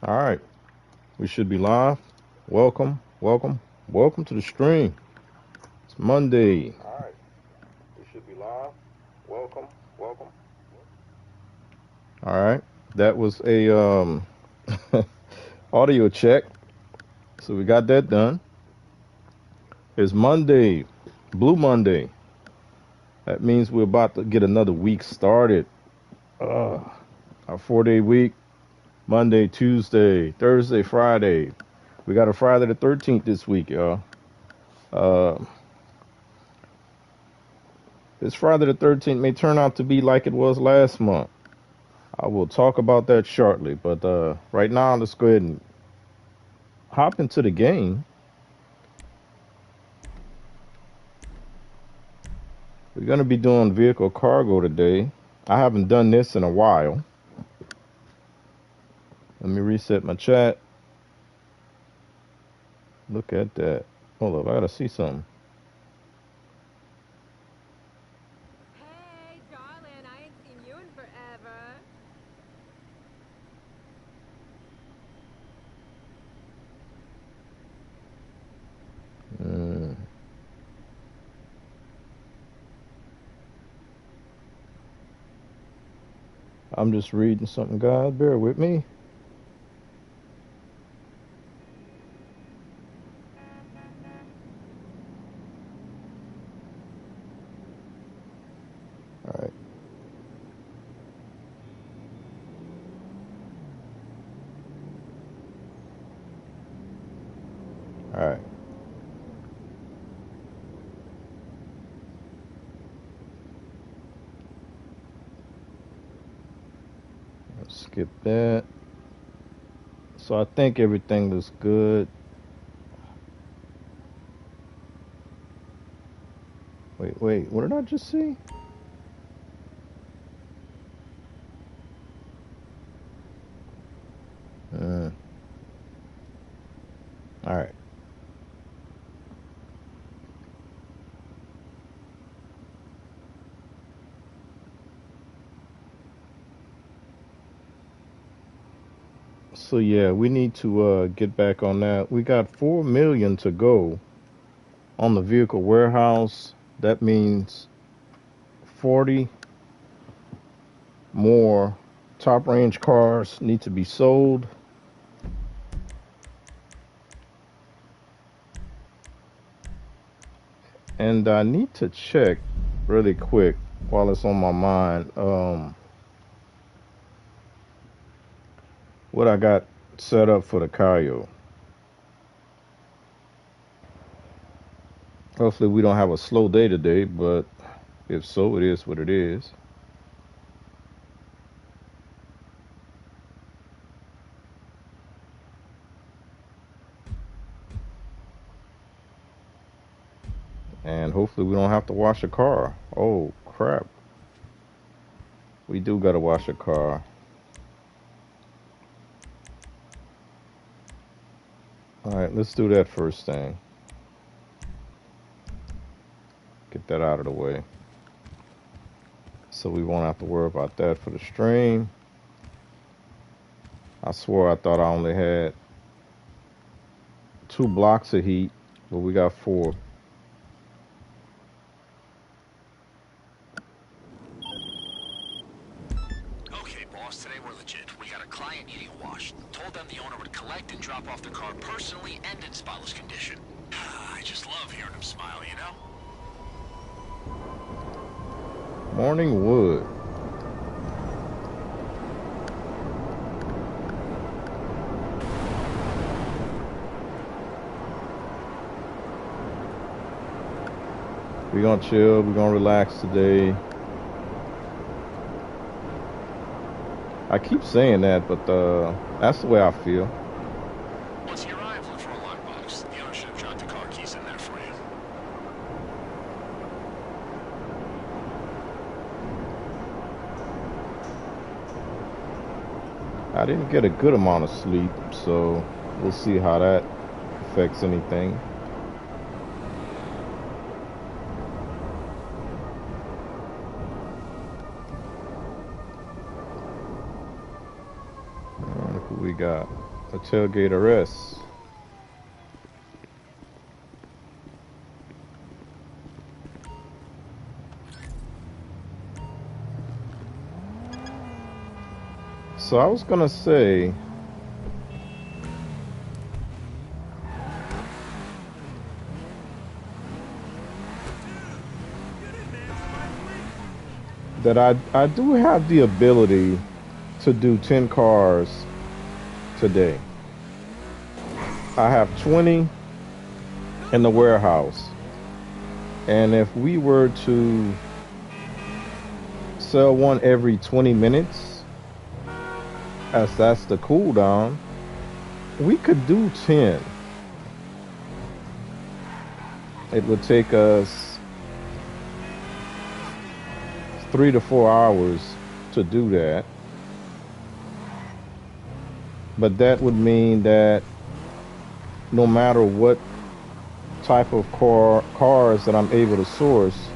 All right, we should be live. Welcome, welcome, welcome to the stream. It's Monday. All right, we should be live. Welcome, welcome. All right, that was a audio check, so we got that done. It's Monday, Blue Monday. That means we're about to get another week started. Our 4-day week, Monday, Tuesday, Thursday, Friday. We got a Friday the 13th this week, y'all. Uh, this Friday the 13th may turn out to be like it was last month. I will talk about that shortly, but right now let's go ahead and hop into the game. We're going to be doing vehicle cargo today. I haven't done this in a while. Let me reset my chat. Look at that. Hold up, I gotta see something. Hey, darling, I ain't seen you in forever. Mm, I'm just reading something, guys. Bear with me. All right, all right. Let's skip that. So I think everything looks good. Wait. What did I just see? Uh, all right. So yeah, we need to get back on that. We got 4 million to go on the vehicle warehouse. That means 40 more top range cars need to be sold. And I need to check really quick while it's on my mind what I got set up for the Cayo. Hopefully we don't have a slow day today, but if so, it is what it is. And hopefully we don't have to wash a car. Oh crap. We do gotta wash a car. Alright, let's do that first thing. Get that out of the way. So we won't have to worry about that for the stream. I swore I thought I only had 2 blocks of heat, but we got 4. Okay, boss, today we're legit. We got a client needing a wash. Told them the owner would collect and drop off the car personally and in spotless condition. I just love hearing him smile, you know? Morning wood. We're gonna chill, we're gonna relax today. I keep saying that, but that's the way I feel. Once you arrive, look for a lockbox. The owner should have dropped the car keys in there for you. I didn't get a good amount of sleep, so we'll see how that affects anything. Who we got? A tailgate arrest. So I was gonna say that I do have the ability to do 10 cars today. I have 20 in the warehouse. And if we were to sell one every 20 minutes, as that's the cooldown, we could do 10. It would take us 3 to 4 hours to do that. But that would mean that no matter what type of cars that I'm able to source,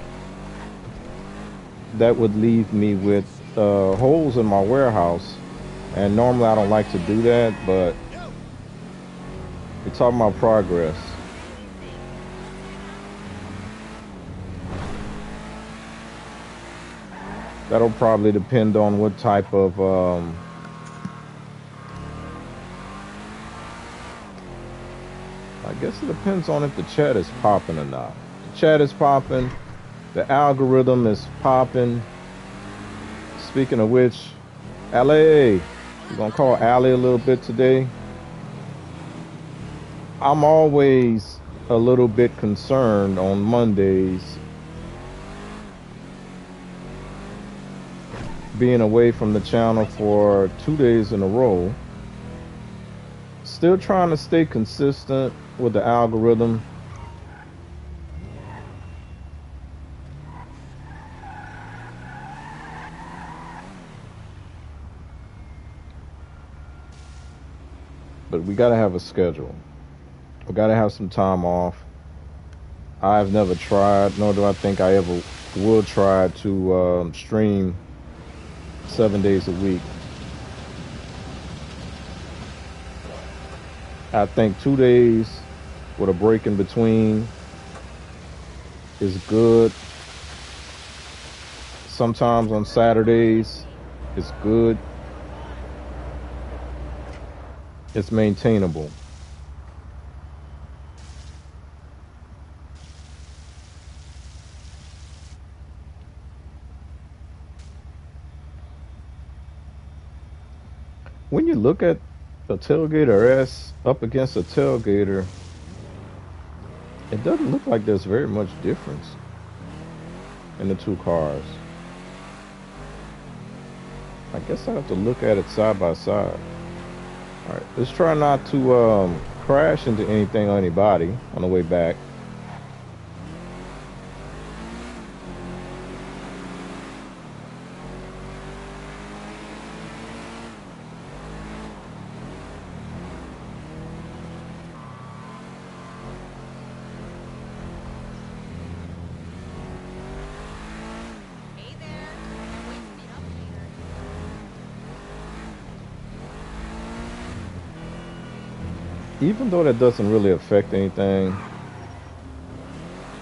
that would leave me with holes in my warehouse. And normally I don't like to do that, but we're talking about progress. That'll probably depend on what type of I guess it depends on if the chat is popping or not. The chat is popping. The algorithm is popping. Speaking of which, LA, we're gonna call Allie a little bit today. I'm always a little bit concerned on Mondays being away from the channel for 2 days in a row. Still trying to stay consistent with the algorithm. But we gotta have a schedule. We gotta have some time off. I've never tried, nor do I think I ever will try to stream 7 days a week. I think 2 days with a break in between is good. Sometimes on Saturdays, it's good. It's maintainable. When you look at a tailgater S up against a tailgater, it doesn't look like there's very much difference in the two cars. I guess I have to look at it side by side. All right, let's try not to crash into anything or anybody on the way back. Hey there. Can't wait to meet up later. Even though that doesn't really affect anything,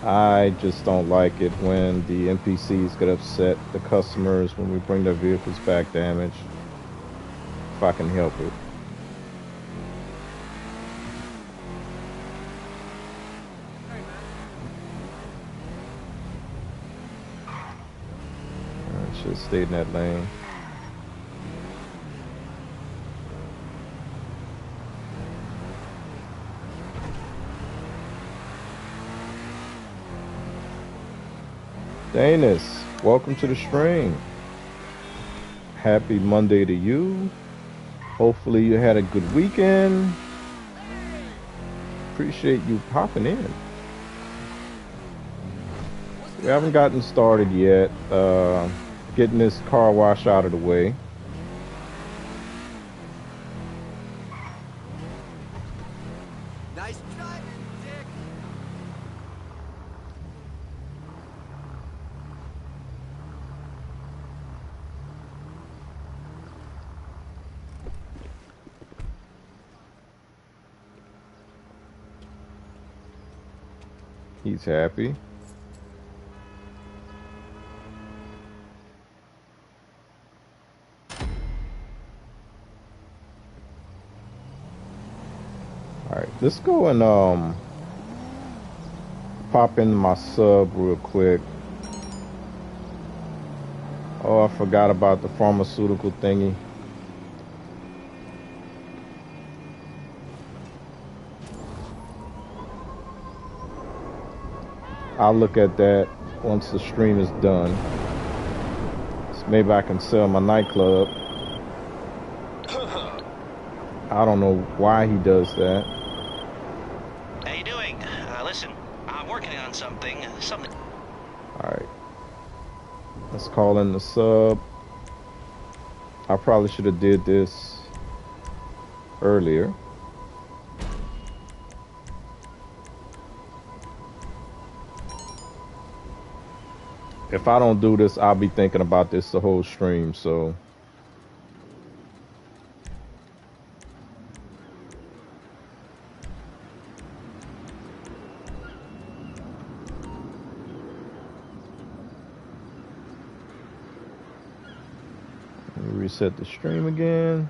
I just don't like it when the NPCs get upset, the customers, when we bring their vehicles back damaged, if I can help it. Sorry, man. I should stay in that lane. Danis, welcome to the stream. Happy Monday to you. Hopefully you had a good weekend. Appreciate you popping in. We haven't gotten started yet. Getting this car wash out of the way. Nice driving, Dick. He's happy. Alright, let's go and pop into my sub real quick. Oh, I forgot about the pharmaceutical thingy. I'll look at that once the stream is done. So maybe I can sell my nightclub. I don't know why he does that. How you doing? Listen, I'm working on something. Alright. Let's call in the sub. I probably should have did this earlier. If I don't do this, I'll be thinking about this the whole stream, so... Let me reset the stream again.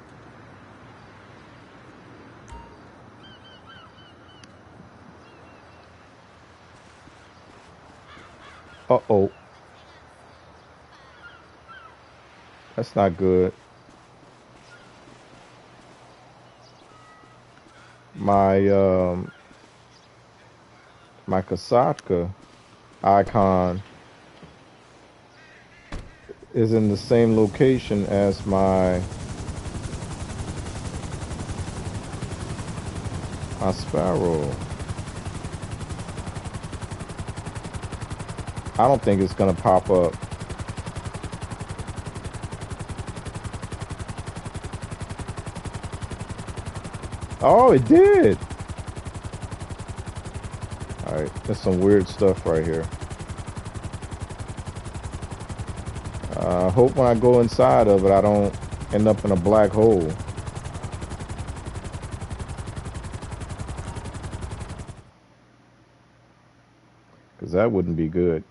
Uh-oh. That's not good. My Kasatka icon is in the same location as my Sparrow. I don't think it's gonna pop up. Oh, it did. All right, there's some weird stuff right here. I hope when I go inside of it, I don't end up in a black hole. Because that wouldn't be good.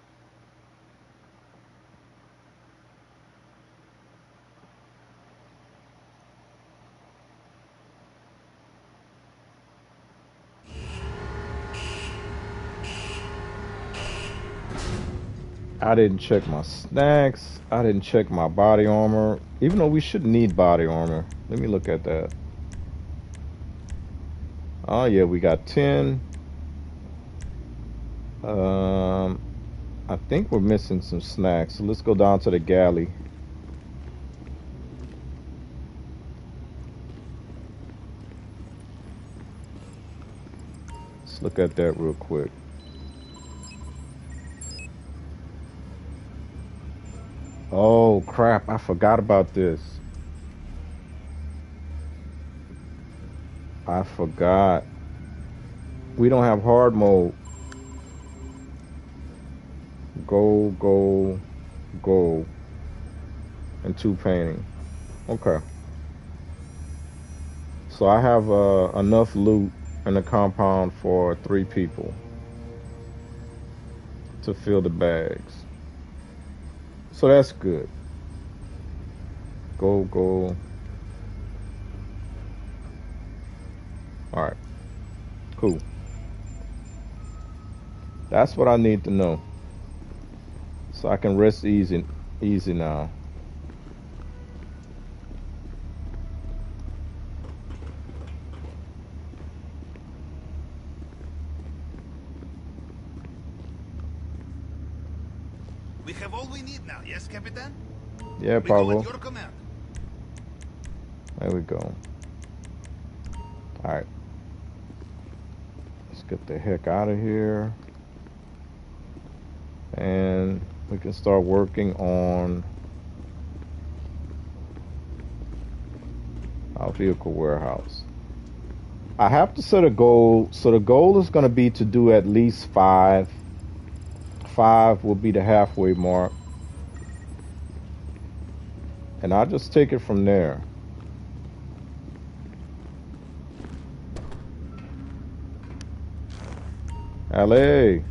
I didn't check my snacks. I didn't check my body armor. Even though we should need body armor. Let me look at that. Oh yeah, we got 10. I think we're missing some snacks. So let's go down to the galley. Let's look at that real quick. Oh crap, I forgot about this. I forgot. We don't have hard mode. Go, go, go. And 2 painting. Okay. So I have enough loot in the compound for 3 people to fill the bags. So that's good. Go, go. All right. Cool. That's what I need to know. So I can rest easy now. We have all we need now, yes, Capitan? Yeah, We go Pablo. at your command. There we go. All right. Let's get the heck out of here. And we can start working on our vehicle warehouse. I have to set a goal. So the goal is going to be to do at least 5. 5 will be the halfway mark. And I'll just take it from there. LA.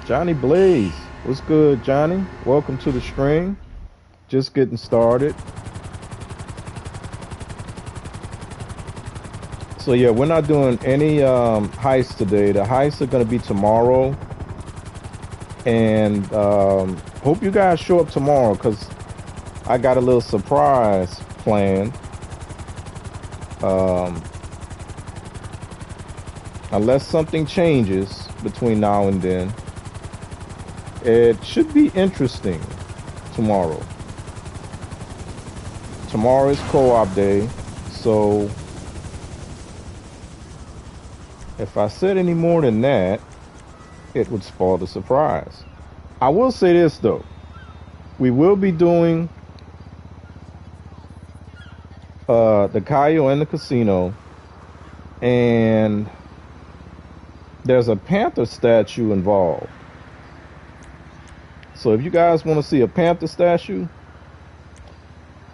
Johnny Blaze. What's good, Johnny? Welcome to the stream. Just getting started. So yeah, we're not doing any heists today. The heists are going to be tomorrow. And hope you guys show up tomorrow because I got a little surprise planned. Unless something changes between now and then, it should be interesting tomorrow. Tomorrow is co-op day, so if I said any more than that, it would spoil the surprise. I will say this though, we will be doing the Cayo and the casino, and there's a panther statue involved. So if you guys want to see a panther statue,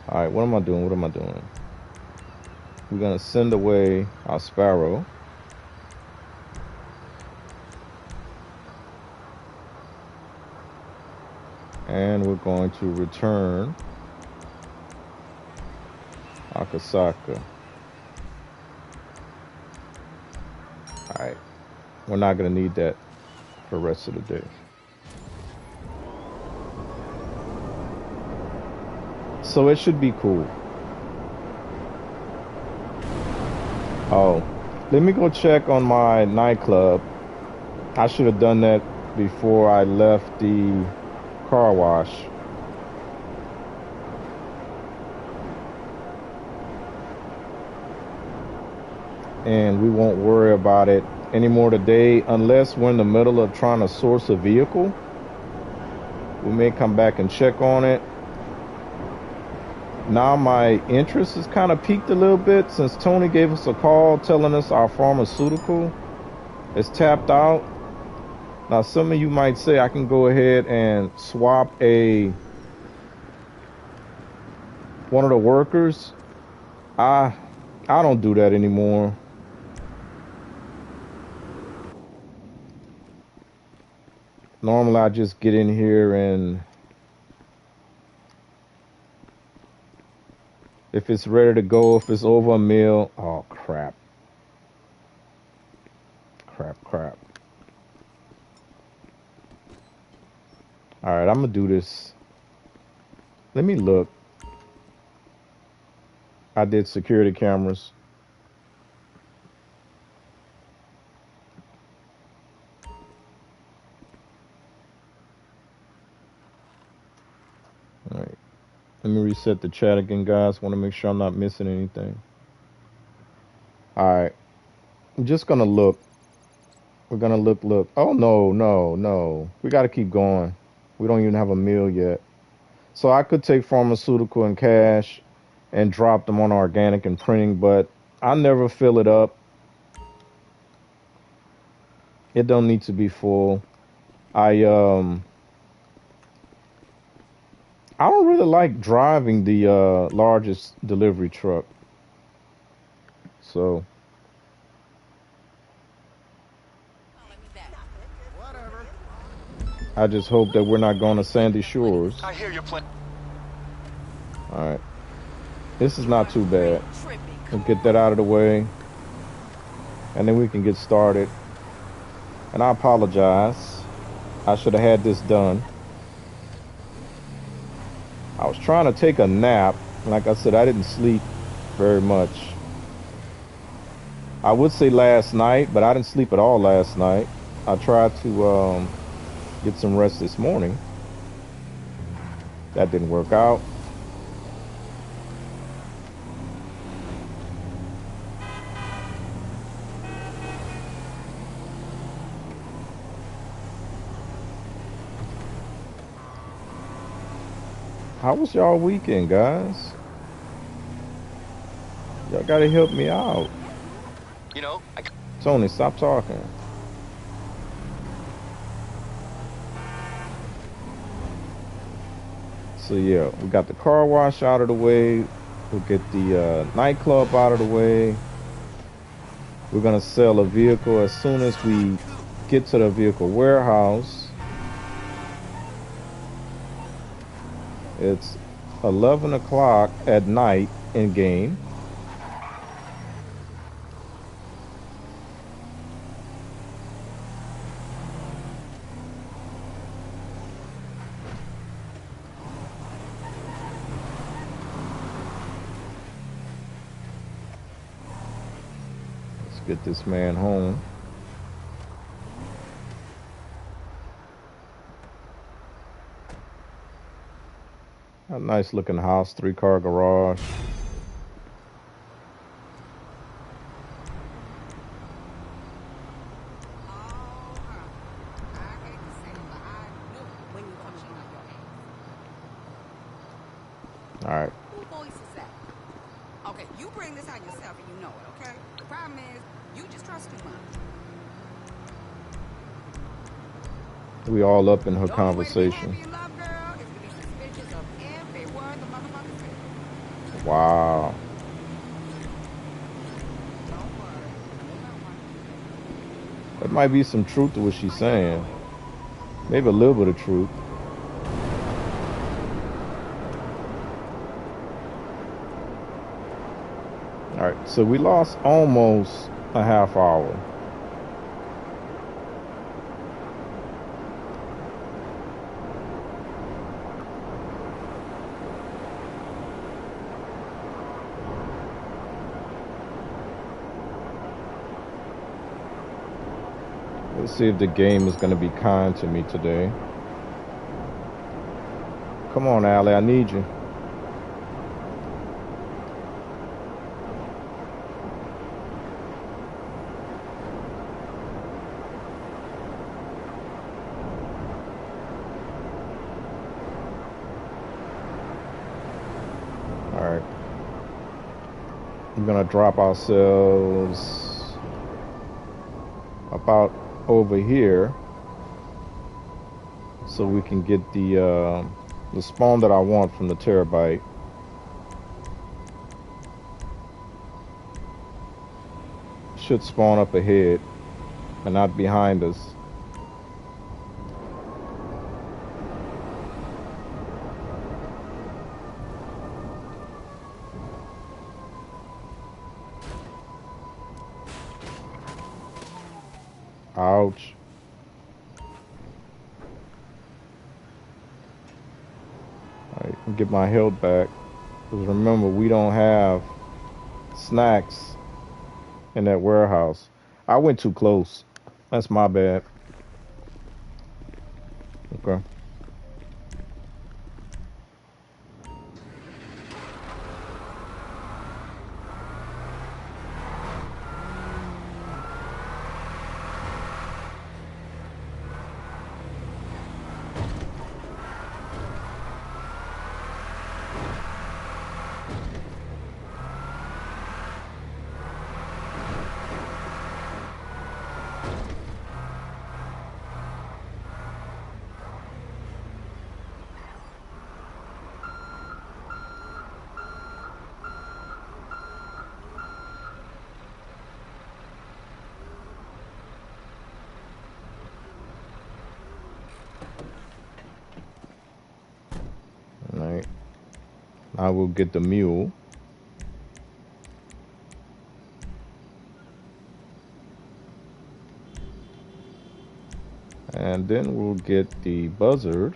all right, what am I doing? We're gonna send away our sparrow. And we're going to return Akasaka. Alright. We're not going to need that for the rest of the day. So it should be cool. Oh, let me go check on my nightclub. I should have done that before I left the car wash. And we won't worry about it anymore today unless we're in the middle of trying to source a vehicle. We may come back and check on it. Now my interest is kind of peaked a little bit since Tony gave us a call telling us our pharmaceutical is tapped out. Now some of you might say I can go ahead and swap one of the workers. I don't do that anymore. Normally I just get in here and if it's ready to go, if it's over a meal, oh crap. Crap. All right, I'm gonna do this. Let me look. I did security cameras. All right. Let me reset the chat again, guys. Want to make sure I'm not missing anything. All right. I'm just gonna look. We're gonna look. Oh no. We gotta keep going. We don't even have a meal yet. So I could take pharmaceutical and cash and drop them on organic and printing, but I never fill it up. It don't need to be full. I don't really like driving the largest delivery truck. So I just hope that we're not going to Sandy Shores. I hear your plan. All right. This is not too bad. We'll get that out of the way. And then we can get started. And I apologize. I should have had this done. I was trying to take a nap. Like I said, I didn't sleep very much. I would say last night, but I didn't sleep at all last night. I tried to get some rest this morning. That didn't work out. How was y'all weekend, guys? Y'all gotta help me out. You know, Tony, stop talking. So yeah, we got the car wash out of the way. We'll get the nightclub out of the way. We're gonna sell a vehicle as soon as we get to the vehicle warehouse. It's 11 o'clock at night in game. Let's get this man home. A nice looking house, 3-car garage. All right. Who voice is that? Okay, you bring this out yourself and you know it, okay? The problem is, you just trust too much. We all up in her The only way to be conversation. happy in love, girl, is to be suspicious of every word the motherfucker says. Wow. Don't worry. You got one. There might be some truth to what she's saying. Maybe a little bit of truth. All right, so we lost almost a half hour. Let's see if the game is going to be kind to me today. Come on, Allie, I need you. All right. We're going to drop ourselves about over here so we can get the spawn that I want from the terabyte. Should spawn up ahead and not behind us. Ouch. Alright, get my health back. Because remember, we don't have snacks in that warehouse. I went too close. That's my bad. Okay. Alright. I will get the mule. And then we'll get the buzzard.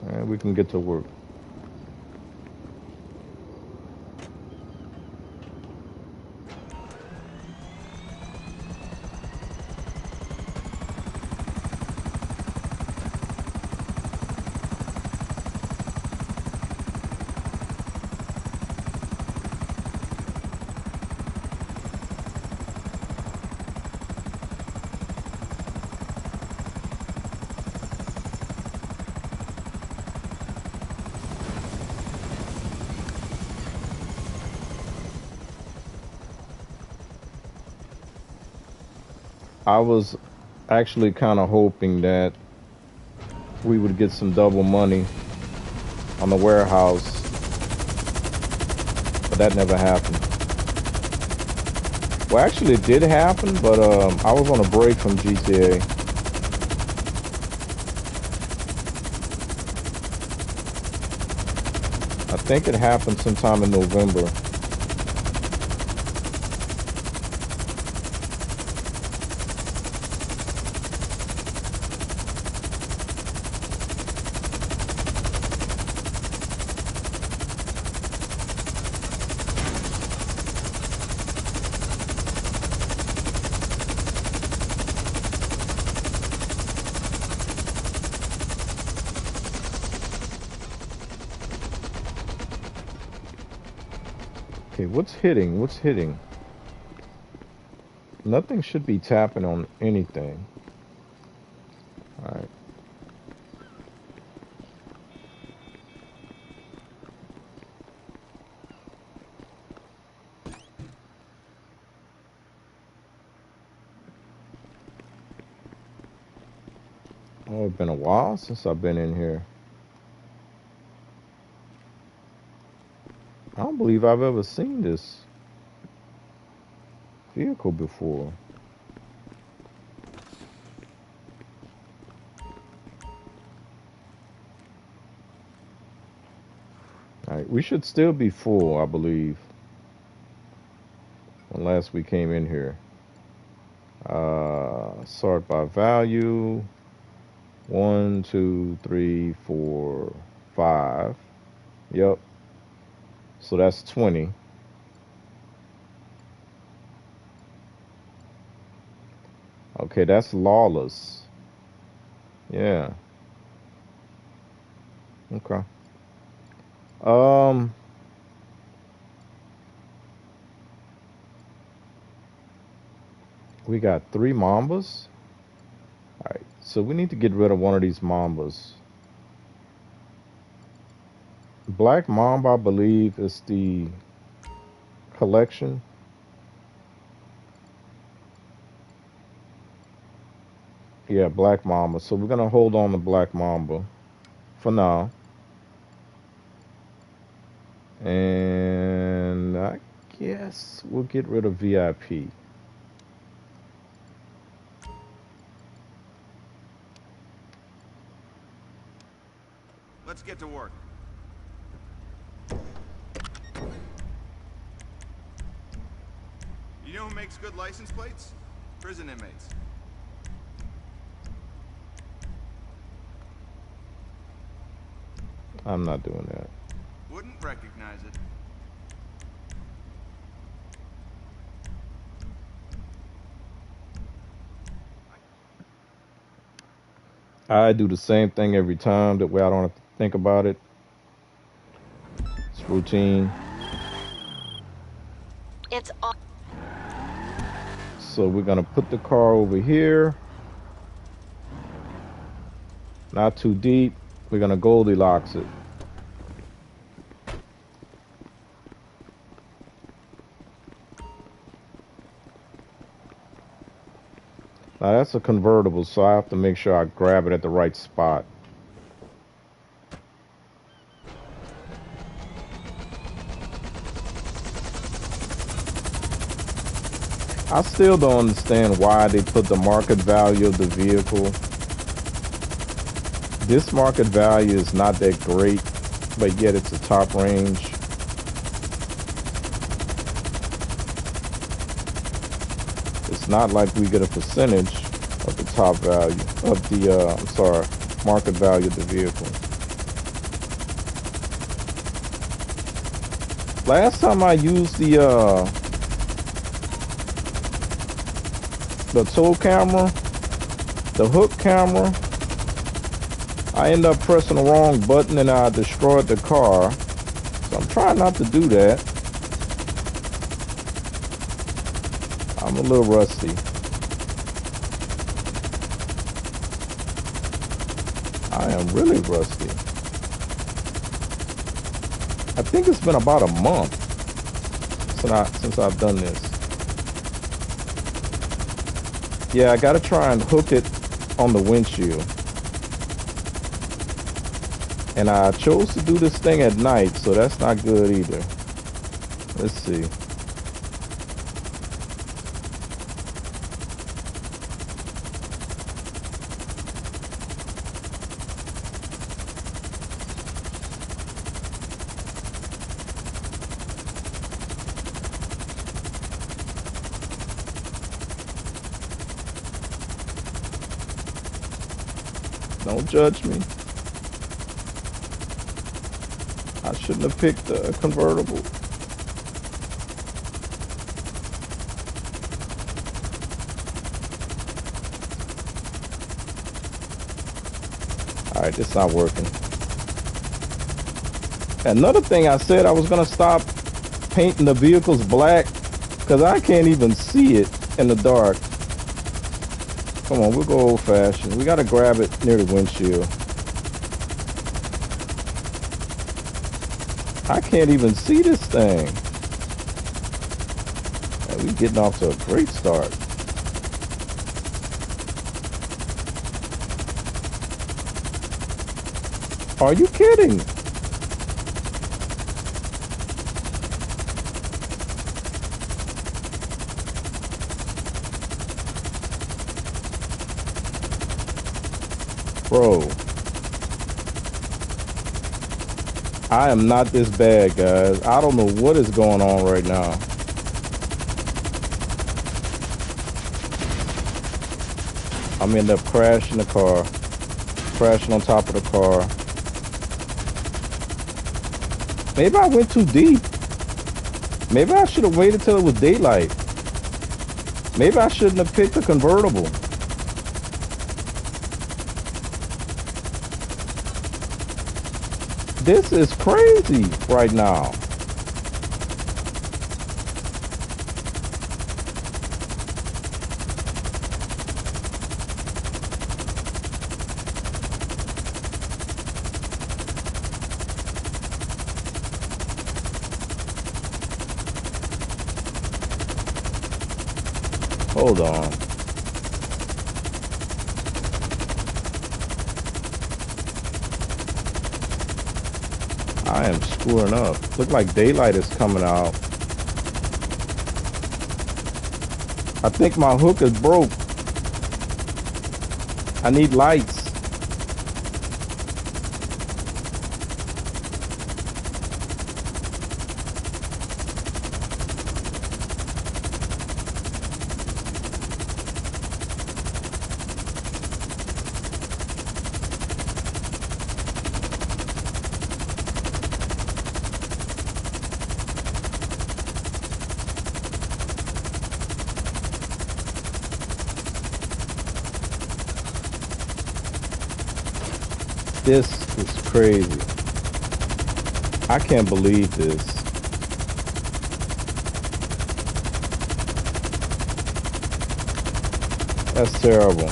And we can get to work. I was actually kind of hoping that we would get some double money on the warehouse, but that never happened. Well, actually, it did happen, but I was on a break from GTA. I think it happened sometime in November. Okay, what's hitting? What's hitting? Nothing should be tapping on anything. All right. Oh, it's been a while since I've been in here. I don't believe I've ever seen this vehicle before. All right, we should still be full, I believe. Unless we came in here. Sort by value. 1, 2, 3, 4, 5. Yep. So that's 20. Okay, that's lawless. Yeah. Okay. We got 3 Mambas. All right, so we need to get rid of one of these Mambas. Black Mamba, I believe, is the collection. Yeah, Black Mamba. So we're gonna hold on to Black Mamba for now. And I guess we'll get rid of VIP. Let's get to work. You know who makes good license plates? Prison inmates. I'm not doing that. Wouldn't recognize it. I do the same thing every time. That way I don't have to think about it. It's routine. It's all. So we're gonna put the car over here. Not too deep. We're gonna Goldilocks it. Now that's a convertible, so I have to make sure I grab it at the right spot. I still don't understand why they put the market value of the vehicle. This market value is not that great, but yet it's a top range. It's not like we get a percentage of the top value of the, market value of the vehicle. Last time I used the tow camera, the hook camera, I ended up pressing the wrong button and I destroyed the car. So I'm trying not to do that. I'm a little rusty. I am really rusty. I think it's been about a month since I've done this. Yeah, I gotta try and hook it on the windshield. And I chose to do this thing at night, so that's not good either. Let's see. Don't judge me. I shouldn't have picked the convertible. All right, it's not working. Another thing I said I was gonna stop painting the vehicles black because I can't even see it in the dark. Come on, we'll go old fashioned. We gotta grab it near the windshield. I can't even see this thing. Man, we getting off to a great start. Are you kidding? Bro, I am not this bad, guys. I don't know what is going on right now. I'm ended up crashing the car, crashing on top of the car. Maybe I went too deep. Maybe I should have waited till it was daylight. Maybe I shouldn't have picked a convertible. This is crazy right now. Hold on. I am screwing up. Look like daylight is coming out. I think my hook is broke. I need lights. This is crazy. I can't believe this. That's terrible.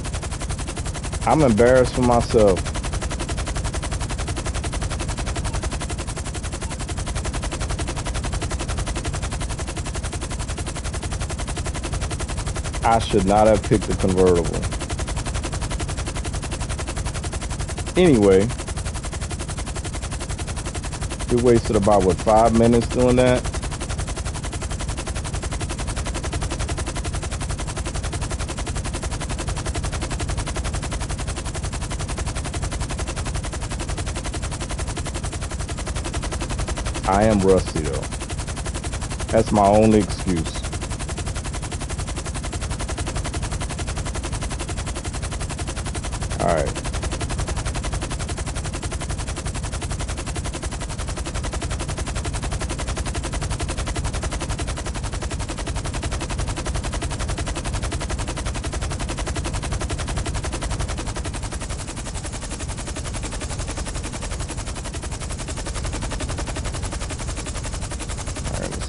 I'm embarrassed for myself. I should not have picked the convertible. Anyway, we wasted about, what, 5 minutes doing that? I am rusty though. That's my only excuse. All right.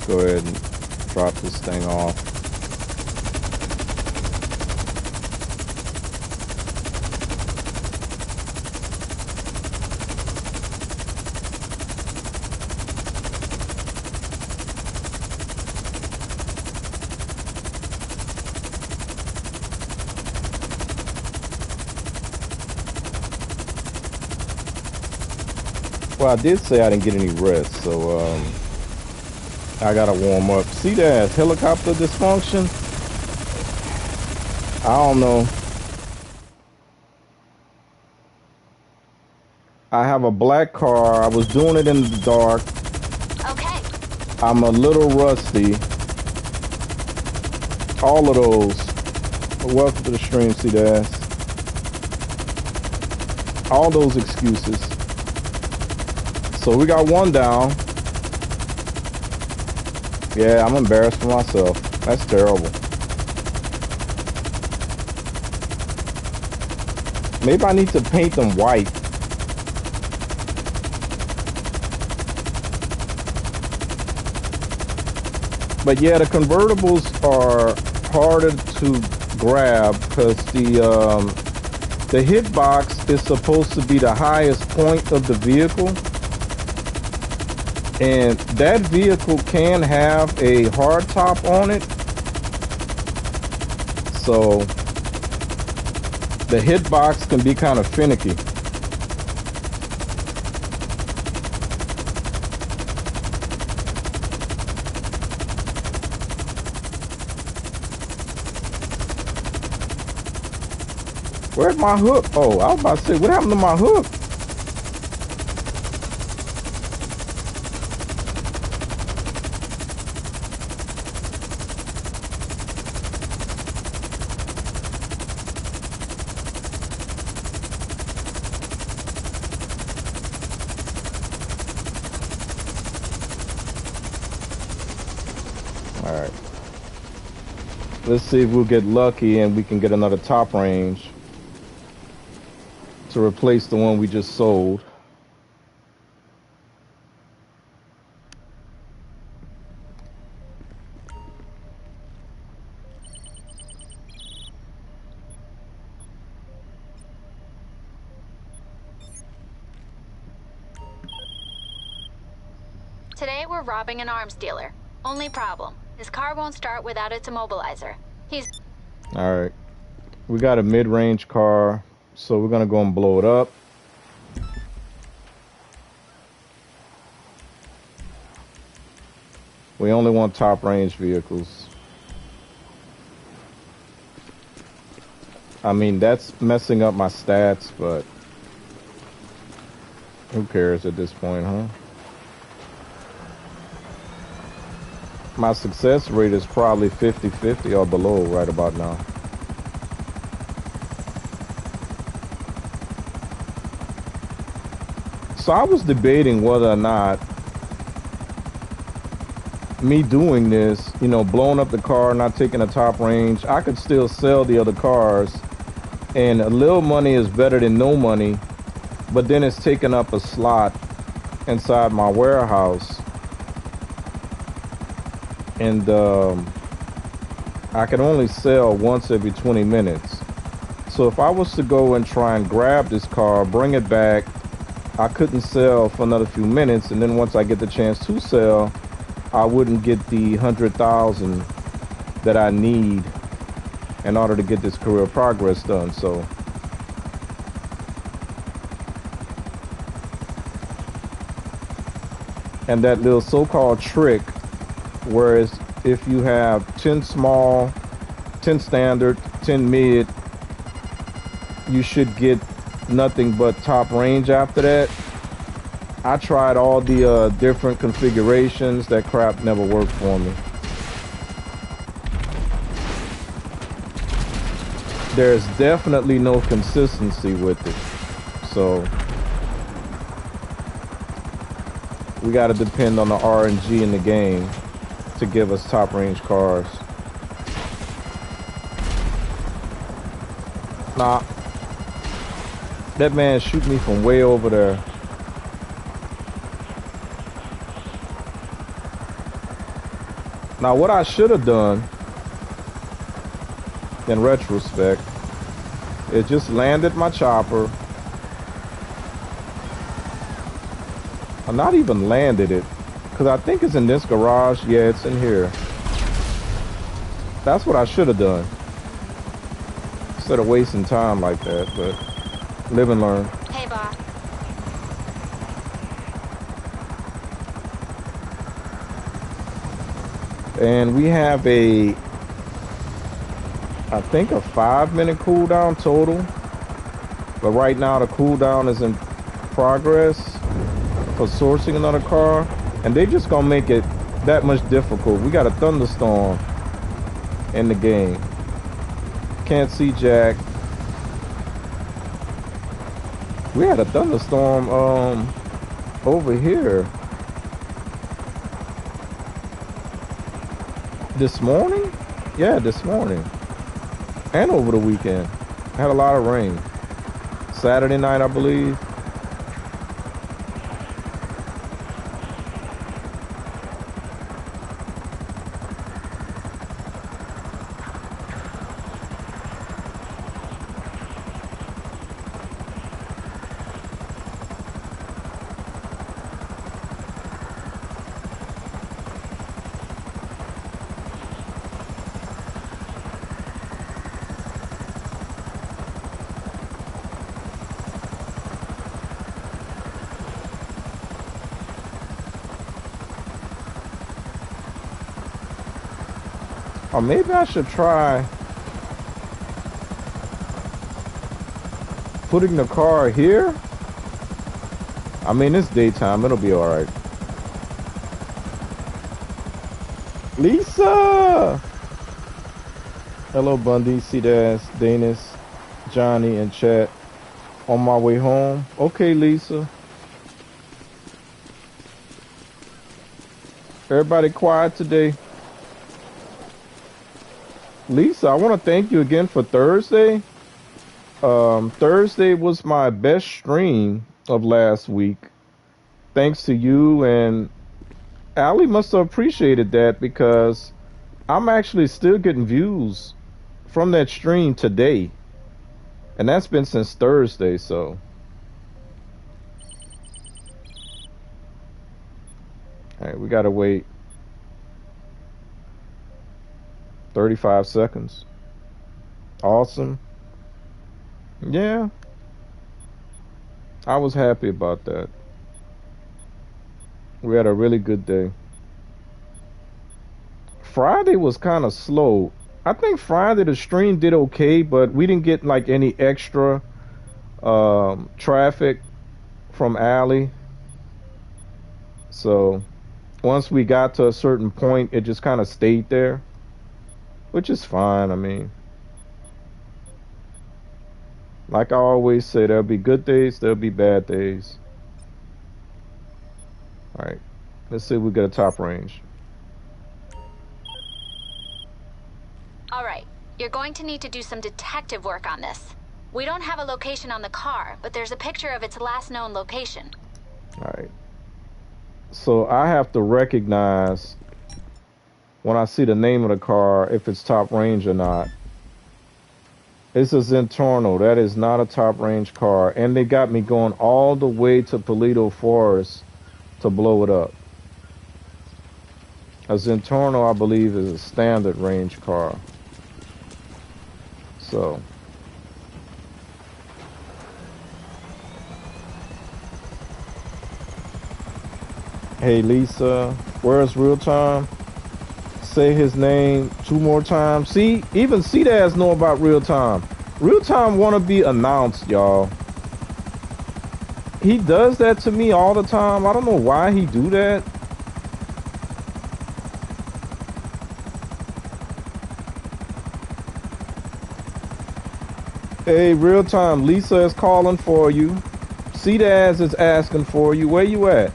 Go ahead and drop this thing off. Well, I did say I didn't get any rest, so I gotta warm up. See that helicopter dysfunction? I don't know. I have a black car. I was doing it in the dark. Okay. I'm a little rusty. All of those. Welcome to the stream, see that. All those excuses. So we got one down. Yeah, I'm embarrassed for myself. That's terrible. Maybe I need to paint them white. But yeah, the convertibles are harder to grab because the hitbox is supposed to be the highest point of the vehicle, and that vehicle can have a hard top on it, so the hitbox can be kind of finicky. Where's my hook? Oh, I was about to say, what happened to my hook? All right. Let's see if we'll get lucky and we can get another top range to replace the one we just sold. Today we're robbing an arms dealer. Only problem, his car won't start without its immobilizer. He's... All right. We got a mid-range car, so we're gonna go and blow it up. We only want top range vehicles. I mean, that's messing up my stats, but who cares at this point, huh? My success rate is probably 50-50 or below right about now. So I was debating whether or not me doing this, you know, blowing up the car, not taking a top range, I could still sell the other cars, and a little money is better than no money, but then it's taking up a slot inside my warehouse, and I can only sell once every 20 minutes. So if I was to go and try and grab this car, bring it back, I couldn't sell for another few minutes, and then once I get the chance to sell, I wouldn't get the 100,000 that I need in order to get this career progress done. So and that little so-called trick, whereas if you have 10 small, 10 standard, 10 mid, you should get nothing but top range after that. I tried all the different configurations. That crap never worked for me. There's definitely no consistency with it. So we got to depend on the RNG in the game to give us top range cars. Nah, that man shoot me from way over there. Now, what I should have done, in retrospect, is just landed my chopper. I not even landed it, because I think it's in this garage. Yeah, it's in here. That's what I should have done, instead of wasting time like that, but live and learn. Hey, boss. And we have a, I think, a 5-minute cooldown total. But right now the cooldown is in progress for sourcing another car. And they just gonna make it that much difficult. We got a thunderstorm in the game. Can't see jack. We had a thunderstorm over here this morning. Yeah, this morning and over the weekend. Had a lot of rain. Saturday night, I believe. Or maybe I should try putting the car here. I mean, it's daytime. It'll be all right. Lisa! Hello, Bundy, C-Dash, Danis, Johnny, and chat. On my way home. Okay, Lisa. Everybody quiet today. Lisa, I want to thank you again for Thursday. Thursday was my best stream of last week. Thanks to you, and Allie must have appreciated that because I'm actually still getting views from that stream today. And that's been since Thursday, so. All right, we gotta wait 35 seconds. Awesome. Yeah. I was happy about that. We had a really good day. Friday was kind of slow. I think Friday the stream did okay, but we didn't get like any extra traffic from Allie. So once we got to a certain point, it just kind of stayed there. Which is fine, I mean. Like I always say, there'll be good days, there'll be bad days. Alright, let's see if we get a top range. Alright, you're going to need to do some detective work on this. We don't have a location on the car, but there's a picture of its last known location. Alright. So I have to recognize when I see the name of the car, if it's top range or not. It's a Zentorno. That is not a top range car. And they got me going all the way to Paleto Forest to blow it up. A Zentorno, I believe, is a standard range car. So. Hey, Lisa, where's Real Time? Say his name 2 more times. See, even C-Dads know about Real Time. Real Time want to be announced, y'all. He does that to me all the time. I don't know why he do that. Hey, Real Time, Lisa is calling for you. C-Dads is asking for you. Where you at?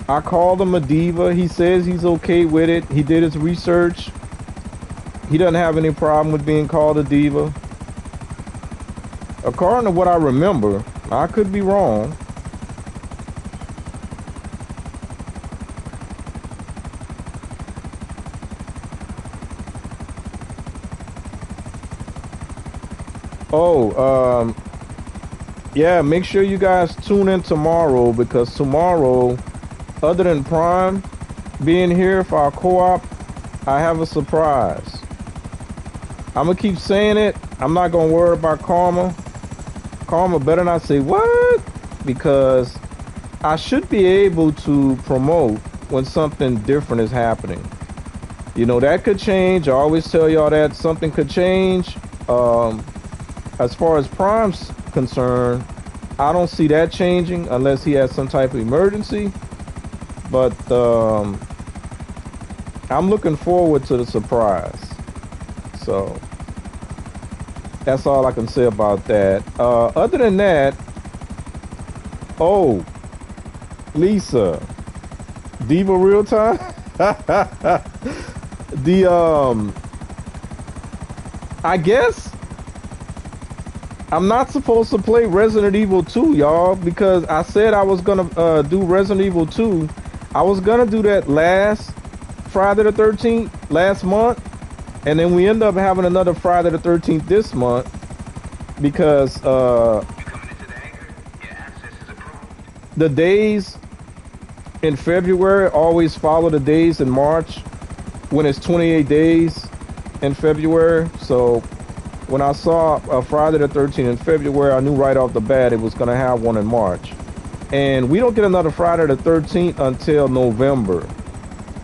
I called him a diva. He says he's okay with it. He did his research. He doesn't have any problem with being called a diva. According to what I remember, I could be wrong. Oh, yeah, make sure you guys tune in tomorrow, because tomorrow, other than Prime being here for our co-op, I have a surprise. I'm gonna keep saying it. I'm not gonna worry about Karma. Karma better not say what, because I should be able to promote when something different is happening. You know, that could change. I always tell y'all that something could change. As far as Prime's concerned, I don't see that changing unless he has some type of emergency. But I'm looking forward to the surprise. So That's all I can say about that. Other than that, oh, Lisa, Diva Real Time. The I guess I'm not supposed to play Resident Evil 2, y'all, because I said I was gonna do Resident Evil 2. I was gonna do that last Friday the 13th last month, and then we end up having another Friday the 13th this month because the days in February always follow the days in March when it's 28 days in February. So when I saw a Friday the 13th in February, I knew right off the bat it was going to have one in March. And we don't get another Friday the 13th until November.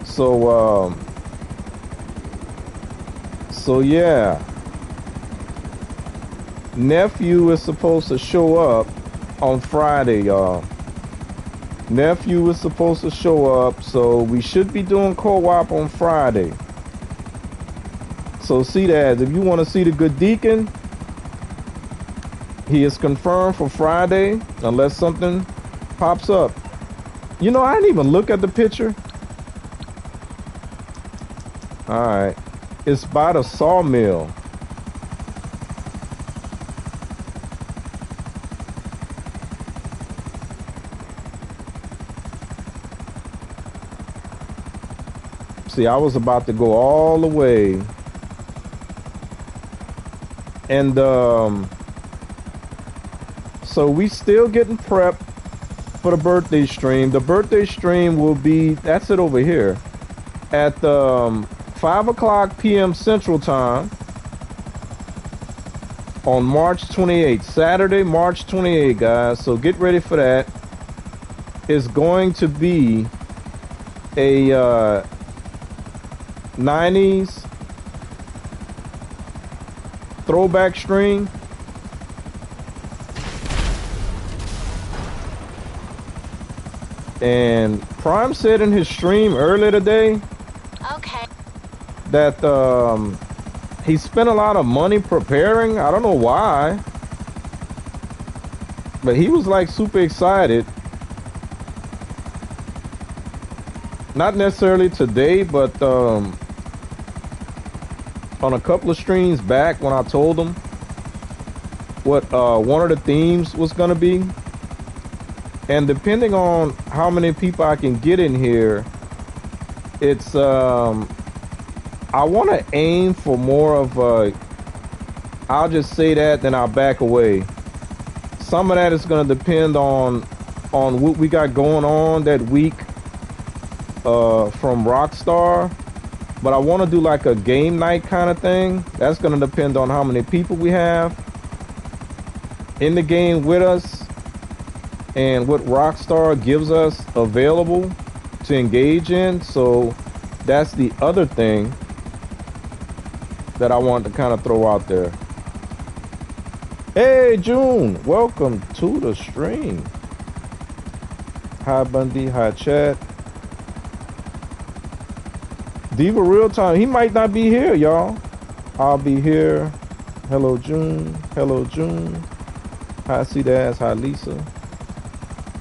So, yeah. Nephew is supposed to show up on Friday, y'all. Nephew is supposed to show up, so we should be doing co-op on Friday. So see that, if you want to see the good deacon, he is confirmed for Friday, unless something pops up. You know, I didn't even look at the picture. Alright. It's by the sawmill. See, I was about to go all the way. And so we still getting prepped for the birthday stream. The birthday stream will be, that's it over here, at 5 o'clock p.m. Central Time on March 28th, Saturday, March 28th, guys. So get ready for that. It's going to be a 90s throwback stream. And Prime said in his stream earlier today that he spent a lot of money preparing. I don't know why, but he was like super excited. Not necessarily today, but on a couple of streams back when I told him what one of the themes was going to be. And depending on how many people I can get in here, it's I want to aim for more of a, I'll just say that, then I'll back away. Some of that is going to depend on what we got going on that week from Rockstar. But I want to do like a game night kind of thing. That's going to depend on how many people we have in the game with us and what Rockstar gives us available to engage in. So that's the other thing that I want to kind of throw out there. Hey June, welcome to the stream. Hi Bundy, hi chat. Diva Real Time, he might not be here, y'all. I'll be here. Hello June, hello June. Hi See That, hi Lisa.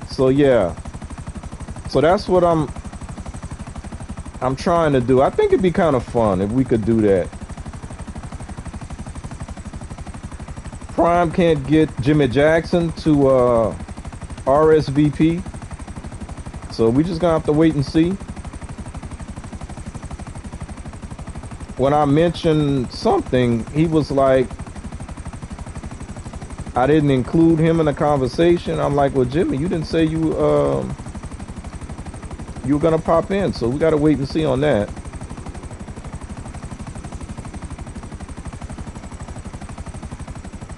So yeah, so that's what I'm trying to do. I think it'd be kind of fun if we could do that. Prime can't get Jimmy Jackson to RSVP, so we just gonna have to wait and see. When I mentioned something, he was like, I didn't include him in the conversation. I'm like, well, Jimmy, you didn't say you were gonna pop in, so we gotta wait and see on that.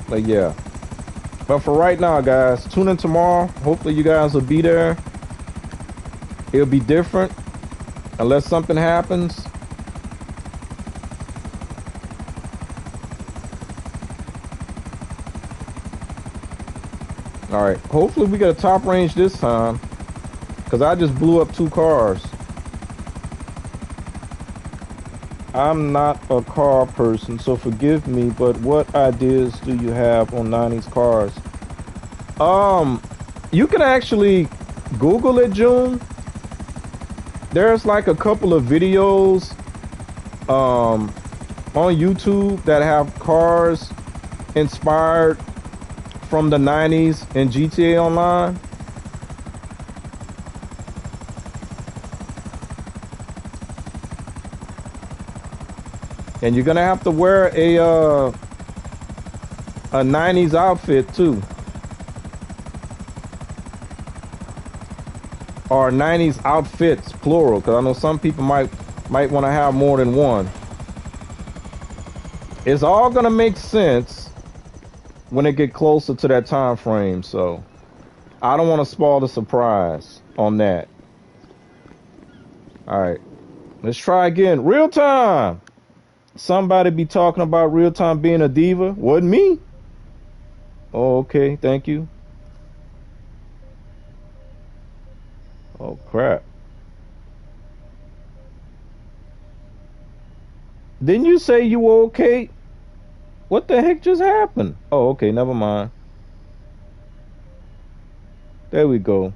But yeah, but for right now, guys, tune in tomorrow. Hopefully you guys will be there. It'll be different unless something happens. All right, hopefully we get a top range this time, because I just blew up 2 cars. I'm not a car person, so forgive me, but what ideas do you have on 90s cars? You can actually Google it, June. There's like a couple of videos on YouTube that have cars inspired from the 90s in GTA Online. And you're gonna have to wear a 90s outfit too. Or 90s outfits, plural, because I know some people might want to have more than one. It's all gonna make sense when it get closer to that time frame, so I don't want to spoil the surprise on that. All right, let's try again. Real time. Somebody be talking about real time being a diva. Wasn't me. Oh, okay, thank you. Oh crap. Didn't you say you were okay? What the heck just happened? Oh, okay, never mind. There we go.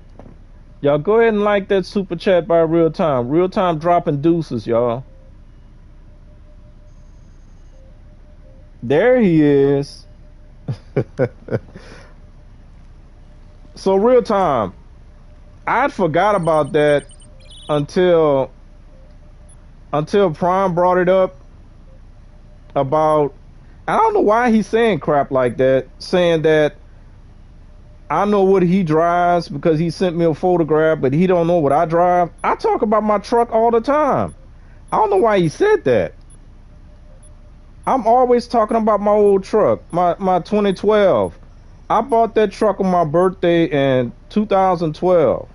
Y'all go ahead and like that super chat by Real Time. Real Time dropping deuces, y'all. There he is. So Real Time, I'd forgot about that until Prime brought it up about, I don't know why he's saying crap like that, saying that I know what he drives because he sent me a photograph, but he don't know what I drive. I talk about my truck all the time. I don't know why he said that. I'm always talking about my old truck, my 2012. I bought that truck on my birthday in 2012.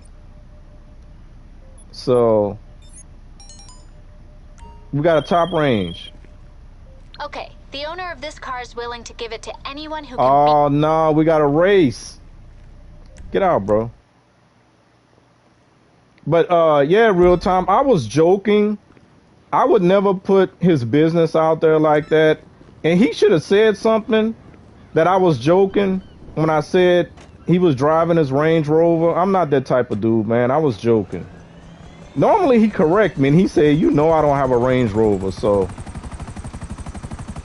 So we got a top range. Okay, the owner of this car is willing to give it to anyone who can. Oh no, we got a race. Get out, bro. But yeah, Real Time, I was joking. I would never put his business out there like that. And he should have said something that I was joking when I said he was driving his Range Rover. I'm not that type of dude, man. I was joking. Normally he correct me and he said, you know I don't have a Range Rover, so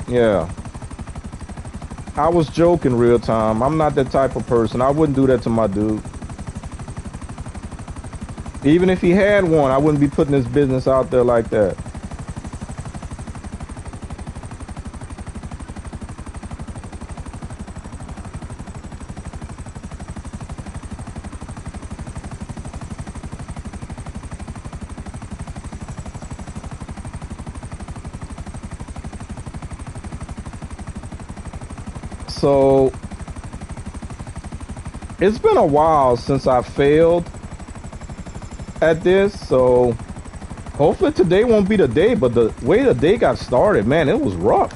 yeah. I was joking, Real Time. I'm not that type of person. I wouldn't do that to my dude. Even if he had one, I wouldn't be putting his business out there like that. So it's been a while since I failed at this, so hopefully today won't be the day, but the way the day got started, man, it was rough.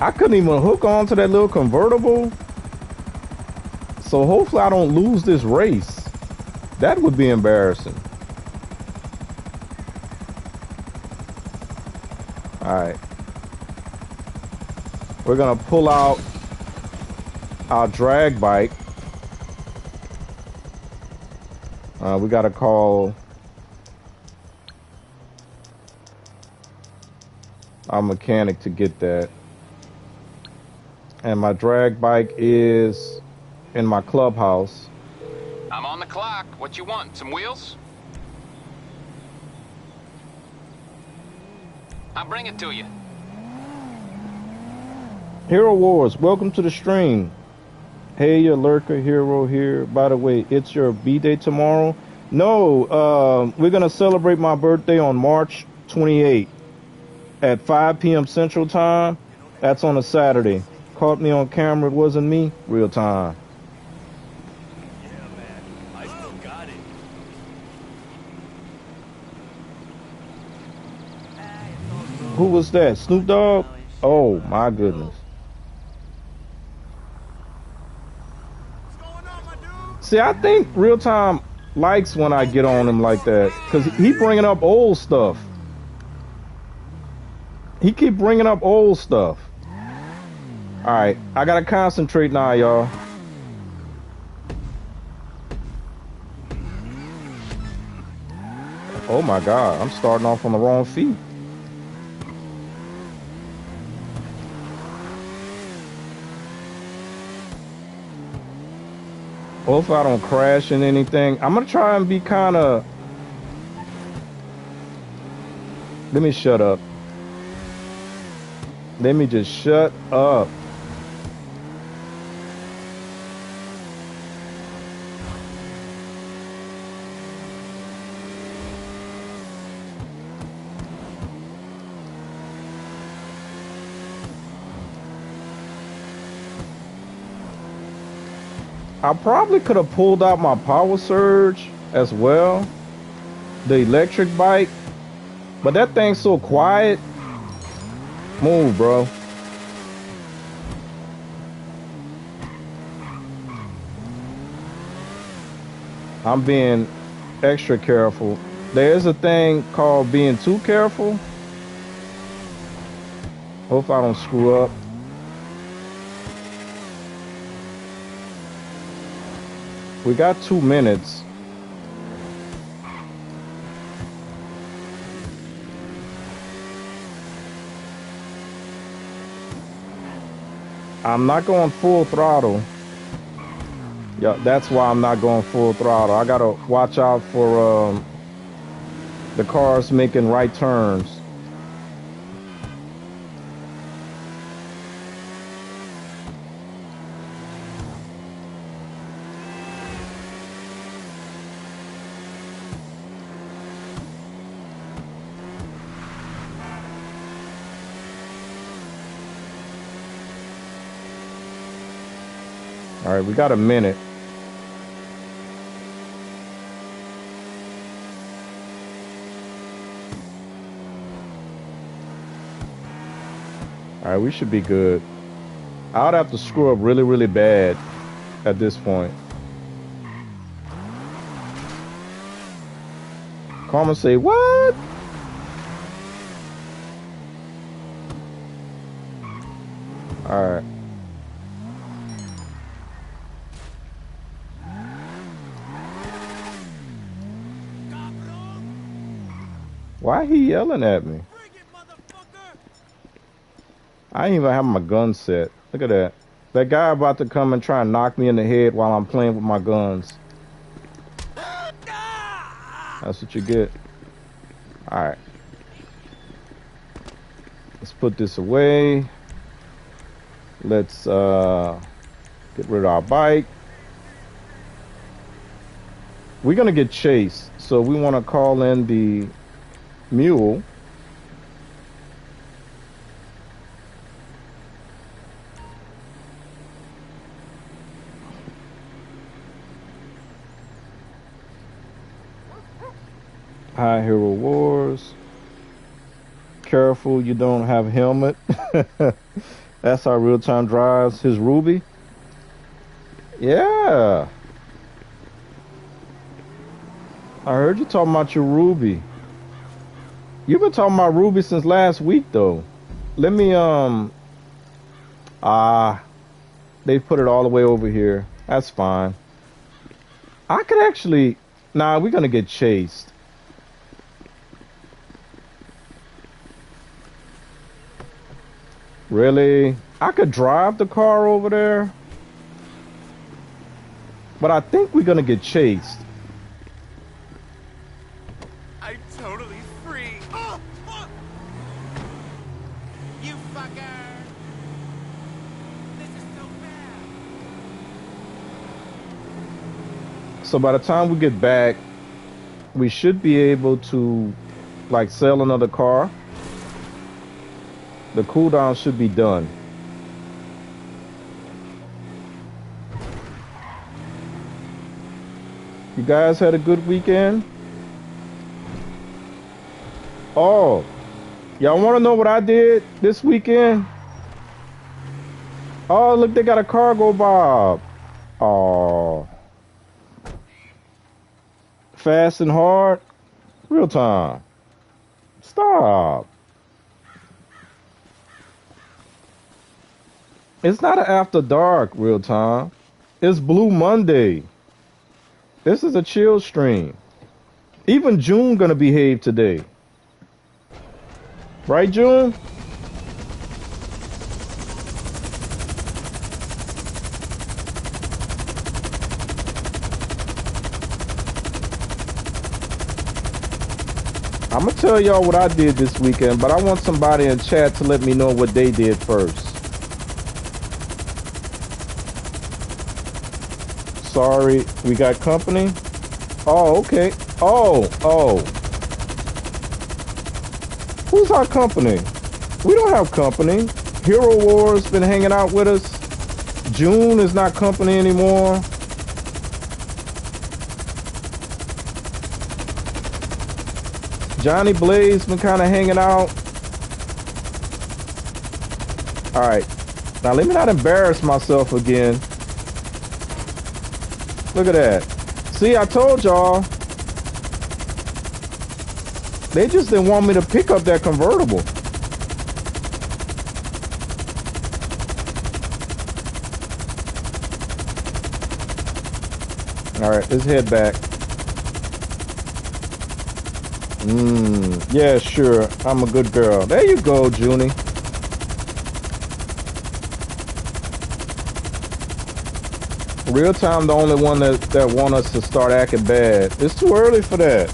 I couldn't even hook on to that little convertible, so hopefully I don't lose this race. That would be embarrassing. All right, we're gonna pull out our drag bike. We gotta call our mechanic to get that. And my drag bike is in my clubhouse. I'm on the clock. What you want? Some wheels? I'll bring it to you. Hero Wars, welcome to the stream. Hey, your lurker hero here. By the way, it's your B-Day tomorrow. No, we're going to celebrate my birthday on March 28th at 5 p.m. Central Time. That's on a Saturday. Caught me on camera. It wasn't me. Real Time. Yeah, man. I still got it. Who was that? Snoop Dogg? Oh, my goodness. See, I think Real Time likes when I get on him like that, because he bringing up old stuff. He keep bringing up old stuff. All right, I gotta concentrate now, y'all. Oh my God, I'm starting off on the wrong feet. Hopefully I don't crash in anything. I'm gonna try and be kind of. Let me shut up. Let me just shut up. I probably could have pulled out my power surge as well, the electric bike, but that thing's so quiet. Move, bro. I'm being extra careful. There is a thing called being too careful. Hope I don't screw up. We got 2 minutes. I'm not going full throttle. Yeah, that's why I'm not going full throttle. I gotta watch out for the cars making right turns. All right, we got a minute. All right, we should be good. I would have to screw up really, really bad at this point. Carmen say, what? All right. Why he yelling at me? I ain't even have my gun set. Look at that. That guy about to come and try and knock me in the head while I'm playing with my guns. That's what you get. All right. Let's put this away. Let's get rid of our bike. We're gonna get chased, so we want to call in the mule. High Hero Wars. Careful you don't have a helmet. That's our real-time drives. His Ruby. Yeah. I heard you talking about your Ruby. You've been talking about Ruby since last week, though. Let me, they put it all the way over here. That's fine. I could actually, nah, we're gonna get chased. Really? I could drive the car over there, but I think we're gonna get chased. I'm totally free. Oh, fuck! You fucker! This is so bad. So by the time we get back, we should be able to, like, sell another car. The cooldown should be done. You guys had a good weekend? Oh, y'all want to know what I did this weekend? Oh, look, they got a cargo bob. Oh, fast and hard, real time. Stop. It's not an after dark real time. It's Blue Monday. This is a chill stream. Even June gonna behave today. Right, June? I'm gonna tell y'all what I did this weekend, but I want somebody in chat to let me know what they did first. Sorry, we got company? Oh, okay. Oh. Who's our company? We don't have company. Hero Wars been hanging out with us. June is not company anymore. Johnny Blaze been kind of hanging out. All right. Now let me not embarrass myself again. Look at that. See, I told y'all. They just didn't want me to pick up that convertible. All right, let's head back. Yeah, sure. I'm a good girl. There you go, Junie. Real time, the only one that want us to start acting bad. It's too early for that.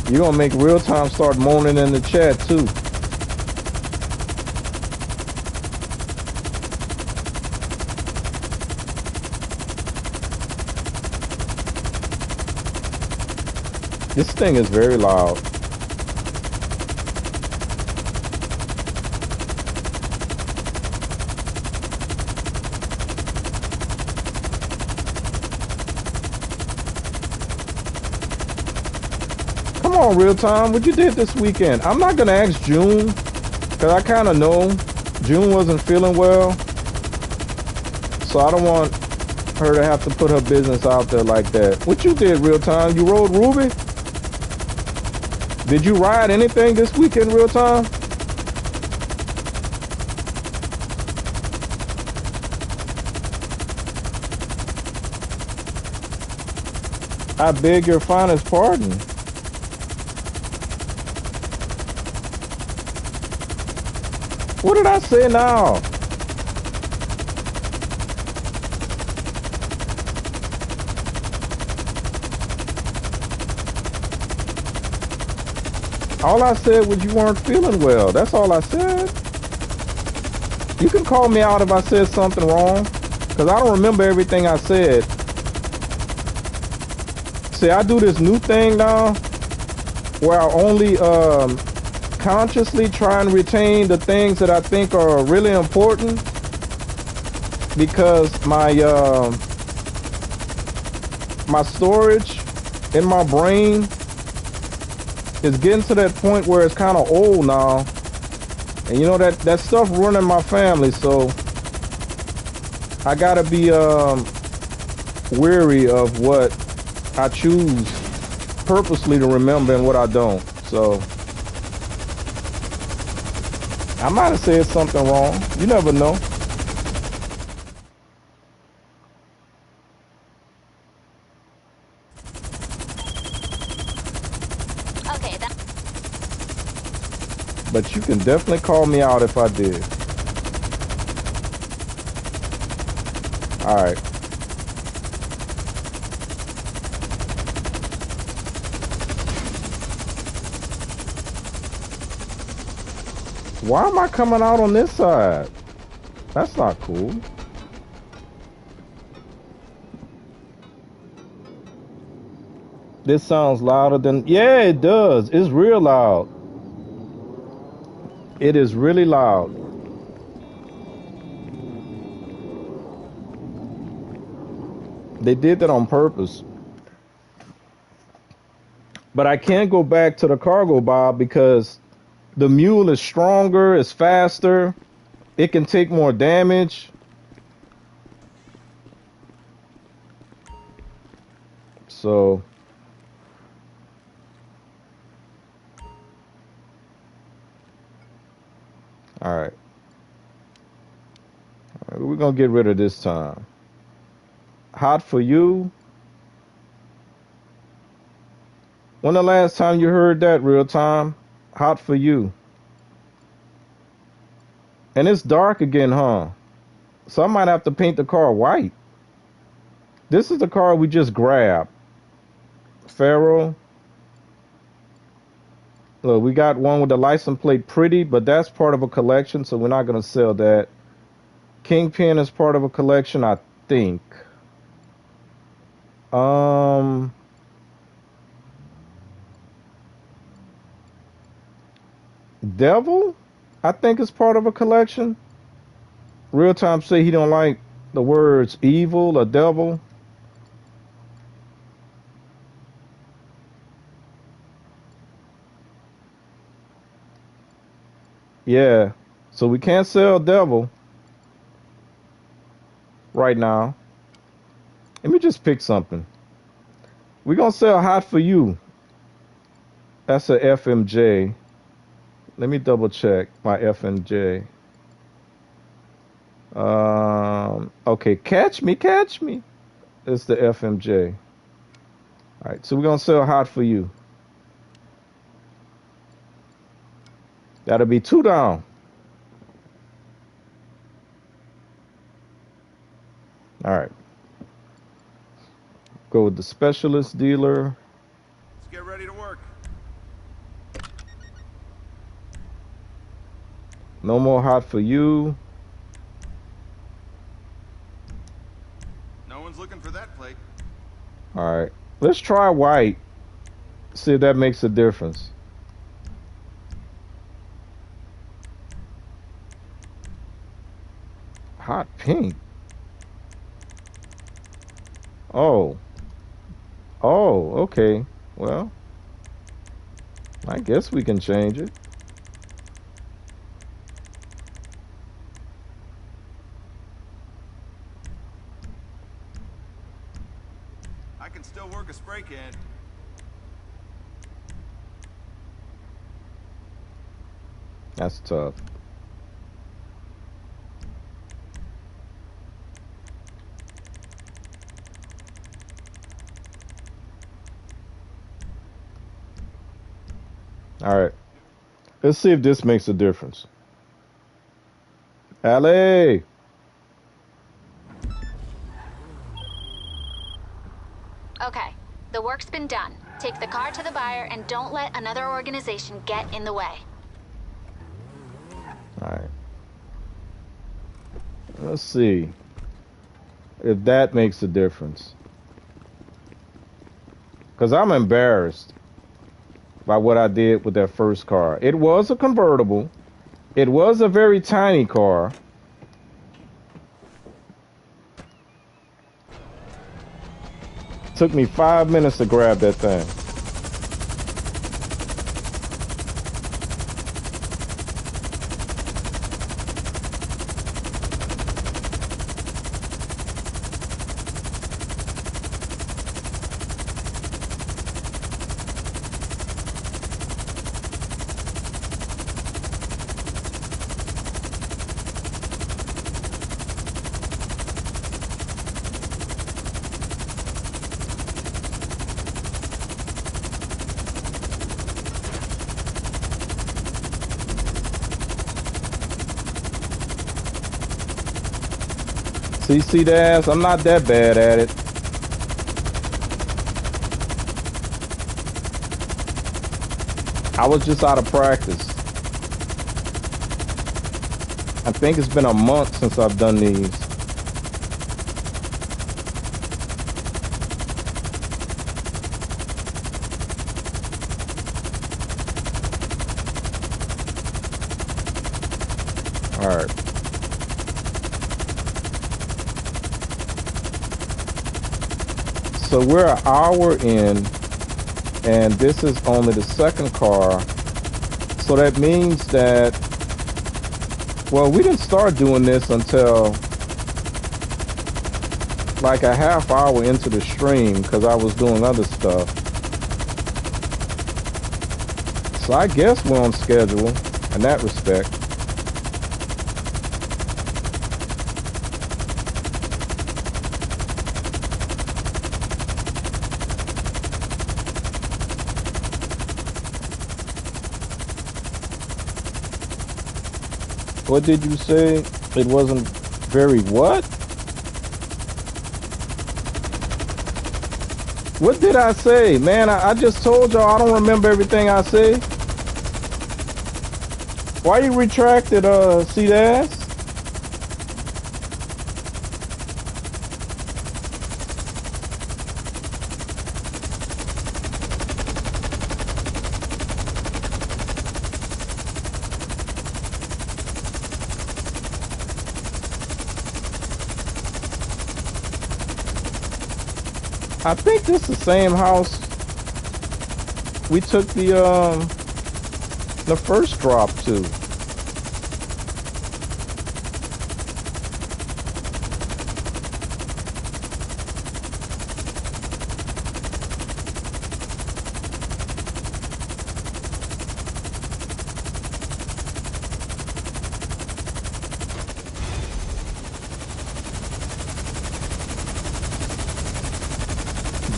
You're gonna make real time start moaning in the chat too. This thing is very loud. Come on, real time. What you did this weekend? I'm not gonna ask June, because I kind of know June wasn't feeling well. So I don't want her to have to put her business out there like that. What you did, real time? You rode Ruby? Did you ride anything this weekend, real time? I beg your finest pardon. What did I say now? All I said was you weren't feeling well. That's all I said. You can call me out if I said something wrong, because I don't remember everything I said. See, I do this new thing now where I only consciously try and retain the things that I think are really important, because my storage in my brain is getting to that point where it's kind of old now, and you know that stuff running my family, so I gotta be weary of what I choose purposely to remember and what I don't. So I might have said something wrong. You never know. Okay, But you can definitely call me out if I did. All right. Why am I coming out on this side? That's not cool. This sounds louder than... Yeah, it does. It's real loud. It is really loud. They did that on purpose. But I can't go back to the Cargo Bob because the Mule is stronger, it's faster, it can take more damage. So all right. We're gonna get rid of this time. Hot for you. When the last time you heard that, real time? Hot for you. And it's dark again, huh? So I might have to paint the car white. This is the car we just grabbed. Pharaoh. Look, we got one with the license plate pretty, but that's part of a collection, so we're not going to sell that. Kingpin is part of a collection, I think. Devil, I think is part of a collection. Real time say he don't like the words evil or devil. Yeah, so we can't sell devil right now. Let me just pick something. We're gonna sell hot for you. That's a FMJ. Let me double check my FMJ. Okay, catch me. It's the FMJ. All right, so we're gonna sell hot for you. That'll be 2 down. All right. Go with the specialist dealer. Let's get ready to work. No more hot for you. No one's looking for that plate. All right. Let's try white. See if that makes a difference. Hot pink. Oh. Oh, okay. Well, I guess we can change it. I can still work a spray can. That's tough. All right. Let's see if this makes a difference. Alley. Okay, the work's been done. Take the car to the buyer and don't let another organization get in the way. All right. Let's see if that makes a difference. Because I'm embarrassed by what I did with that first car. It was a convertible. It was a very tiny car. Took me 5 minutes to grab that thing. See the ass? I'm not that bad at it. I was just out of practice. I think it's been a month since I've done these. All right. So we're an hour in, and this is only the second car. So that means that, well, we didn't start doing this until like a half hour into the stream because I was doing other stuff. So I guess we're on schedule in that respect. What did you say? It wasn't very what? What did I say? Man, I just told y'all I don't remember everything I say. Why you retracted, C-Dash? I think this is the same house we took the first drop to.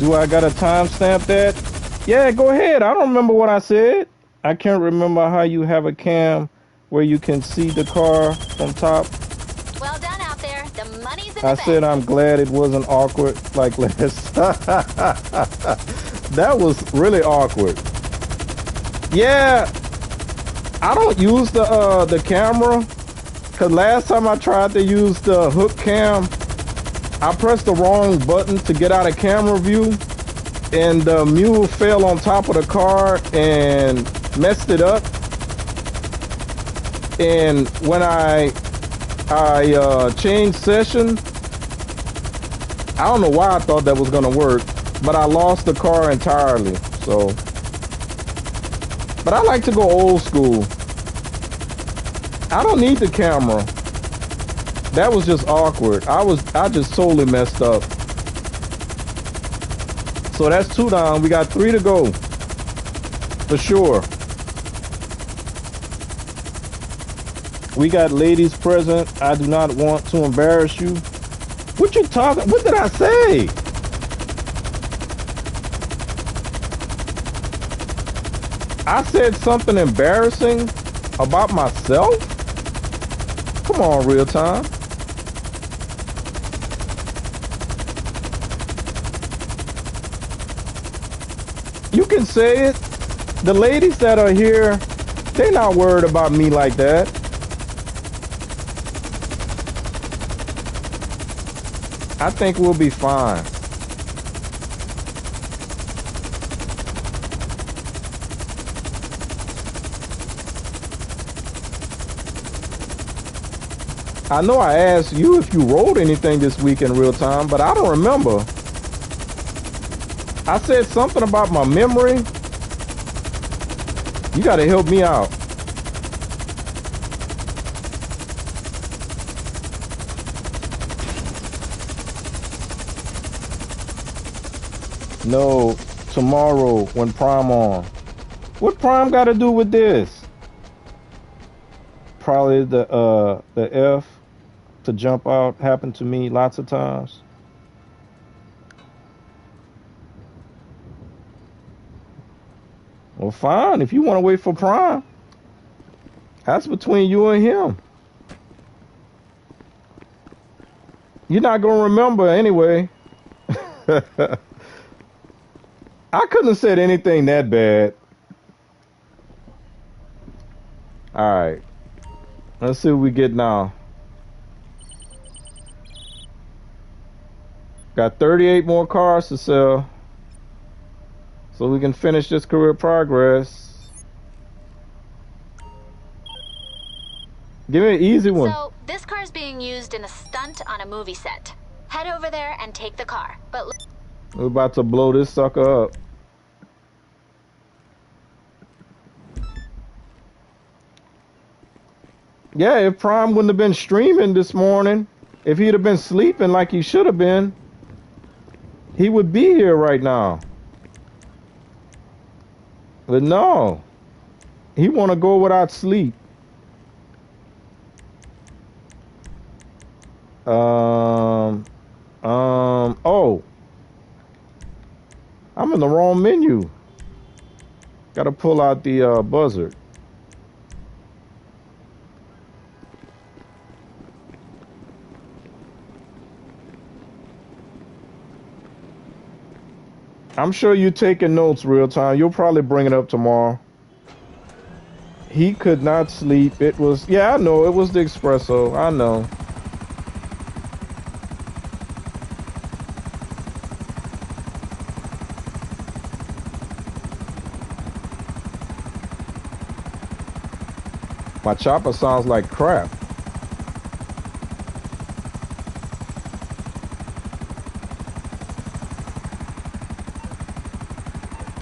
Do I gotta timestamp that? Yeah, go ahead. I don't remember what I said. I can't remember how you have a cam where you can see the car from top. Well done out there. The money's in the I bank. said I'm glad it wasn't awkward like last. That was really awkward. Yeah, I don't use the camera because last time I tried to use the hook cam, I pressed the wrong button to get out of camera view, and the mule fell on top of the car and messed it up. And when I changed session, I don't know why I thought that was gonna work, but I lost the car entirely. So, but I like to go old school. I don't need the camera. That was just awkward. I just totally messed up. So that's 2 down. We got 3 to go. For sure. We got ladies present. I do not want to embarrass you. What you talking? What did I say? I said something embarrassing about myself? Come on, real time. You can say it. The ladies that are here, they're not worried about me like that. I think we'll be fine. I know I asked you if you wrote anything this week in real time, but I don't remember. I said something about my memory. You gotta help me out. No, tomorrow when Prime on. What Prime got to do with this? Probably the F to jump out happened to me lots of times. Well, fine. If you want to wait for Prime, that's between you and him. You're not going to remember anyway. I couldn't have said anything that bad. All right. Let's see what we get now. Got 38 more cars to sell, so we can finish this career progress. Give me an easy one. So, this car's being used in a stunt on a movie set. Head over there and take the car. But We're about to blow this sucker up. Yeah, if Prime wouldn't have been streaming this morning, if he'd have been sleeping like he should have been, he would be here right now. But no, he want to go without sleep. Oh, I'm in the wrong menu. Got to pull out the buzzard. I'm sure you're taking notes real time. You'll probably bring it up tomorrow. He could not sleep. It was, yeah, I know. It was the espresso. I know. My chopper sounds like crap.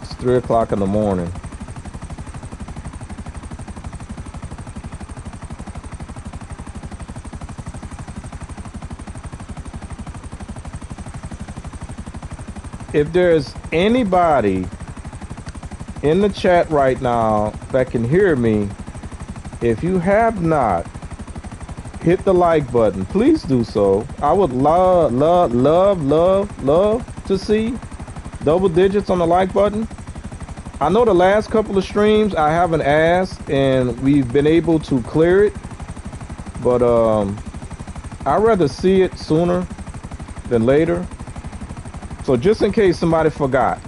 It's 3 o'clock in the morning. If there's anybody in the chat right now that can hear me, if you have not hit the like button, please do so. I would love to see double digits on the like button. I know the last couple of streams I haven't asked and we've been able to clear it, but I'd rather see it sooner than later. So just in case somebody forgot,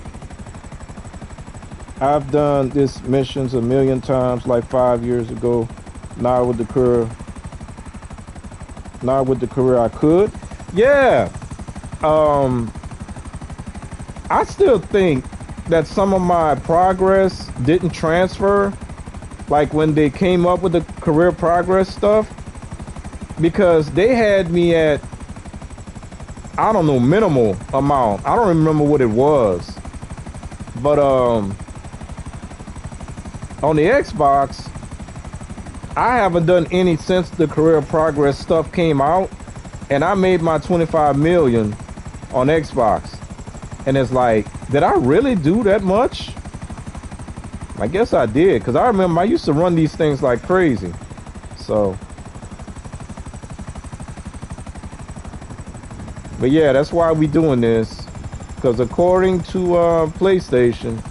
I've done this missions a million times, like 5 years ago. Not with the career I could. Yeah. I still think that some of my progress didn't transfer, like when they came up with the career progress stuff, because they had me at, I don't know, minimal amount. I don't remember what it was, but on the Xbox, I haven't done any since the career progress stuff came out, and I made my 25 million on Xbox. And it's like, did I really do that much? I guess I did, because I remember I used to run these things like crazy. So, but yeah, that's why we doing this, because according to PlayStation,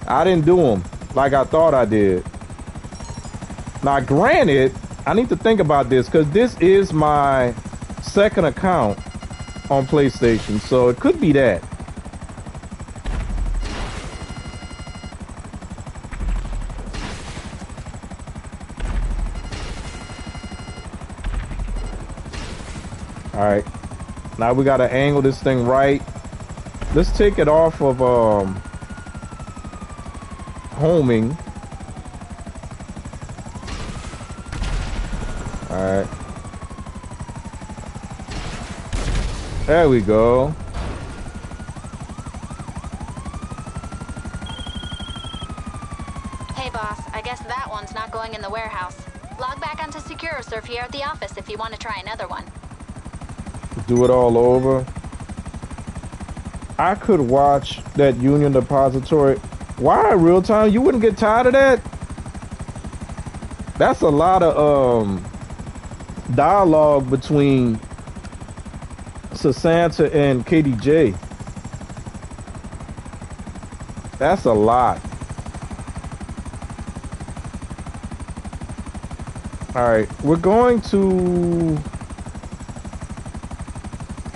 I didn't do them like I thought I did. Now, granted, I need to think about this because this is my second account on PlayStation, so it could be that. All right, now we got to angle this thing right. Let's take it off of homing. All right, there we go. Hey boss, I guess that one's not going in the warehouse. Log back onto SecuroSurf here at the office if you want to try another one. Do it all over. I could watch that Union Depository. Why real time? You wouldn't get tired of that? That's a lot of dialogue between Sasanta and KDJ. That's a lot. All right, we're going to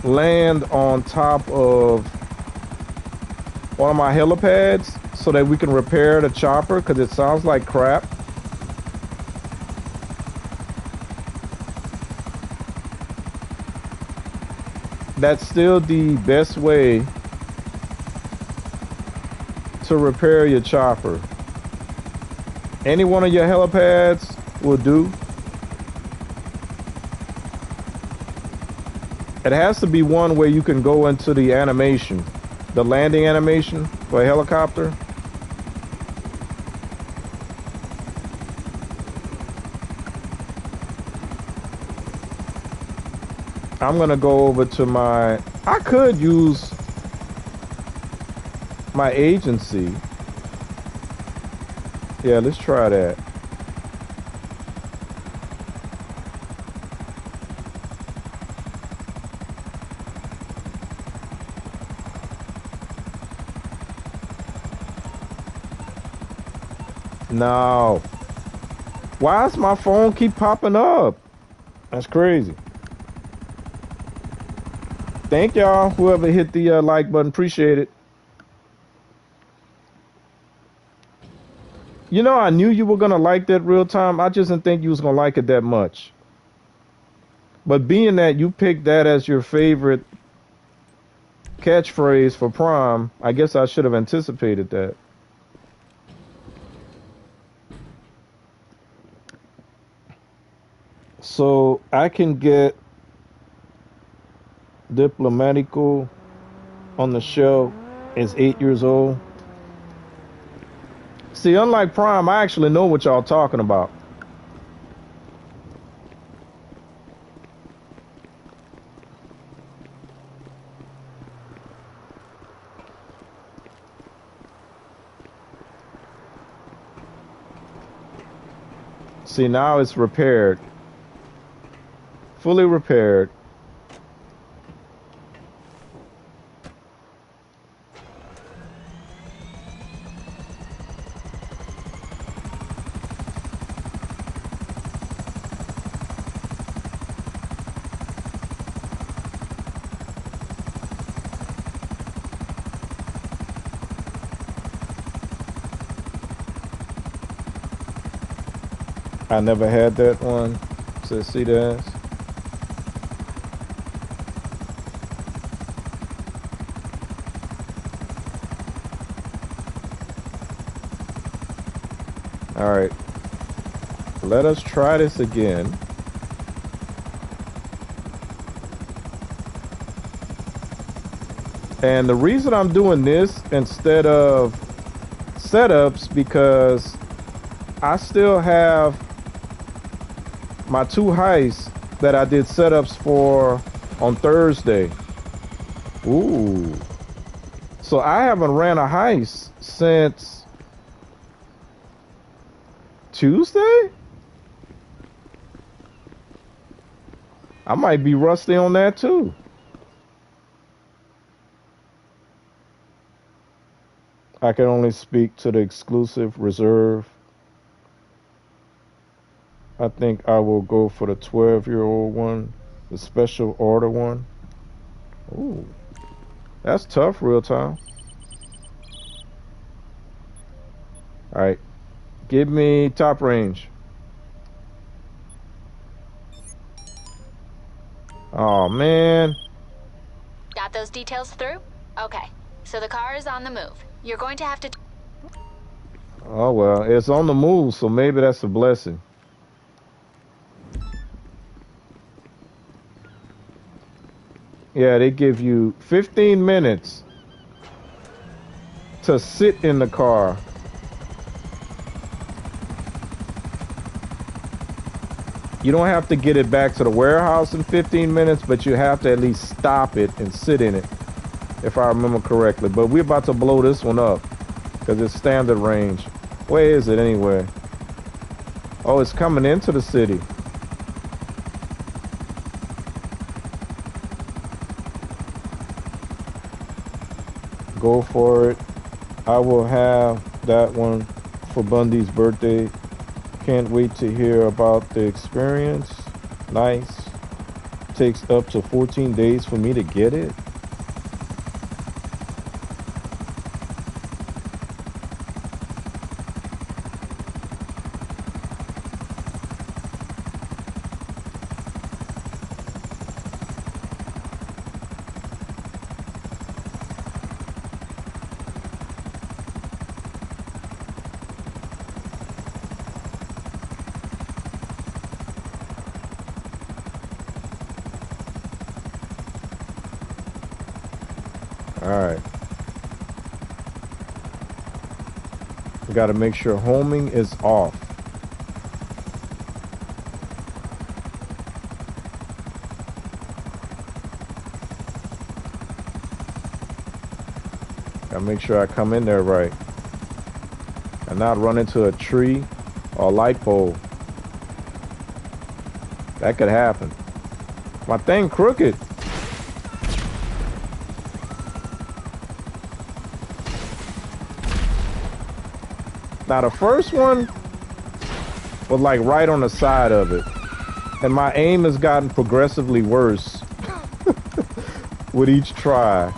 land on top of one of my helipads so that we can repair the chopper because it sounds like crap. That's still the best way to repair your chopper. Any one of your helipads will do. It has to be one where you can go into the animation, the landing animation for a helicopter. I'm gonna go over to my, I could use my agency. Yeah, let's try that. No. Why does my phone keep popping up? That's crazy. Thank y'all, whoever hit the like button. Appreciate it. You know, I knew you were going to like that real time. I just didn't think you was going to like it that much. But being that you picked that as your favorite catchphrase for Prime, I guess I should have anticipated that. So I can get Diplomatico on the show. Is 8 years old. See, unlike Prime, I actually know what y'all talking about. See, now it's repaired. Fully repaired. I never had that one. So see that? All right. Let us try this again. And the reason I'm doing this instead of setups because I still have my 2 heists that I did setups for on Thursday. Ooh. So I haven't ran a heist since Tuesday? I might be rusty on that too. I can only speak to the exclusive reserve. I think I will go for the 12-year-old one, the special order one. Ooh, that's tough, real time. All right, give me top range. Oh, man. Got those details through? Okay, so the car is on the move. You're going to have to... Oh, well, it's on the move, so maybe that's a blessing. Yeah, they give you 15 minutes to sit in the car. You don't have to get it back to the warehouse in 15 minutes, but you have to at least stop it and sit in it, if I remember correctly. But we're about to blow this one up because it's standard range. Where is it anyway? Oh, it's coming into the city. Go for it. I will have that one for Bundy's birthday. Can't wait to hear about the experience. Nice. Takes up to 14 days for me to get it. All right. We got to make sure homing is off. Gotta make sure I come in there right and not run into a tree or a light pole. That could happen. My thing crooked. Now the first one was like right on the side of it, and my aim has gotten progressively worse with each try.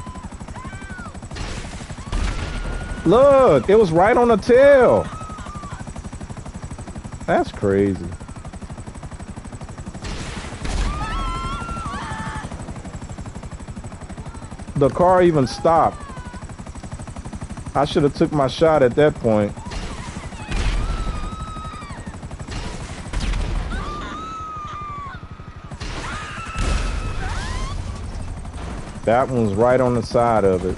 Look, it was right on the tail. That's crazy. The car even stopped. I should have took my shot at that point. That one's right on the side of it.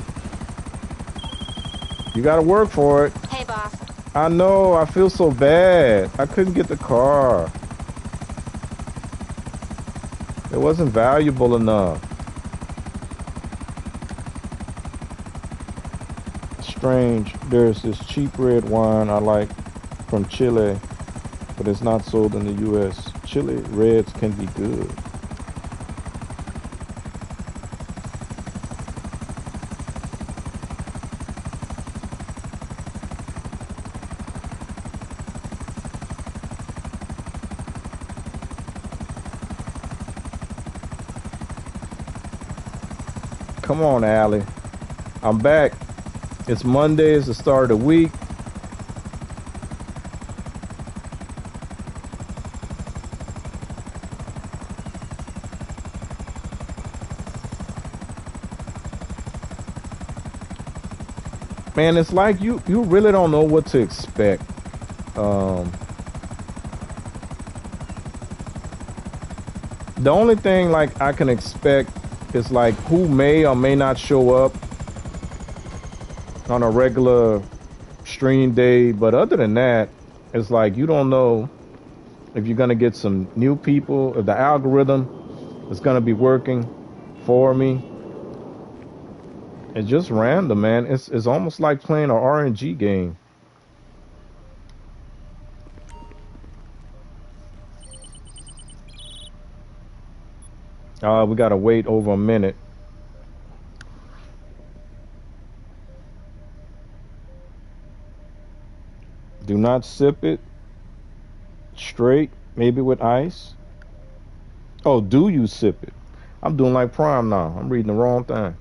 You gotta work for it. Hey, boss. I know, I feel so bad. I couldn't get the car. It wasn't valuable enough. Strange, there's this cheap red wine I like from Chile, but it's not sold in the US. Chile reds can be good. Come on, Allie. I'm back. It's Monday. It's the start of the week. Man, it's like you really don't know what to expect. The only thing like I can expect is like who may or may not show up on a regular stream day, but other than that, it's like you don't know if you're gonna get some new people, if the algorithm is gonna be working for me. It's just random, man. It's almost like playing an RNG game. We gotta wait over a minute. Do not sip it straight, maybe with ice. Oh, do you sip it? I'm doing like Prime now. I'm reading the wrong thing.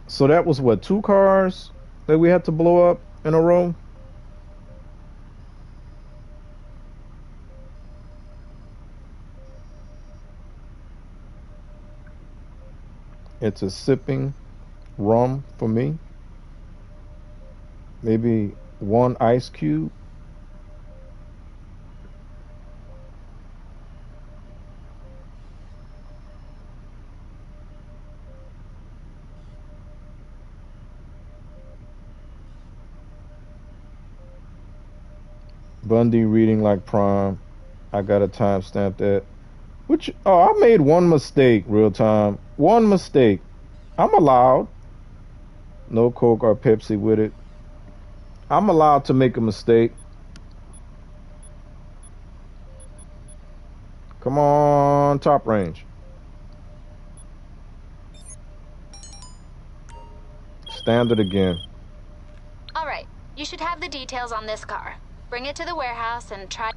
So that was what, 2 cars that we had to blow up in a row? It's a sipping rum for me. Maybe 1 ice cube. Bundy reading like Prime. I gotta timestamp that. Which, oh, I made 1 mistake, real time. 1 mistake. I'm allowed. No Coke or Pepsi with it. I'm allowed to make a mistake. Come on, top range. Standard again. All right, you should have the details on this car. Bring it to the warehouse and try.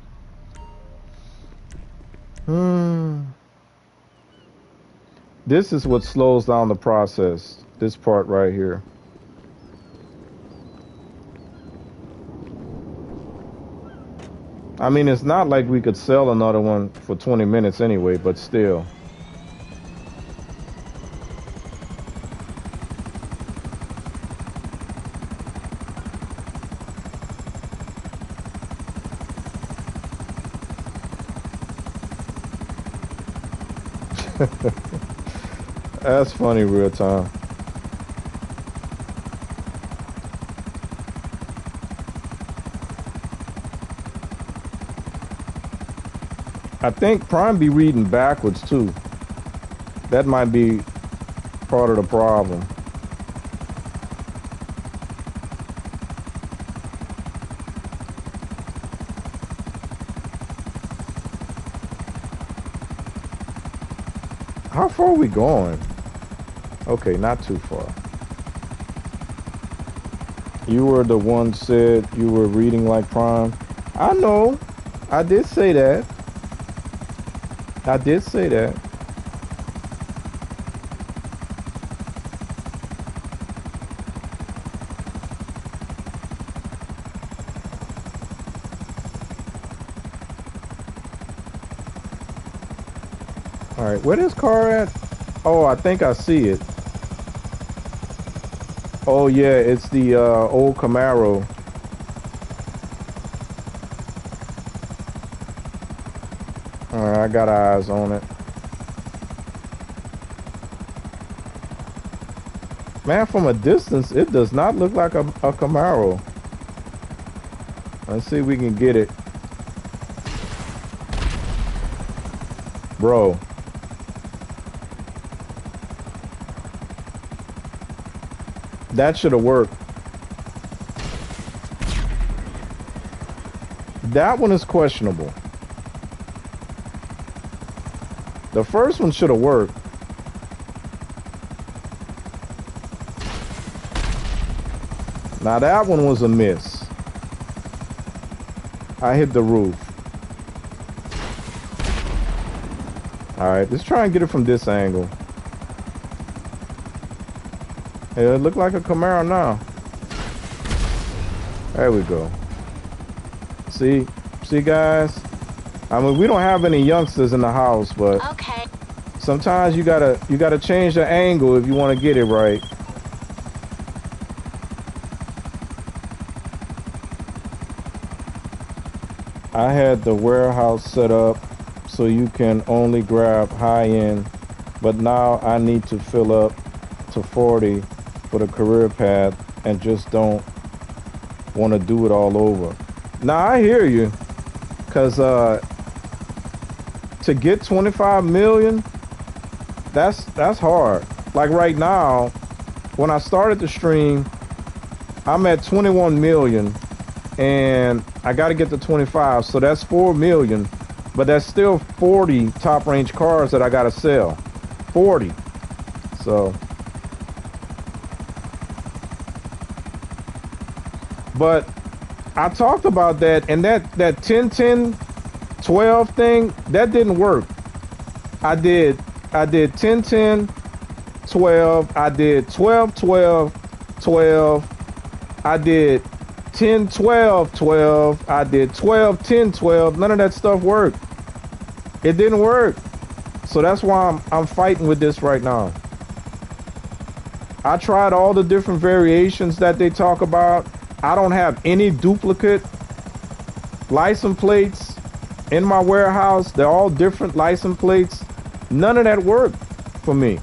This is what slows down the process. This part right here. I mean, it's not like we could sell another one for 20 minutes anyway, but still. That's funny, real time. I think Prime be reading backwards too. That might be part of the problem. How far are we going? Okay, not too far. You were the one said you were reading like Prime. I know. I did say that. I did say that. All right, where this car at? Oh, I think I see it. Oh yeah, it's the old Camaro. All right, I got eyes on it. Man, from a distance, it does not look like a Camaro. Let's see if we can get it. Bro. That should have worked. That one is questionable. The first one should have worked. Now that one was a miss. I hit the roof. All right, let's try and get it from this angle. Hey, it looked like a Camaro now. There we go. See guys? I mean, we don't have any youngsters in the house, but Okay. sometimes you gotta change the angle if you want to get it right. I had the warehouse set up so you can only grab high end, but now I need to fill up to 40 for the career path and just don't want to do it all over. Now I hear you, cause to get 25 million, that's hard. Like right now, when I started the stream, I'm at 21 million and I got to get to 25, so that's 4 million, but that's still 40 top range cars that I got to sell. 40. So, but I talked about that, and that 10-10-12 thing, that didn't work. I did 10-10-12, I did 12-12-12, I did 10-12-12, I did 12-10-12. None of that stuff worked. It didn't work. So that's why I'm fighting with this right now. I tried all the different variations that they talk about. I don't have any duplicate license plates in my warehouse. They're all different license plates. None of that worked for me.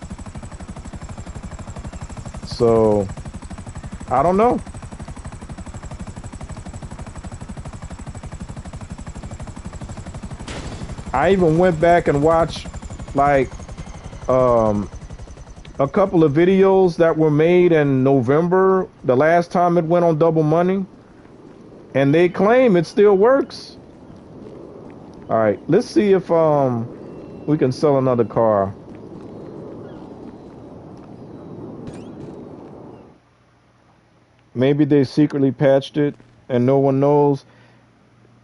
So I don't know. I even went back and watched like a couple of videos that were made in November, the last time it went on Double Money, and they claim it still works. All right, let's see if we can sell another car. Maybe they secretly patched it and no one knows.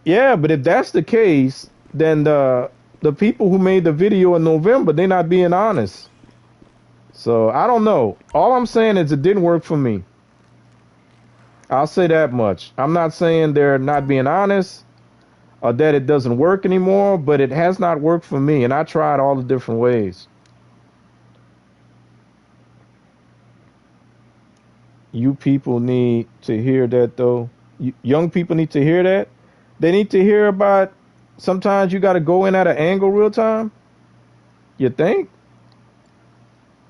Yeah, but if that's the case, then the people who made the video in November, they're not being honest. So I don't know. All I'm saying is it didn't work for me. I'll say that much. I'm not saying they're not being honest or that it doesn't work anymore, but it has not worked for me, and I tried all the different ways. You people need to hear that, though. Young people need to hear that. They need to hear about sometimes you got to go in at an angle real time. You think?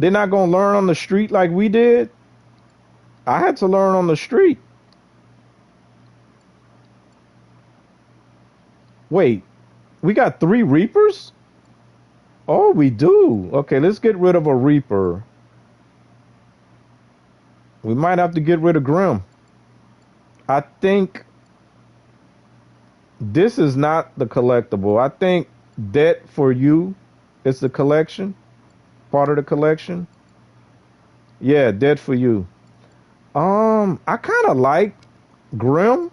They're not gonna learn on the street like we did. I had to learn on the street. Wait, we got 3 Reapers? Oh, we do. Okay, let's get rid of a Reaper. We might have to get rid of Grim. I think this is not the collectible. I think Debt for You is the collection. Part of the collection. Yeah, Debt for You. I kind of like Grim.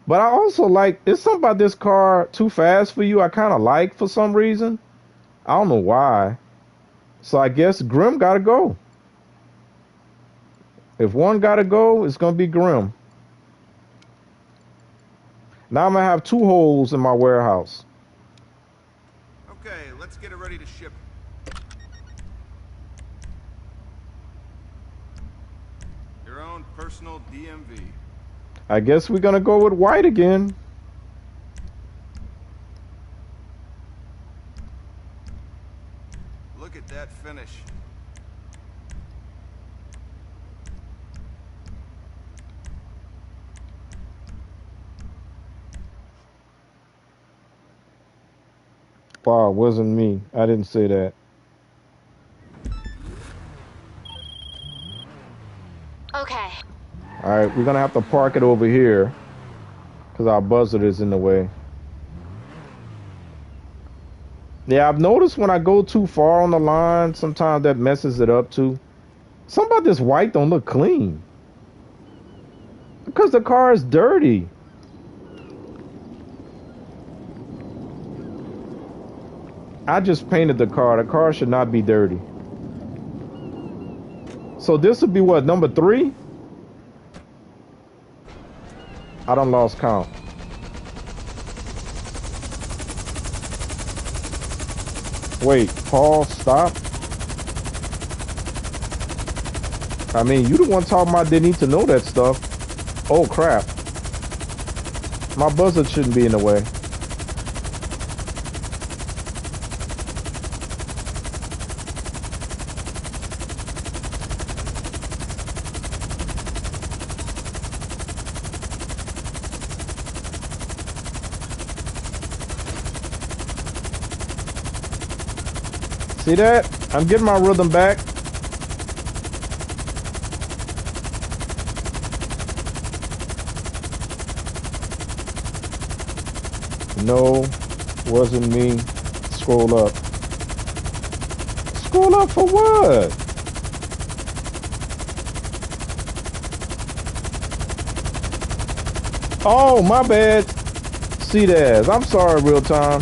But I also like, it's something about this car, Too Fast for You, I kind of like for some reason. I don't know why. So I guess Grim got to go. If one got to go, it's going to be Grim. Now I'm going to have 2 holes in my warehouse. Okay, let's get it ready to ship. Your own personal DMV. I guess we're going to go with white again. Look at that finish. Wow, it wasn't me. I didn't say that. Okay. All right, we're going to have to park it over here because our buzzard is in the way. Yeah, I've noticed when I go too far on the line, sometimes that messes it up too. Something about this white don't look clean. Because the car is dirty. I just painted the car. The car should not be dirty. So this would be what, number 3? I done lost count. Wait, pause, stop. I mean, you the one talking about they need to know that stuff. Oh, crap. My buzzard shouldn't be in the way. See that? I'm getting my rhythm back. No, wasn't me. Scroll up. Scroll up for what? Oh, my bad. See that? I'm sorry, real time.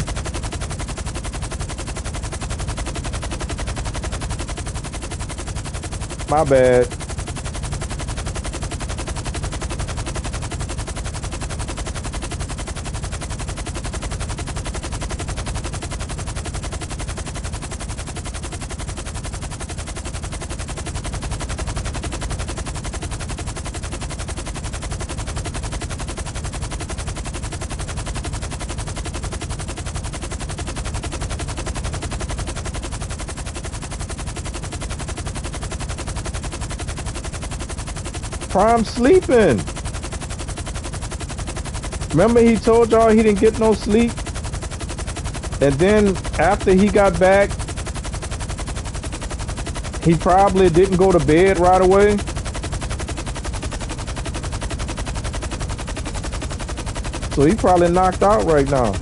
My bad. Prime sleeping. Remember he told y'all he didn't get no sleep? And then after he got back, he probably didn't go to bed right away. So he probably knocked out right now.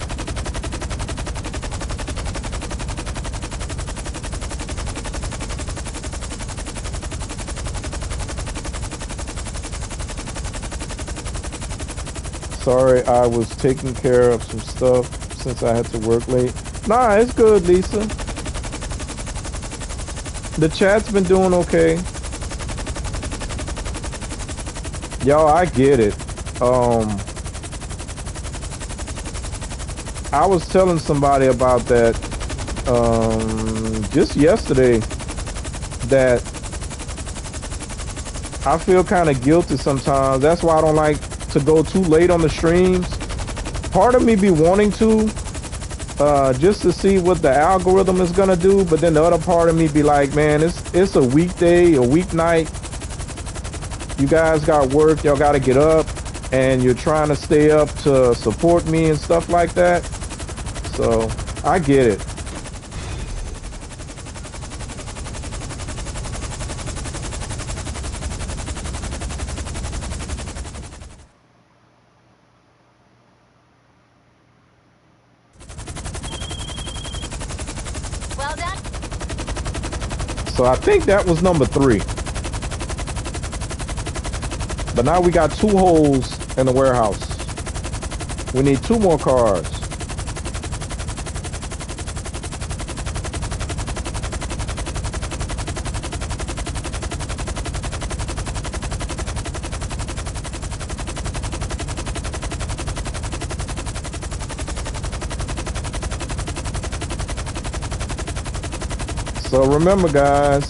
Sorry, I was taking care of some stuff since I had to work late. Nah, it's good, Lisa. The chat's been doing okay. Yo, I get it. I was telling somebody about that just yesterday, that I feel kind of guilty sometimes. That's why I don't like to go too late on the streams. Part of me be wanting to, just to see what the algorithm is gonna do. But then the other part of me be like, man, it's a weekday, a weeknight. You guys got work, y'all gotta get up, and you're trying to stay up to support me and stuff like that. So I get it. Well done. So I think that was number 3. But now we got 2 holes in the warehouse. We need 2 more cars. So remember, guys,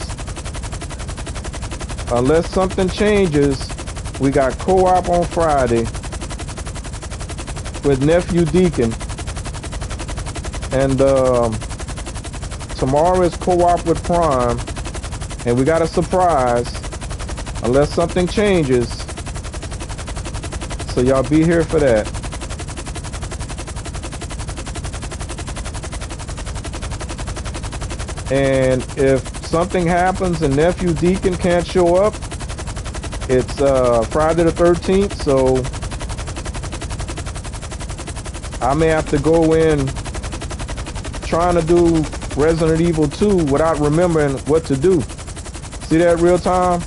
unless something changes, we got co-op on Friday with Nephew Deacon, and tomorrow is co-op with Prime, and we got a surprise unless something changes. So y'all be here for that. And if something happens and Nephew Deacon can't show up, it's Friday the 13th, so I may have to go in trying to do Resident Evil 2 without remembering what to do. See that, real time?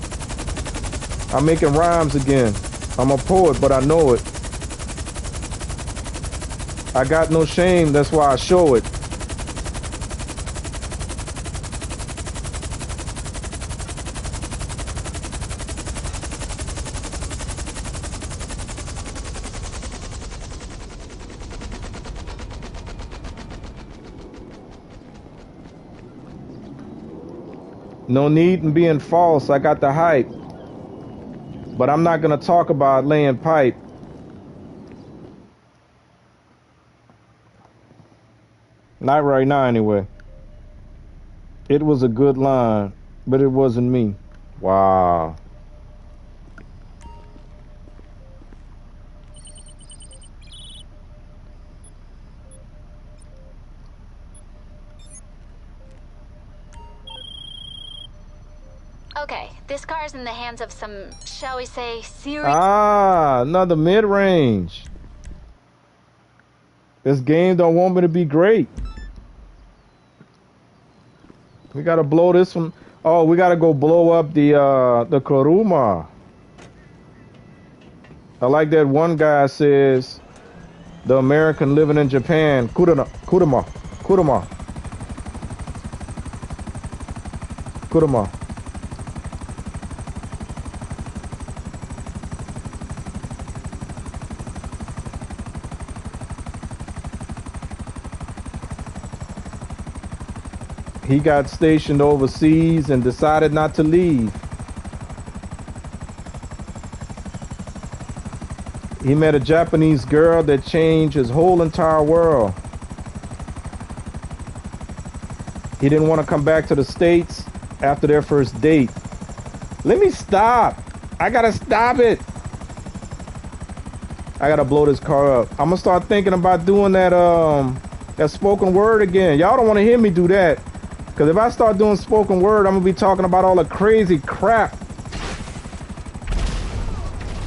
I'm making rhymes again. I'm a poet, but I know it. I got no shame, that's why I show it. No need in being false. I got the hype. But I'm not going to talk about laying pipe. Not right now, anyway. It was a good line, but it wasn't me. Wow. Okay, this car is in the hands of some, shall we say, serious... Ah, another mid-range. This game don't want me to be great. We gotta blow this one. Oh, we gotta go blow up the Kuruma. I like that one guy says, the American living in Japan, Kuruma. He got stationed overseas and decided not to leave. He met a Japanese girl that changed his whole entire world. He didn't want to come back to the States after their first date. Let me stop. I gotta stop it. I gotta blow this car up. I'm gonna start thinking about doing that that spoken word again. Y'all don't want to hear me do that. Because if I start doing spoken word, I'm going to be talking about all the crazy crap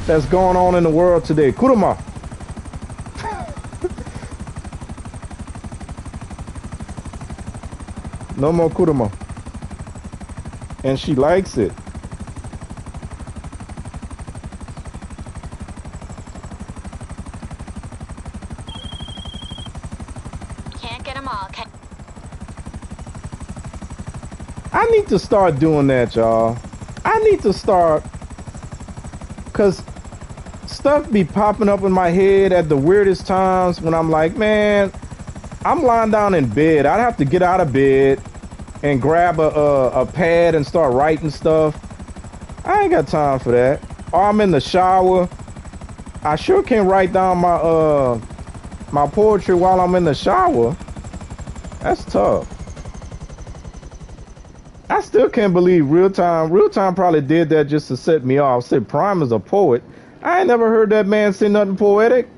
that's going on in the world today. Kuruma. No more Kuruma. And she likes it. Can't get them all. I need to start doing that, y'all. I need to start, because stuff be popping up in my head at the weirdest times when I'm like, man, I'm lying down in bed. I'd have to get out of bed and grab a pad and start writing stuff. I ain't got time for that. Or I'm in the shower. I sure can't write down my my poetry while I'm in the shower. That's tough. I still can't believe Real Time. Real Time probably did that just to set me off. Said Prime is a poet. I ain't never heard that man say nothing poetic.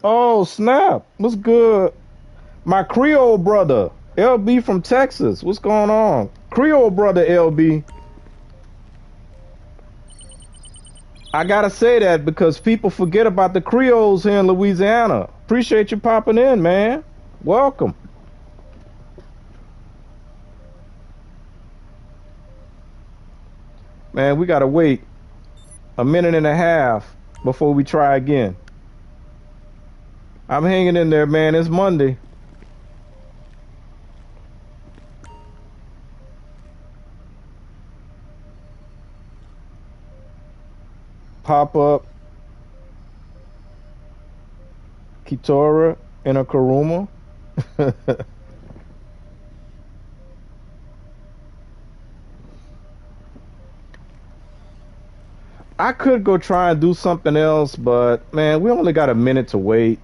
Oh snap! What's good? My Creole brother, LB from Texas. What's going on? Creole brother, LB. I gotta say that because people forget about the Creoles here in Louisiana. Appreciate you popping in, man. Welcome. Man, we gotta wait a minute and a half before we try again. I'm hanging in there, man. It's Monday. Pop up Kitora and a Karuma. I could go try and do something else, but man, we only got a minute to wait.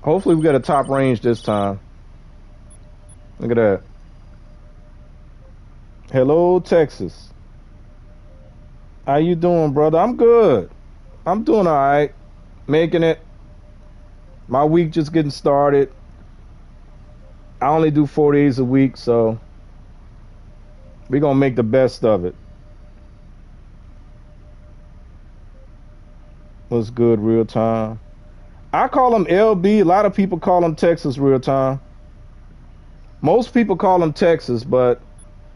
Hopefully we get a top range this time. Look at that. Hello, Texas. How you doing, brother? I'm good. I'm doing all right. Making it. My week just getting started. I only do 4 days a week, so we're going to make the best of it. What's good, Real Time? I call him LB. A lot of people call him Texas Real Time. Most people call him Texas, but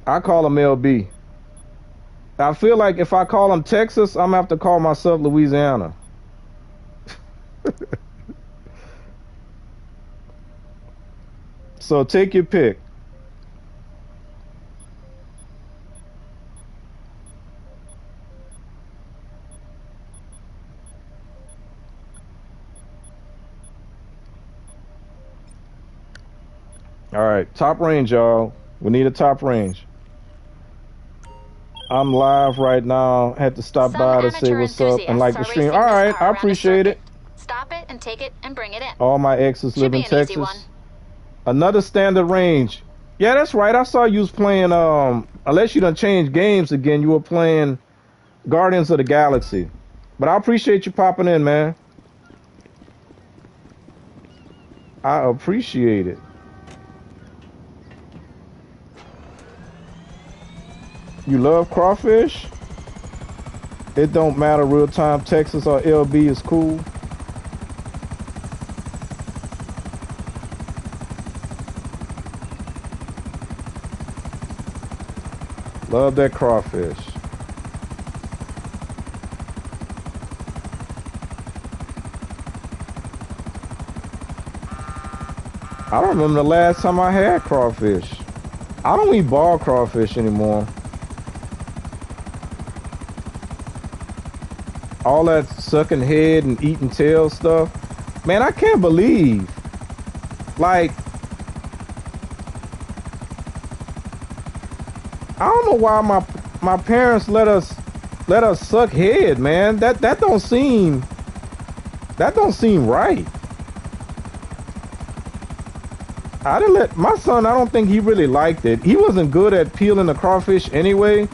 I call him LB. I feel like if I call him Texas, I'm going to have to call myself Louisiana. So take your pick. All right, top range, y'all. We need a top range. I'm live right now. Had to stop by to say what's up and like the stream. All right, I appreciate it. Stop it and take it and bring it in. All my exes live in Texas. Another standard range. Yeah, that's right. I saw you was playing, unless you done changed games again, you were playing Guardians of the Galaxy. But I appreciate you popping in, man. I appreciate it. You love crawfish? It don't matter, Real Time. Texas or LB is cool. Love that crawfish. I don't remember the last time I had crawfish. I don't eat ball crawfish anymore. All that sucking head and eating tail stuff. Man, I can't believe. Like, I don't know why my parents let us suck head, man. That don't seem right. I didn't let my son. I don't think he really liked it. He wasn't good at peeling the crawfish anyway.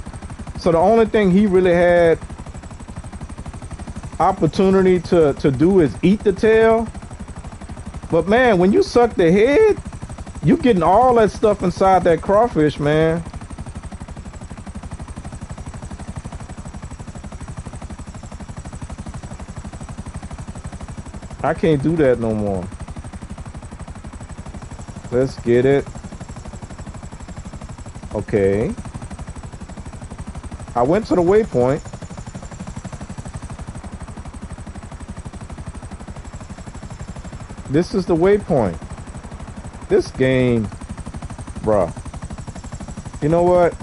So the only thing he really had opportunity to do is eat the tail. But man, when you suck the head, you getting all that stuff inside that crawfish, man. I can't do that no more. Let's get it. Okay. I went to the waypoint. This is the waypoint. This game, bruh. You know what?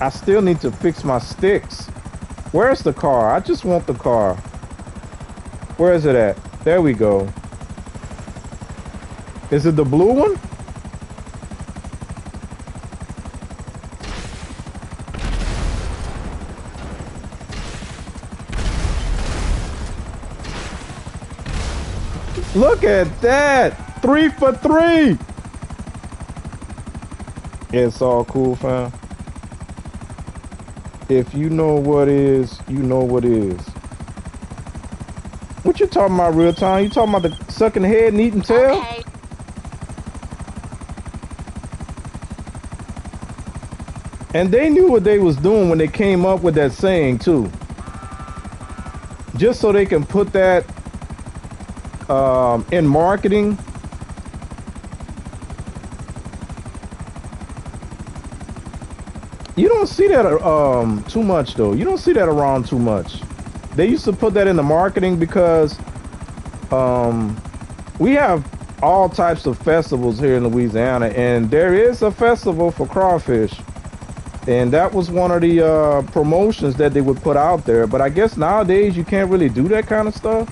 I still need to fix my sticks. Where's the car? I just want the car. Where is it at? There we go. Is it the blue one? Look at that. 3 for 3. It's all cool, fam. If you know what is, you know what is. What you talking about real time? You talking about the sucking head and eating tail? Okay. And they knew what they was doing when they came up with that saying too. Just so they can put that in marketing. You don't see that too much though. You don't see that around too much. They used to put that in the marketing because we have all types of festivals here in Louisiana, and there is a festival for crawfish. And that was one of the promotions that they would put out there. But I guess nowadays you can't really do that kind of stuff.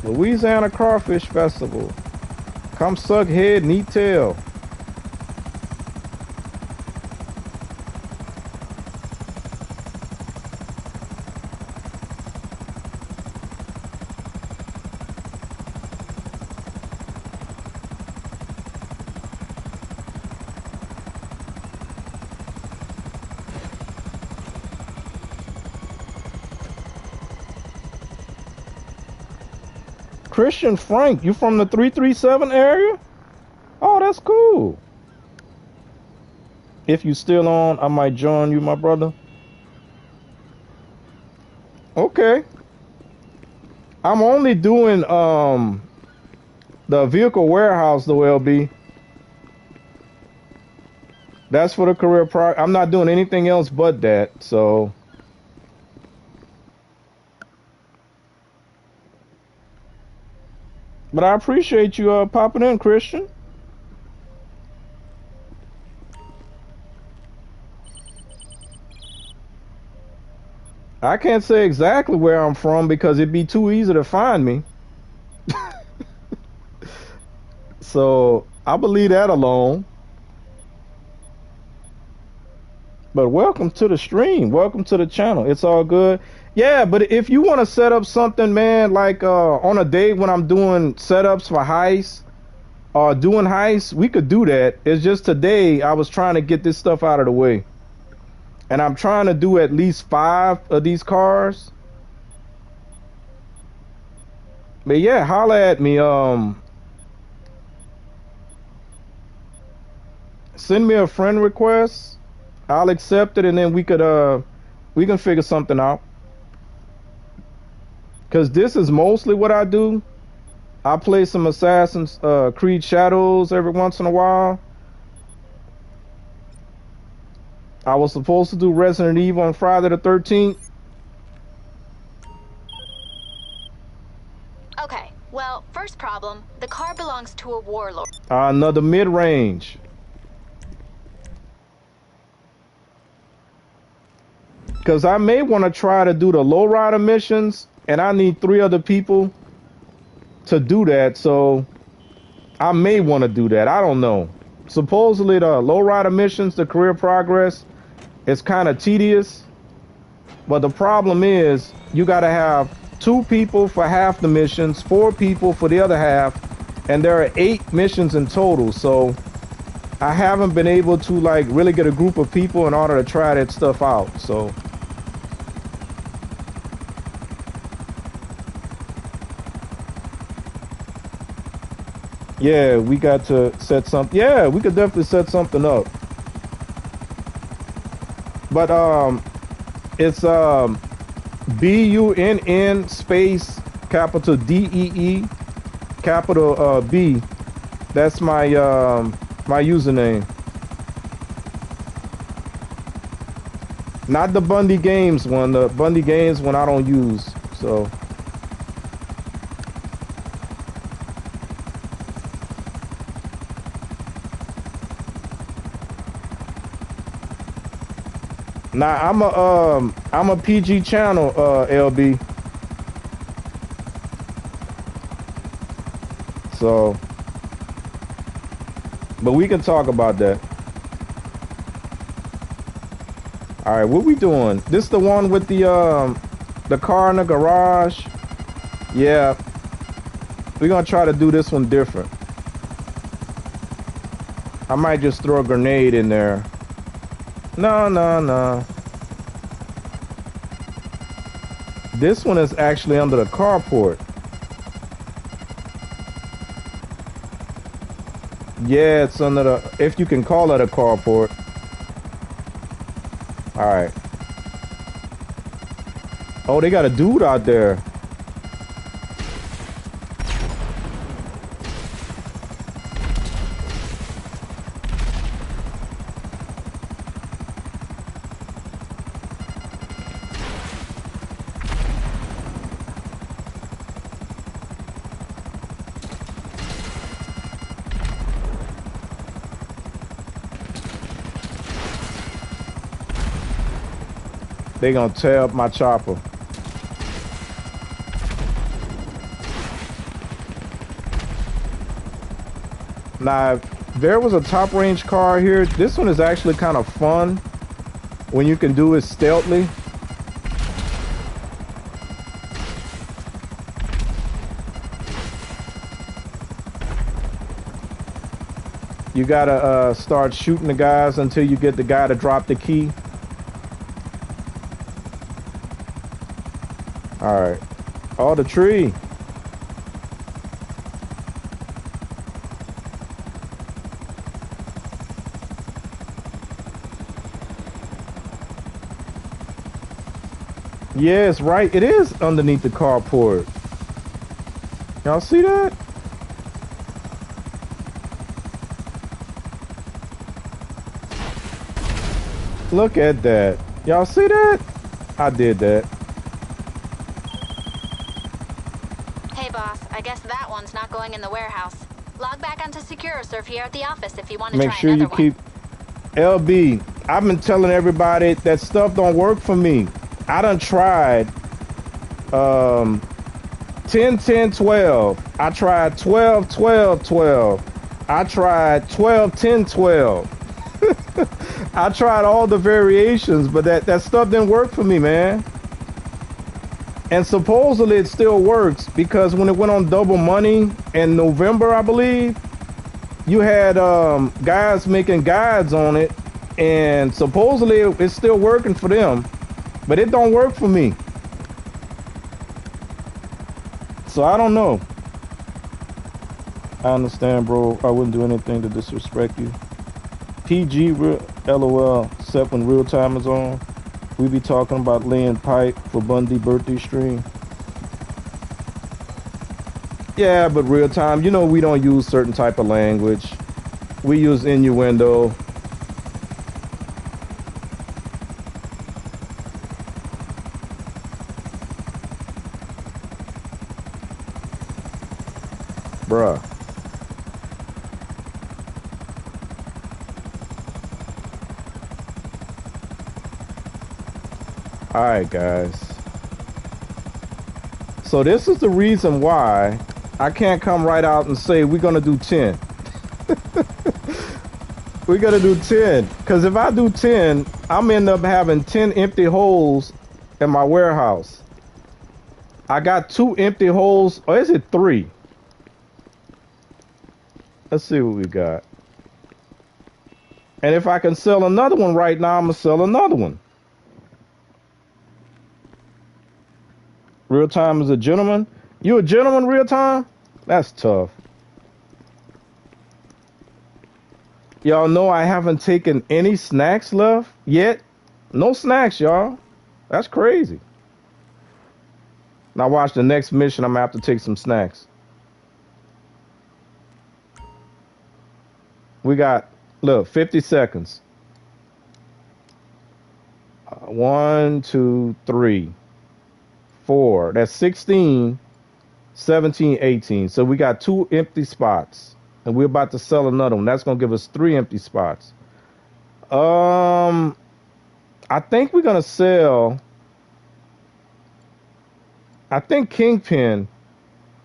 Louisiana Crawfish Festival. Come suck head and eat tail. Christian Frank, you from the 337 area? Oh, that's cool. If you still on, I might join you, my brother. Okay. I'm only doing the vehicle warehouse though, LB. That's for the career pro. I'm not doing anything else but that, so. But I appreciate you popping in, Christian. I can't say exactly where I'm from because it'd be too easy to find me. So I believe that alone. But welcome to the stream. Welcome to the channel. It's all good. Yeah, but if you want to set up something, man, like on a day when I'm doing setups for heists or doing heists, we could do that. It's just today I was trying to get this stuff out of the way. And I'm trying to do at least 5 of these cars. But yeah, holla at me. Send me a friend request. I'll accept it, and then we can figure something out. Cause this is mostly what I do. I play some Assassin's Creed Shadows every once in a while. I was supposed to do Resident Evil on Friday the 13th. Okay, well, first problem, the car belongs to a warlord. Another mid-range. Because I may want to try to do the lowrider missions, and I need 3 other people to do that, so I may want to do that. I don't know. Supposedly the lowrider missions, the career progress, it's kind of tedious. But the problem is you got to have 2 people for half the missions, 4 people for the other half, and there are 8 missions in total. So I haven't been able to like really get a group of people in order to try that stuff out. So yeah, we got to set something. Yeah, we could definitely set something up. But it's BUNN space capital DEE capital B. That's my my username. Not the Bundy Games one. The Bundy Games one I don't use. So. Nah, I'm a PG channel, LB. So, but we can talk about that. All right, what we doing? This the one with the The car in the garage. Yeah. We're gonna try to do this one different. I might just throw a grenade in there. No, no, no. This one is actually under the carport. Yeah, it's under the, if you can call it a carport. All right. Oh, they got a dude out there. They gonna tear up my chopper. Now, if there was a top range car here, this one is actually kind of fun when you can do it stealthily. You gotta start shooting the guys until you get the guy to drop the key. All right. Oh, the tree. Yeah, it's right. It is underneath the carport. Y'all see that? Look at that. Y'all see that? I did that. Hey, boss. I guess that one's not going in the warehouse. Log back onto SecuroServe here at the office if you want to Make try sure you another keep... LB, I've been telling everybody that stuff don't work for me. I done tried 10, 10, 12. I tried 12, 12, 12. I tried 12, 10, 12. I tried all the variations, but that stuff didn't work for me, man. And supposedly it still works because when it went on Double Money in November, I believe, you had guys making guides on it, and supposedly it's still working for them, but it don't work for me. So I don't know. I understand, bro. I wouldn't do anything to disrespect you. PG, LOL, except when real time is on. We be talking about laying pipe for Bundy birthday stream. Yeah, but real time, you know, we don't use certain type of language. We use innuendo. Bruh. All right, guys. So this is the reason why I can't come right out and say we're gonna do 10. We're gonna do 10. Because if I do 10, I'm end up having 10 empty holes in my warehouse. I got 2 empty holes, or is it 3? Let's see what we got. And if I can sell another one right now, I'm gonna sell another one. Real time is a gentleman. You a gentleman, real time? That's tough. Y'all know I haven't taken any snacks left yet. No snacks, y'all. That's crazy. Now watch the next mission. I'm gonna have to take some snacks. We got, look, 50 seconds. 1, 2, 3, 4. That's 16, 17, 18. So we got 2 empty spots. And we're about to sell another one. That's going to give us 3 empty spots. I think we're going to sell... I think Kingpin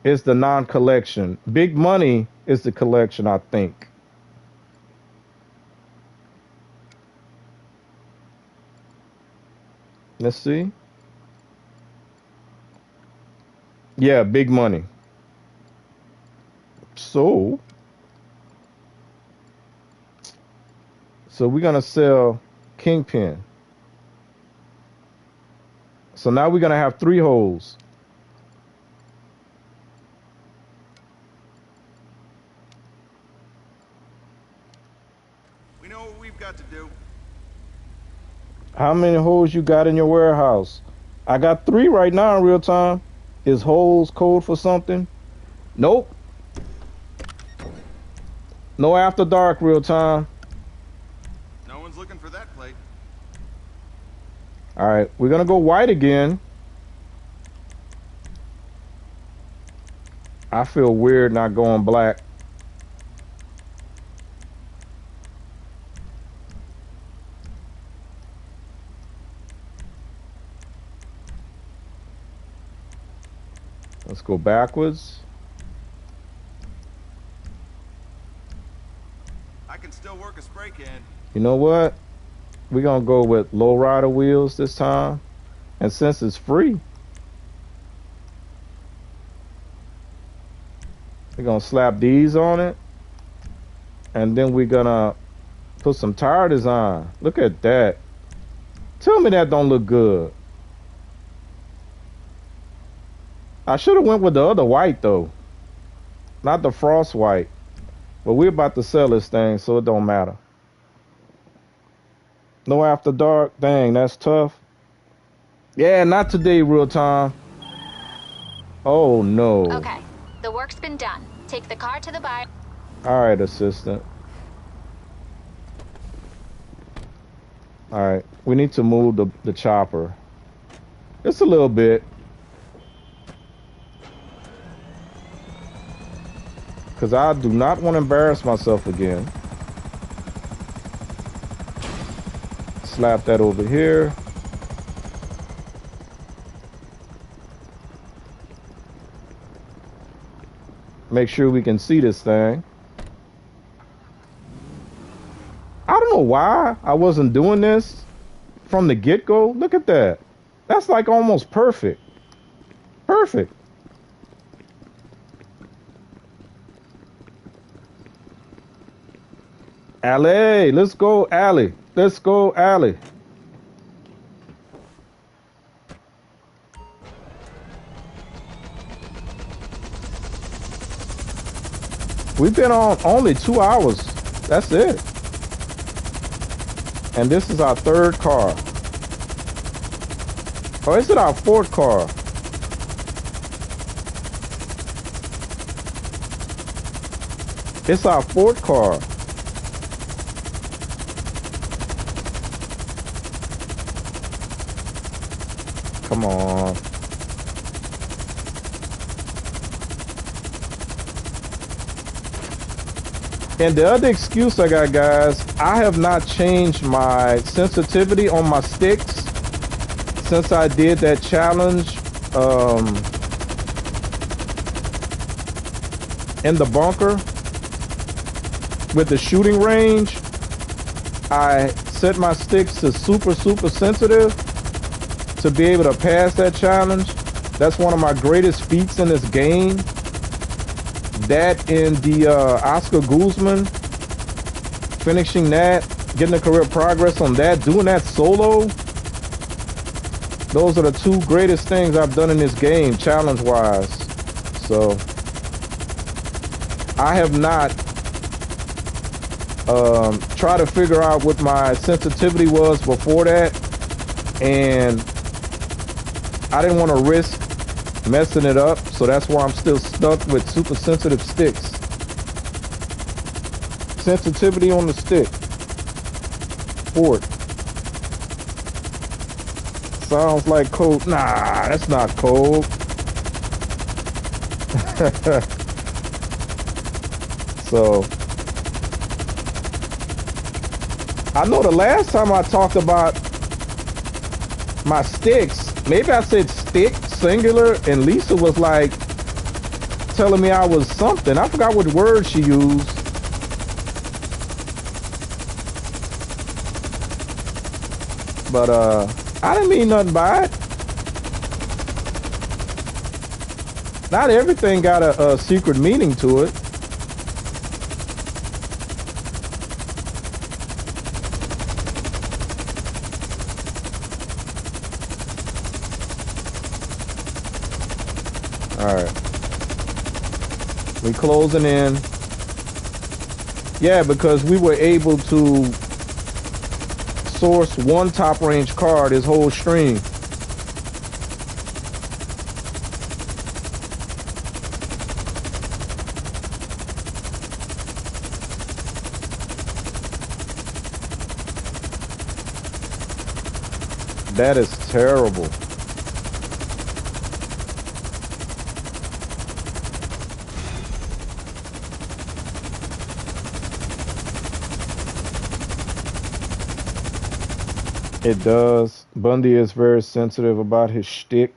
is the non-collection. Big Money is the collection, I think. Let's see. Yeah, big money. So we're gonna sell Kingpin. So now we're gonna have 3 holes. We know what we've got to do. How many holes you got in your warehouse? I got 3 right now in real time. Is holes code for something? Nope. No after dark real time. No one's looking for that plate. All right, we're gonna go white again. I feel weird not going black. Let's go backwards. I can still work a spray can. You know what? We're gonna go with lowrider wheels this time. And since it's free, we're gonna slap these on it. And then we're gonna put some tire design. Look at that. Tell me that don't look good. I should have went with the other white though. Not the frost white. But we're about to sell this thing, so it don't matter. No after dark. Dang, that's tough. Yeah, not today, real time. Oh no. Okay, the work's been done. Take the car to the buyer. All right, assistant. All right, we need to move the chopper. Just a little bit. Because I do not want to embarrass myself again. Slap that over here. Make sure we can see this thing. I don't know why I wasn't doing this from the get-go. Look at that. That's like almost perfect. Perfect. Alley, let's go, Alley. Let's go, Alley. We've been on only 2 hours. That's it. And this is our 3rd car. Or is it our 4th car? It's our 4th car. Come on. And the other excuse I got, guys, I have not changed my sensitivity on my sticks since I did that challenge in the bunker with the shooting range. I set my sticks to super sensitive to be able to pass that challenge. That's one of my greatest feats in this game. That in the Oscar Guzman, finishing that, getting a career progress on that, doing that solo. Those are the 2 greatest things I've done in this game, challenge-wise. So, I have not tried to figure out what my sensitivity was before that, and I didn't want to risk messing it up, so that's why I'm still stuck with super sensitive sticks. Sensitivity on the stick. Port. Sounds like code. Nah, that's not code. So I know the last time I talked about my sticks, maybe I said stick singular, and Lisa was like telling me I was something. I forgot what word she used. But I didn't mean nothing by it. Not everything got a secret meaning to it. All right. We closing in. Yeah, because we were able to source one top range car this whole stream. That is terrible. It does. Bundy is very sensitive about his shtick.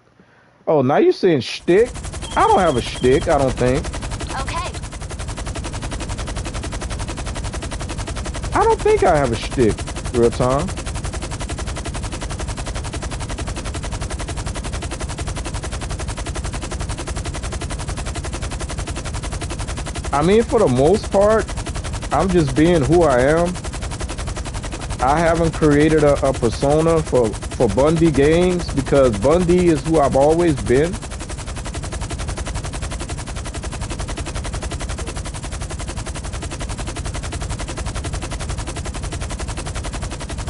Oh, now you're saying shtick? I don't have a shtick, I don't think. Okay. I don't think I have a shtick, real time. I mean, for the most part, I'm just being who I am. I haven't created a persona for Bundy games because Bundy is who I've always been.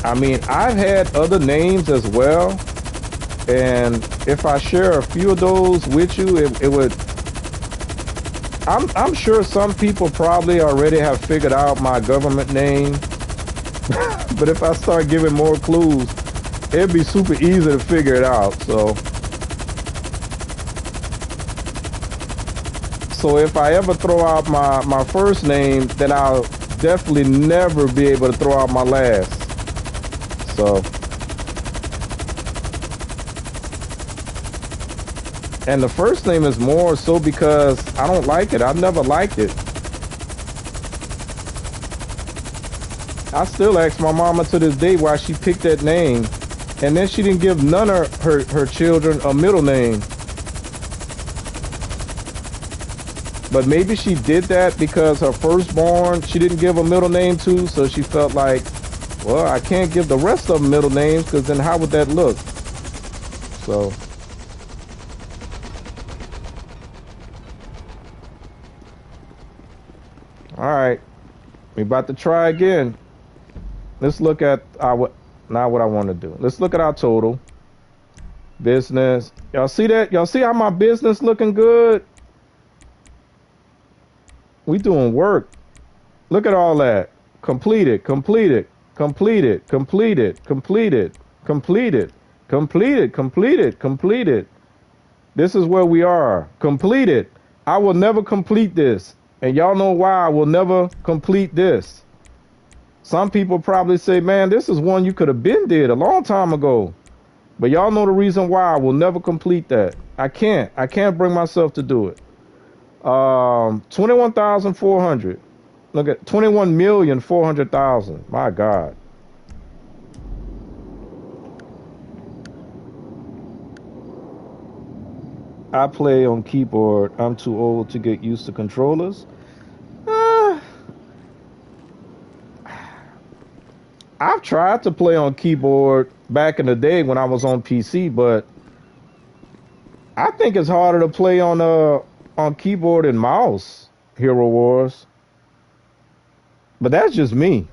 I mean, I've had other names as well, and if I share a few of those with you, it would. I'm sure some people probably already have figured out my government name. But if I start giving more clues, it'd be super easy to figure it out. So if I ever throw out my first name, then I'll definitely never be able to throw out my last. So, and the first name is more so because I don't like it. I've never liked it. I still ask my mama to this day why she picked that name, and then she didn't give none of her children a middle name. But maybe she did that because her firstborn she didn't give a middle name to, so she felt like, well, I can't give the rest of them middle names because then how would that look? So. All right, we about to try again. Let's look at our, now what I want to do. Let's look at our total. Business. Y'all see that? Y'all see how my business looking good? We doing work. Look at all that. Completed, completed, completed, completed, completed, completed, completed, completed, completed. This is where we are. Completed. I will never complete this. And y'all know why I will never complete this. Some people probably say, man, this is one you could have been did a long time ago. But y'all know the reason why I will never complete that. I can't bring myself to do it. 21,400. Look at 21,400,000. My God. I play on keyboard. I'm too old to get used to controllers. I've tried to play on keyboard back in the day when I was on PC, but I think it's harder to play on keyboard and mouse, Hero Wars. But that's just me.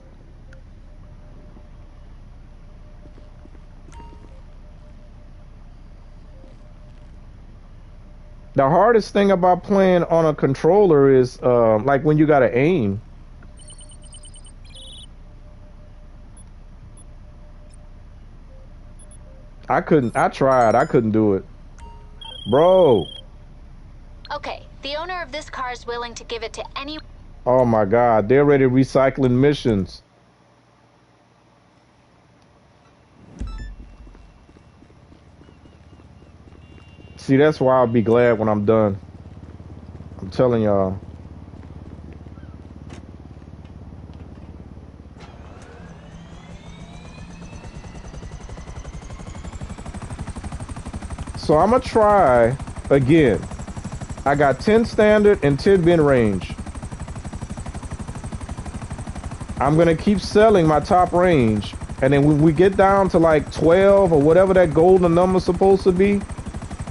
The hardest thing about playing on a controller is like when you gotta aim. I tried, I couldn't do it. Bro. Okay, the owner of this car is willing to give it to any... Oh my God, they're already recycling missions. See, that's why I'll be glad when I'm done. I'm telling y'all. So I'm gonna try again. I got 10 standard and 10 mid range. I'm gonna keep selling my top range, and then when we get down to like 12 or whatever that golden number's supposed to be,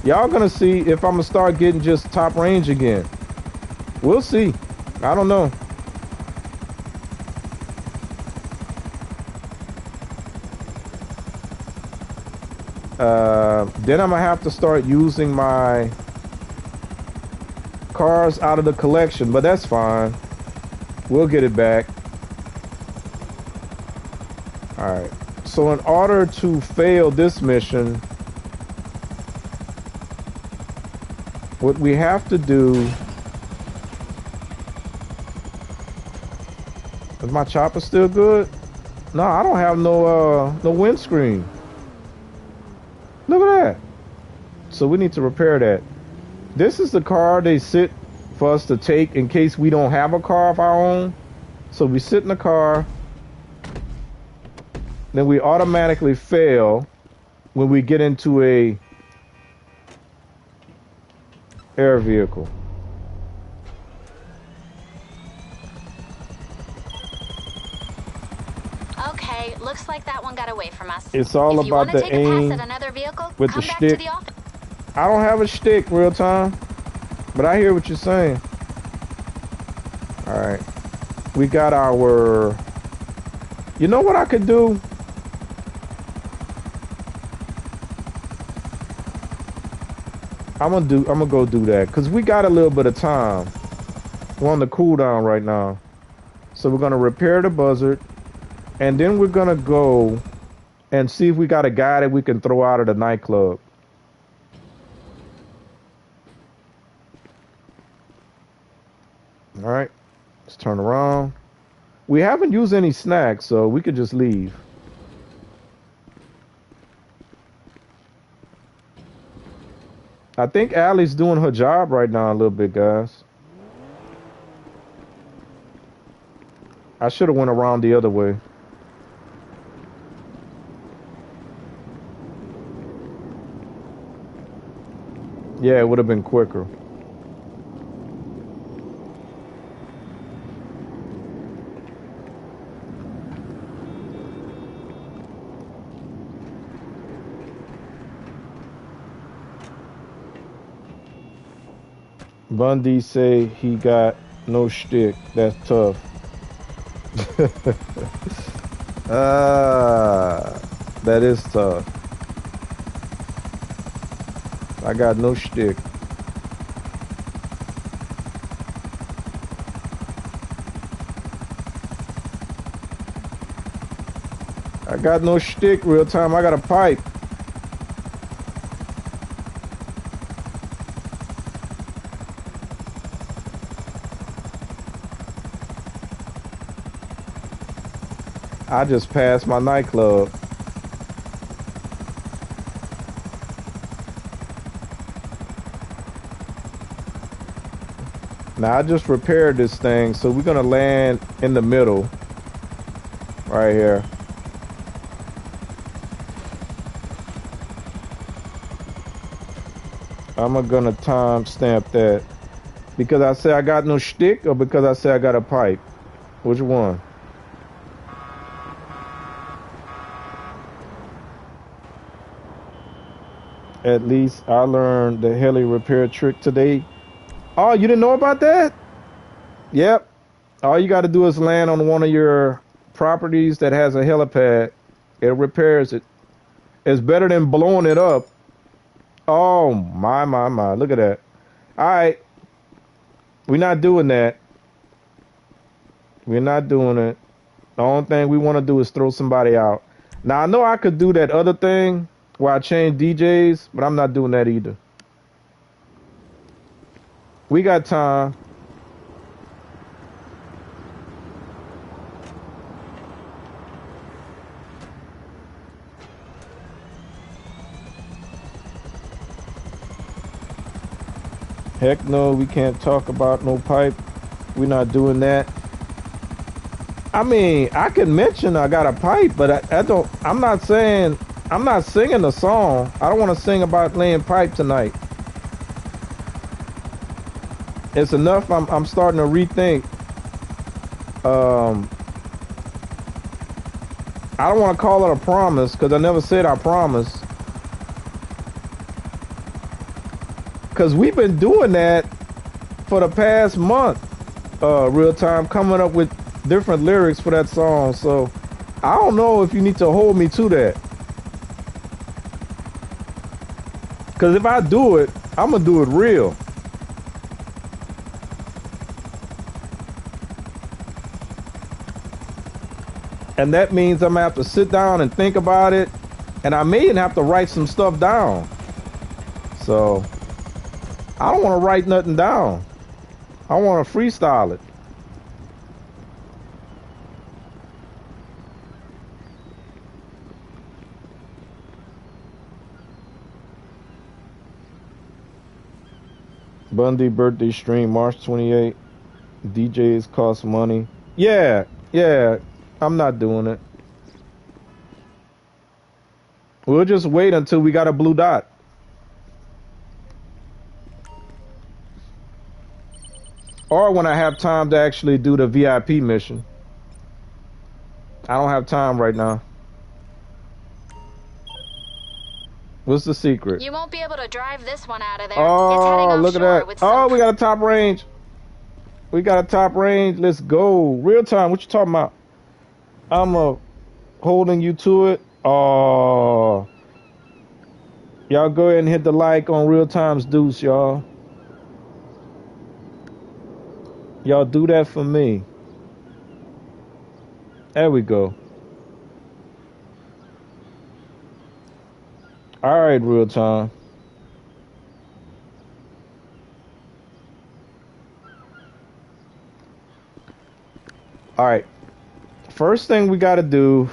y'all gonna see if I'm gonna start getting just top range again. We'll see. I don't know. Then I'm gonna have to start using my cars out of the collection, but that's fine. We'll get it back. All right. So in order to fail this mission, what we have to do... Is my chopper still good? No, I don't have no windscreen. Look at that. So we need to repair that. This is the car they sit for us to take in case we don't have a car of our own. So we sit in the car, then we automatically fail when we get into a air vehicle. Okay, looks like that one got away from us. It's all if you about want to the take a pass aim at another vehicle, with come the back to stick. the office. I don't have a stick real time, but I hear what you're saying. All right, we got our... You know what I could do? I'm gonna go do that because we got a little bit of time. We're on the cooldown right now, so we're gonna repair the buzzard, and then we're gonna go and see if we got a guy that we can throw out of the nightclub. All right, let's turn around. We haven't used any snacks, so we could just leave. I think Allie's doing her job right now a little bit, guys. I should have went around the other way. Yeah, it would have been quicker. Bundy say he got no shtick. That's tough. That is tough. I got no shtick. I got no shtick real time. I got a pipe. I just passed my nightclub. Now I just repaired this thing, so we're gonna land in the middle, right here. I'm gonna time stamp that. Because I say I got no shtick, or because I say I got a pipe? Which one? At least I learned the heli repair trick today. Oh, you didn't know about that? Yep. All you got to do is land on one of your properties that has a helipad. It repairs it. It's better than blowing it up. Oh, my. Look at that. All right. We're not doing that. We're not doing it. The only thing we want to do is throw somebody out. Now, I know I could do that other thing where I change DJs, but I'm not doing that either. We got time. Heck no, we can't talk about no pipe. We're not doing that. I mean, I can mention I got a pipe, but I'm not singing the song. I don't want to sing about laying pipe tonight. It's enough. I'm starting to rethink. I don't want to call it a promise because I never said I promise. Because we've been doing that for the past month, real time, coming up with different lyrics for that song. So I don't know if you need to hold me to that. Because if I do it, I'm going to do it real. And that means I'm going to have to sit down and think about it. And I may even have to write some stuff down. So I don't want to write nothing down. I want to freestyle it. Bundy birthday stream March 28. DJs cost money. Yeah, I'm not doing it. We'll just wait until we got a blue dot. Or when I have time to actually do the VIP mission. I don't have time right now. What's the secret? You won't be able to drive this one out of there. It's heading Oh, look at offshore that. with Oh, some- we got a top range. We got a top range. Let's go. Real time. What you talking about? I'm holding you to it. Oh. Y'all go ahead and hit the like on Real Time's Deuce, y'all. Y'all do that for me. There we go. All right, Real Time. All right. First thing we got to do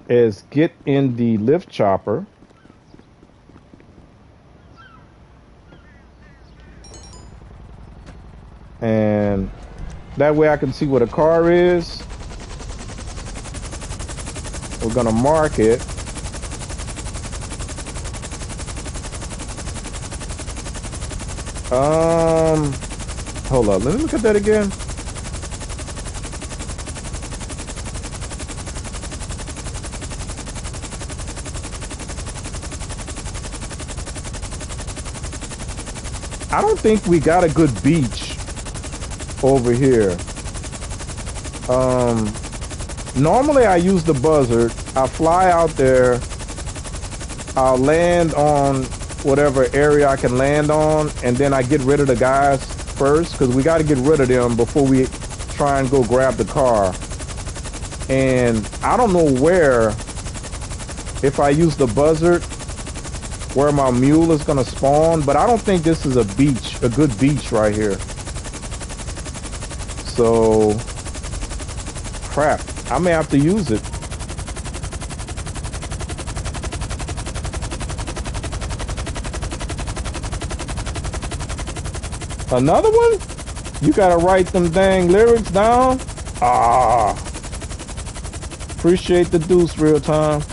is get in the lift chopper. And that way I can see what a car is. We're going to mark it. Hold up. Let me look at that again. I don't think we got a good beach over here. Normally I use the buzzard. I fly out there. I'll land on whatever area I can land on, and then I get rid of the guys first, because we got to get rid of them before we try and go grab the car. And I don't know where, if I use the buzzard, where my mule is going to spawn, but I don't think this is a beach, a good beach right here. So, crap, I may have to use it. Another one? You gotta write them dang lyrics down? Ah. Appreciate the Deuce, Real Time.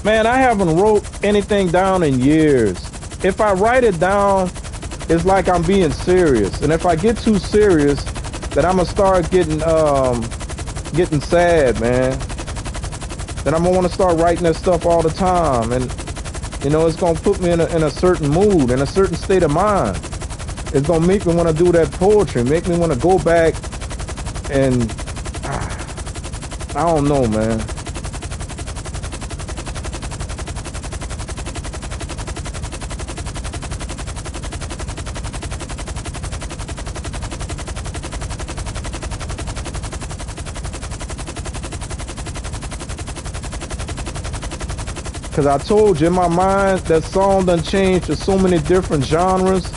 Man, I haven't wrote anything down in years. If I write it down, it's like I'm being serious. And if I get too serious, then I'm gonna start getting sad, man. Then I'm gonna want to start writing that stuff all the time. And, you know, it's gonna put me in a certain mood, in a certain state of mind. It's gonna make me want to do that poetry, make me want to go back and I don't know, man. Cause I told you in my mind that song done changed to so many different genres.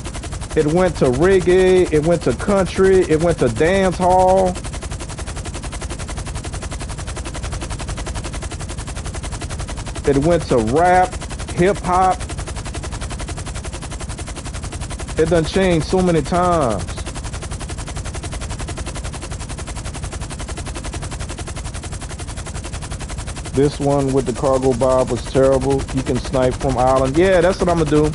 It went to reggae, it went to country, it went to dance hall. It went to rap, hip hop. It done changed so many times. This one with the cargo bob was terrible. You can snipe from island. Yeah, that's what I'm gonna do.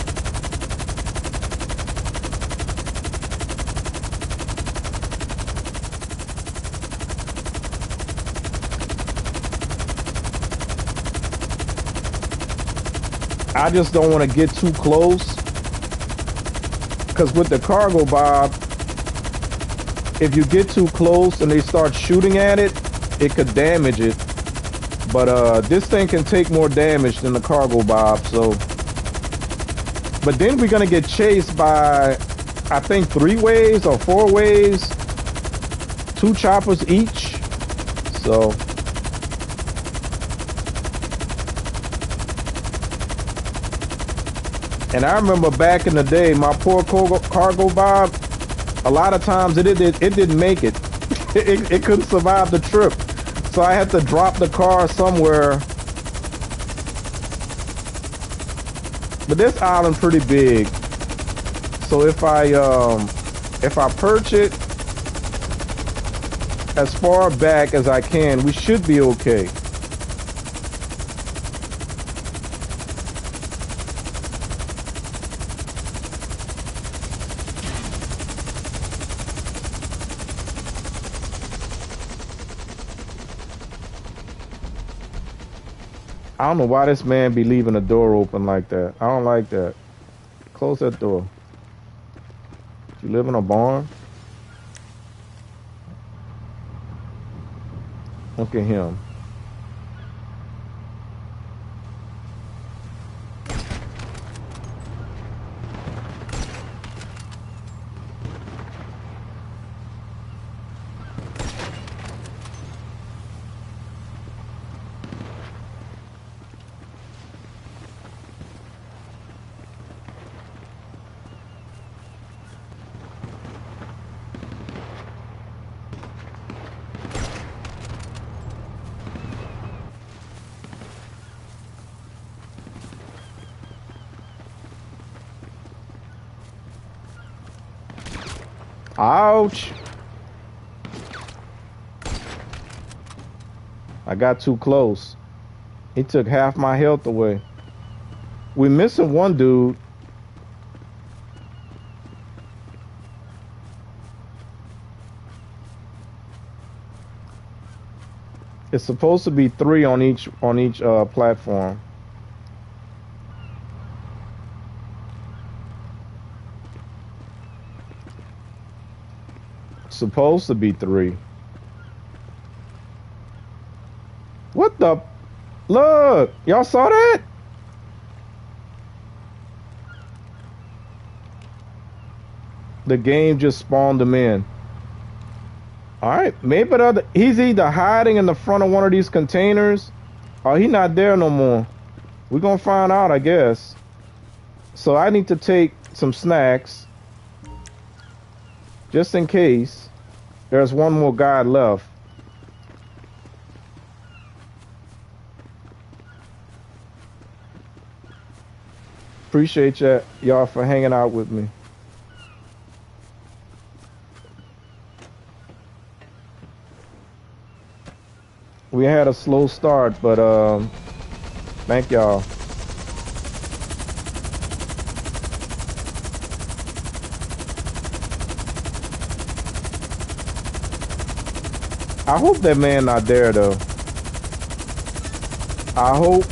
I just don't want to get too close. Because with the Cargo Bob, if you get too close and they start shooting at it, it could damage it. But this thing can take more damage than the Cargo Bob, so. But then we're gonna get chased by, I think, 3 waves or 4 waves, 2 choppers each. So. And I remember back in the day, my poor Cargo Bob, a lot of times it didn't make it. It couldn't survive the trip. So I had to drop the car somewhere. But this island pretty big. So if I perch it as far back as I can, we should be okay. I don't know why this man be leaving the door open like that. I don't like that. Close that door. You live in a barn? Look at him. Ouch. I got too close. He took half my health away. We're missing one dude. It's supposed to be 3 on each platform. Supposed to be 3. What the? Look, y'all saw that? The game just spawned him in. All right, maybe he's either hiding in the front of one of these containers, or he's not there no more. We're gonna find out, I guess. So I need to take some snacks, just in case. There's one more guy left. Appreciate y'all for hanging out with me. We had a slow start, but thank y'all. I hope that man not there though. I hope.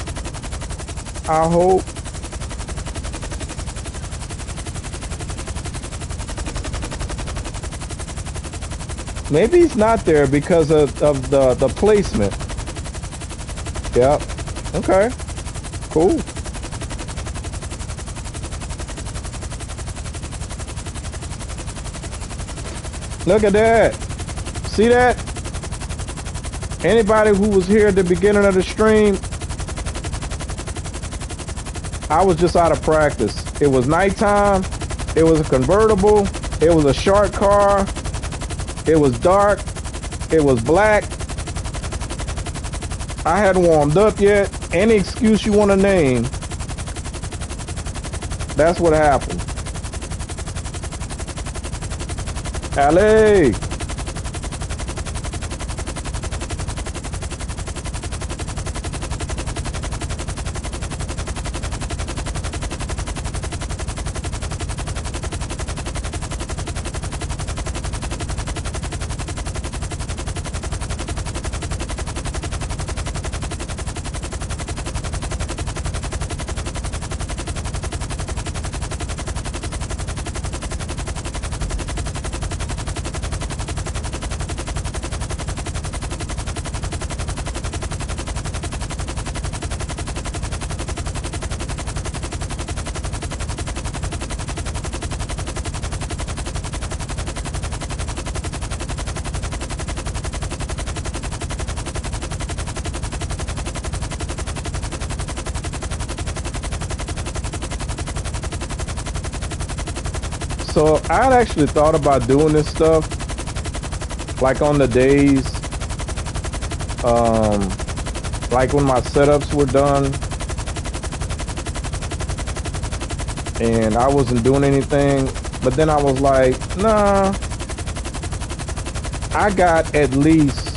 Maybe he's not there because of the placement. Yep. Okay. Cool. Look at that. See that? Anybody who was here at the beginning of the stream, I was just out of practice. It was nighttime. It was a convertible. It was a short car. It was dark. It was black. I hadn't warmed up yet. Any excuse you want to name. That's what happened. LA. So I had actually thought about doing this stuff, like on the days, like when my setups were done, and I wasn't doing anything. But then I was like, nah, I got at least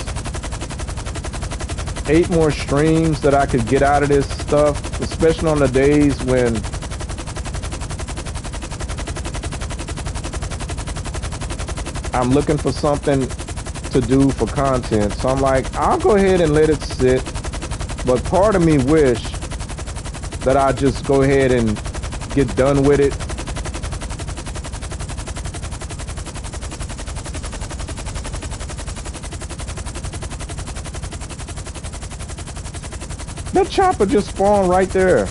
8 more streams that I could get out of this stuff, especially on the days when I'm looking for something to do for content. So I'm like, I'll go ahead and let it sit. But part of me wish that I just go ahead and get done with it. That chopper just spawned right there.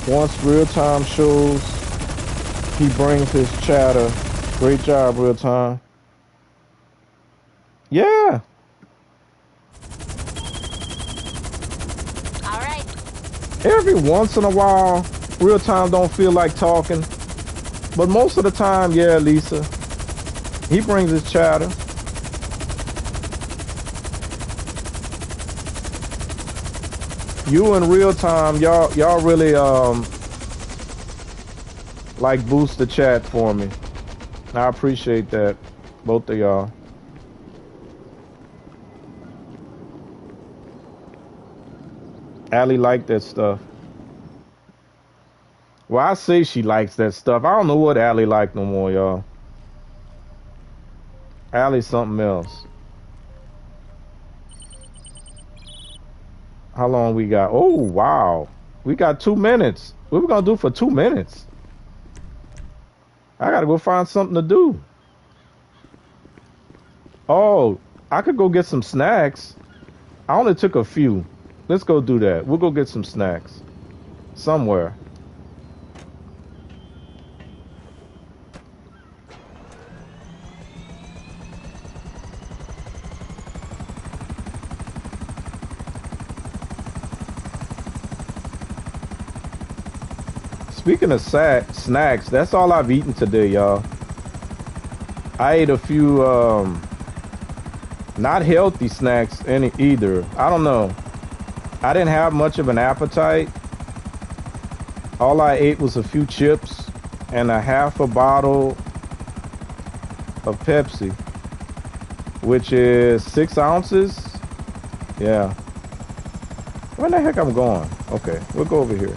Once real time shows, he brings his chatter. Great job, real time. Yeah. All right. Every once in a while, real time don't feel like talking. But most of the time, yeah, Lisa. He brings his chatter. You in real time, y'all really like boost the chat for me. I appreciate that, both of y'all. Allie liked that stuff. Well, I say she likes that stuff. I don't know what Allie like no more, y'all. Allie's something else. How long we got? Oh, wow. We got 2 minutes. What we gonna do for 2 minutes? I gotta go find something to do. Oh, I could go get some snacks. I only took a few. Let's go do that. We'll go get some snacks. Somewhere. Speaking of snacks, that's all I've eaten today, y'all. I ate a few not healthy snacks either. I don't know. I didn't have much of an appetite. All I ate was a few chips and a half a bottle of Pepsi, which is 6 ounces. Yeah. Where the heck I'm going? Okay, we'll go over here.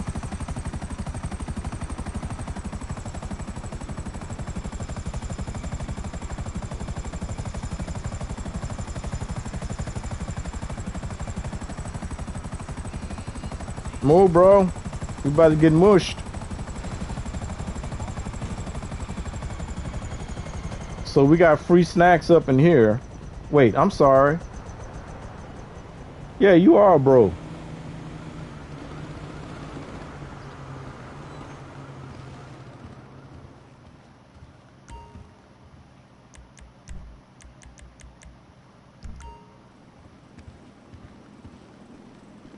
Move, bro. We about to get mushed. So we got free snacks up in here. Wait, I'm sorry. Yeah, you are, bro.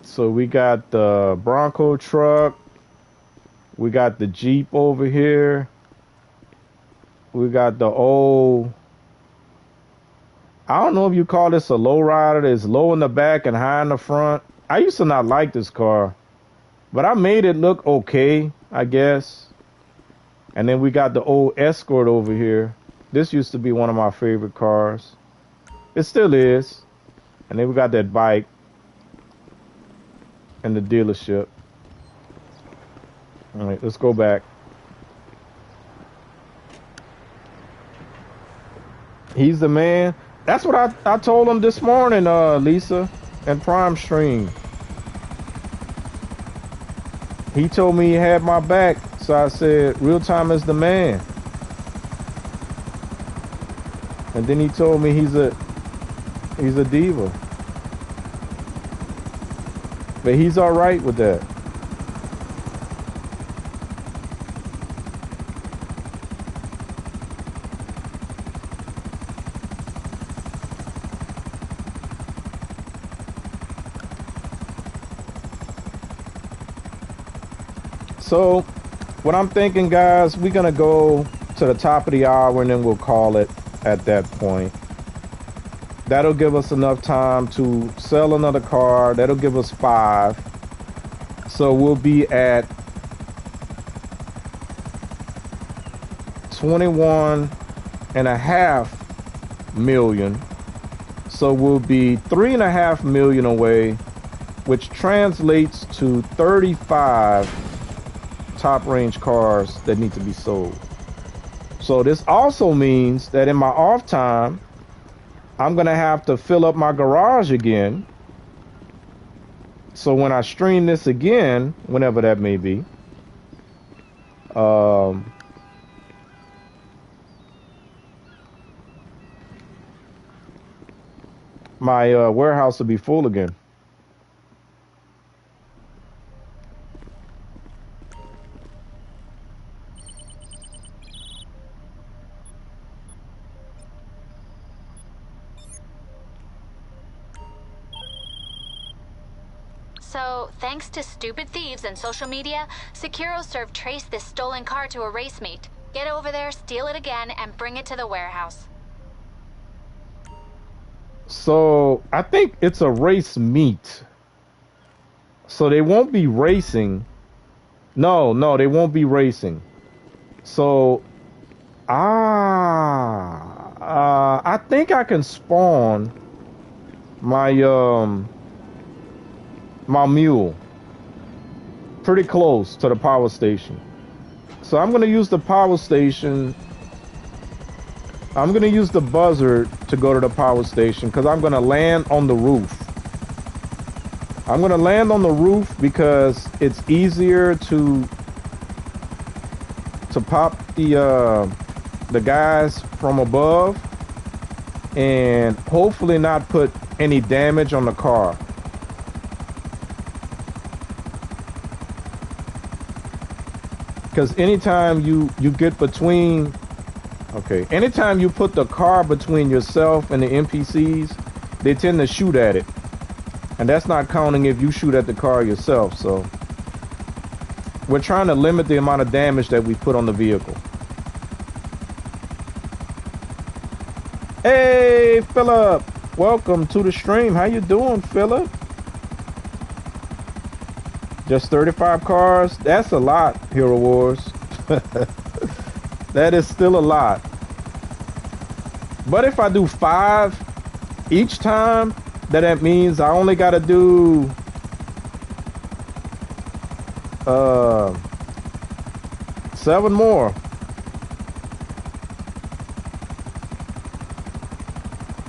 So we got the Bronco truck. We got the Jeep over here. We got the old, I don't know if you call this a lowrider. It's low in the back and high in the front. I used to not like this car, but I made it look okay, I guess. And then we got the old Escort over here. This used to be one of my favorite cars. It still is. And then we got that bike and the dealership. All right, let's go back. He's the man. That's what I told him this morning, Lisa, and Prime Stream. He told me he had my back, so I said, Real Time is the man. And then he told me he's a diva. But he's all right with that. So what I'm thinking, guys, we're gonna go to the top of the hour and then we'll call it at that point. That'll give us enough time to sell another car. That'll give us 5. So we'll be at 21.5 million. So we'll be 3.5 million away, which translates to 35 top range cars that need to be sold. So this also means that in my off time, I'm gonna have to fill up my garage again. So when I stream this again, whenever that may be, my warehouse will be full again. So, thanks to stupid thieves and social media, SecuroServe traced this stolen car to a race meet. Get over there, steal it again, and bring it to the warehouse. So I think it's a race meet. So they won't be racing. No, they won't be racing. So, I think I can spawn my my mule pretty close to the power station. So I'm gonna use the power station. I'm gonna use the buzzard to go to the power station because I'm gonna land on the roof. I'm gonna land on the roof because it's easier to pop the guys from above and hopefully not put any damage on the car. Because anytime you get between, anytime you put the car between yourself and the NPCs, they tend to shoot at it. And that's not counting if you shoot at the car yourself. So we're trying to limit the amount of damage that we put on the vehicle. Hey, Philip, welcome to the stream. How you doing, Philip? Just 35 cars? That's a lot, Hero Wars. That is still a lot. But if I do 5 each time, then that means I only got to do 7 more.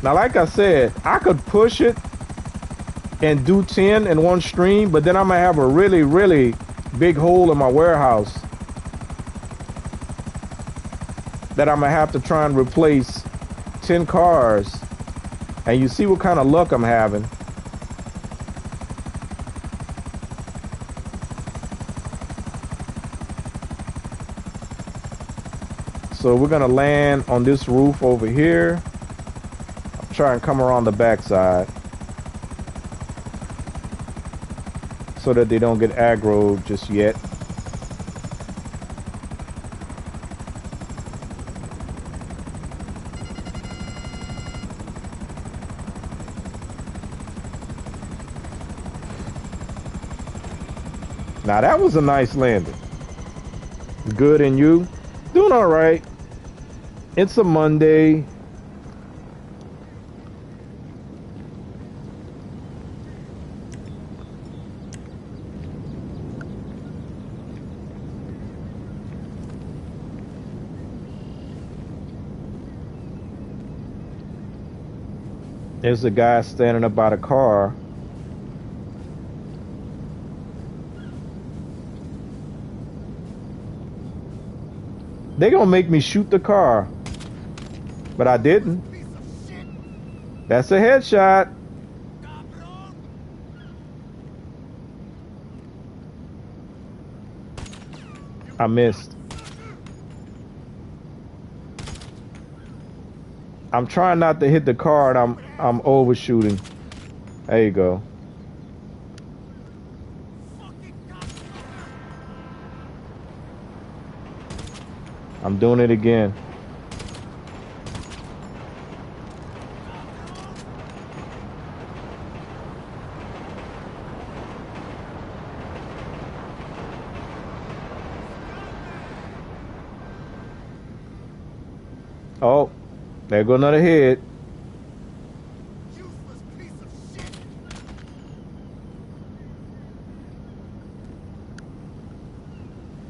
Now, like I said, I could push it and do 10 in one stream, but then I'm gonna have a really, really big hole in my warehouse that I'm gonna have to try and replace 10 cars. And you see what kind of luck I'm having. So we're gonna land on this roof over here. I'll try and come around the backside so that they don't get aggroed just yet. Now that was a nice landing. Good, and you? Doing all right. It's a Monday. There's a guy standing up by the car. They gonna make me shoot the car, but I didn't. That's a headshot. I missed. I'm trying not to hit the car, and I'm overshooting. There you go. I'm doing it again. Oh, there go another head. Useless piece of shit.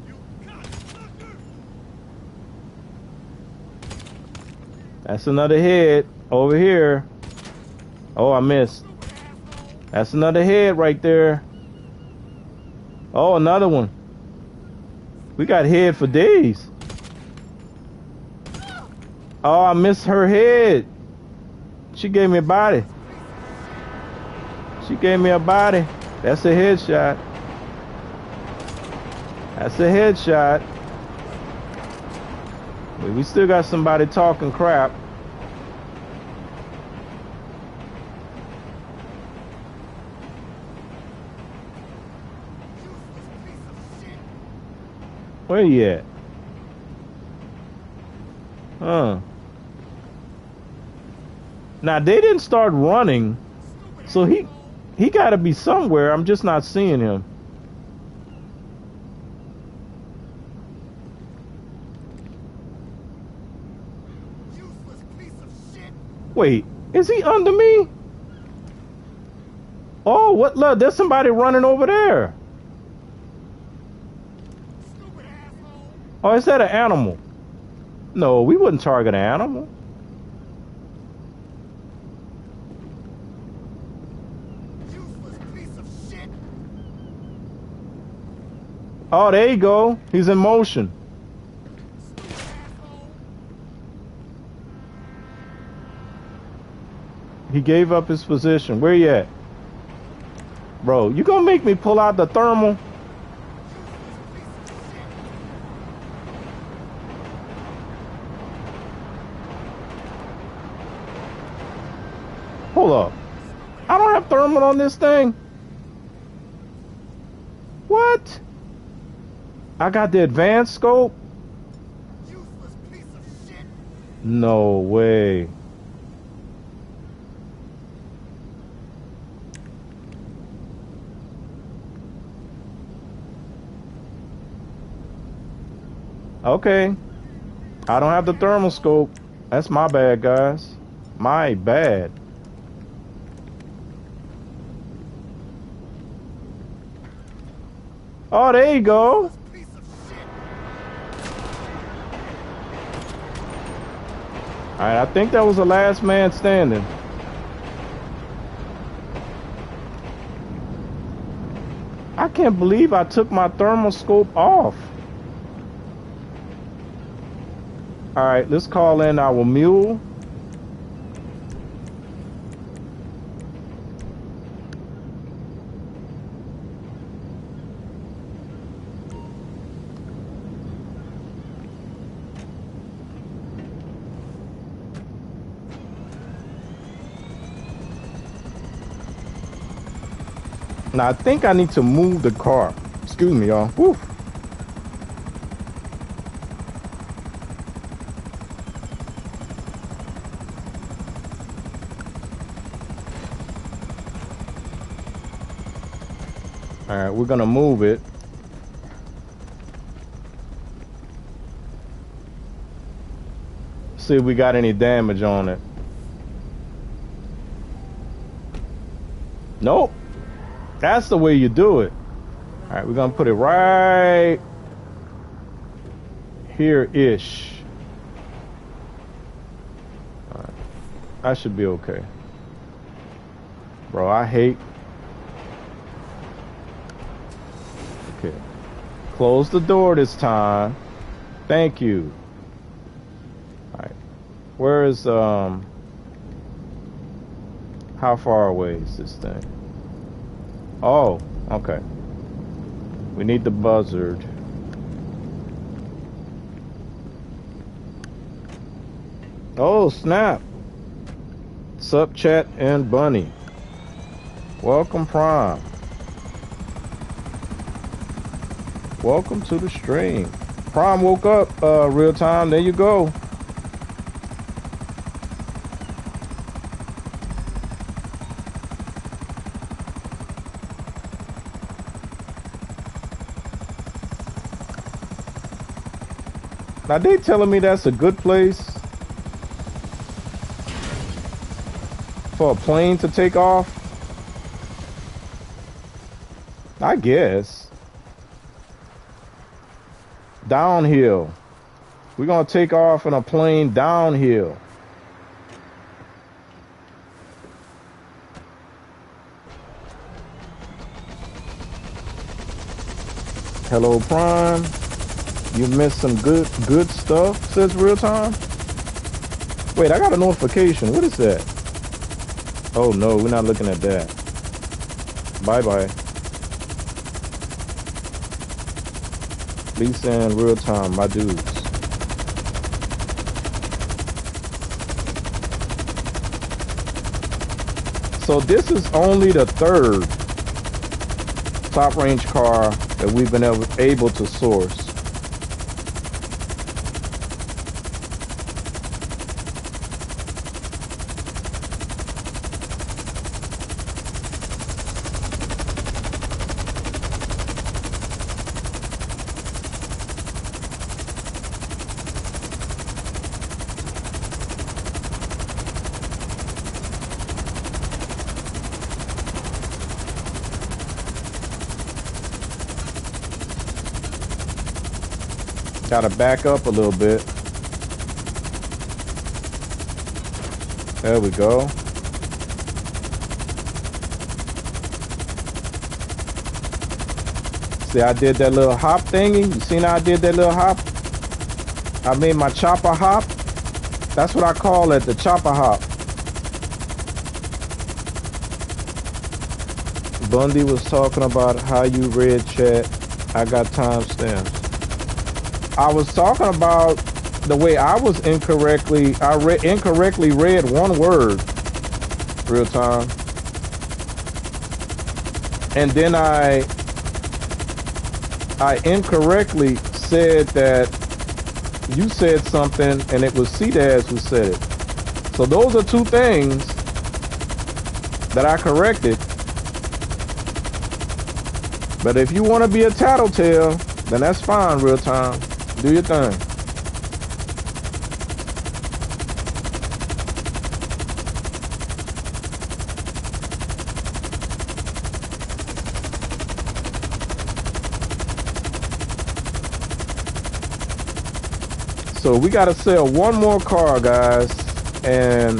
You cocksucker. That's another head over here. Oh, I missed. That's another head right there. Oh, another one. We got head for days. Oh, I missed her head. She gave me a body. She gave me a body. That's a headshot. That's a headshot. We still got somebody talking crap. Where you at? Huh. Now they didn't start running, so he got to be somewhere. I'm just not seeing him. Useless piece of shit. Wait, is he under me? Oh, what? Look, there's somebody running over there. Stupid asshole. Oh, is that an animal? No, we wouldn't target an animal. Useless piece of shit. Oh, there you go. He's in motion. Stupid asshole. He gave up his position. Where you at? Bro, you gonna make me pull out the thermal? Hold up. I don't have thermal on this thing. What? I got the advanced scope? Useless piece of shit. No way. Okay. I don't have the thermal scope. That's my bad, guys. My bad. Oh, there you go. Piece of shit. Alright, I think that was the last man standing. I can't believe I took my thermal scope off. Alright, let's call in our mule. Now, I think I need to move the car. Excuse me, y'all. Woo. All right, we're gonna move it. See if we got any damage on it. Nope. That's the way you do it. All right, we're gonna put it right here-ish. All right, I should be okay. Bro, I hate. Okay, close the door this time. Thank you. All right, where is how far away is this thing? Oh, okay. We need the buzzard. Oh, snap. Sup, Chat and Bunny. Welcome, Prime. Welcome to the stream. Prime woke up real time. There you go. Now they telling me that's a good place for a plane to take off. I guess. Downhill. We're gonna take off in a plane downhill. Hello, Prime. You missed some good stuff, says real time. Wait, I got a notification. What is that? Oh no, we're not looking at that. Bye-bye. Lisa in real time, my dudes. So this is only the third top range car that we've been able to source. Gotta back up a little bit. There we go. See, I did that little hop thingy. You seen how I did that little hop? I made my chopper hop. That's what I call it, the chopper hop. Bundy was talking about how you read chat. I got timestamps. I was talking about the way I was incorrectly read one word real time. And then I incorrectly said that you said something and it was C-Daz who said it. So those are two things that I corrected. But if you want to be a tattletale, then that's fine, real time. Do your thing. So we got to sell one more car, guys. And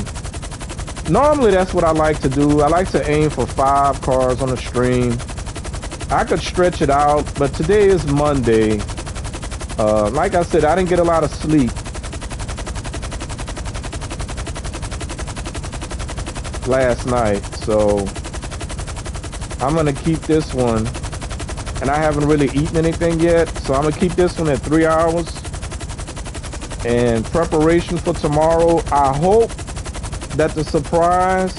normally that's what I like to do. I like to aim for 5 cars on a stream. I could stretch it out, but today is Monday. Like I said, I didn't get a lot of sleep last night, so I'm gonna keep this one, and I haven't really eaten anything yet, so I'm gonna keep this one at 3 hours. In preparation for tomorrow, I hope that the surprise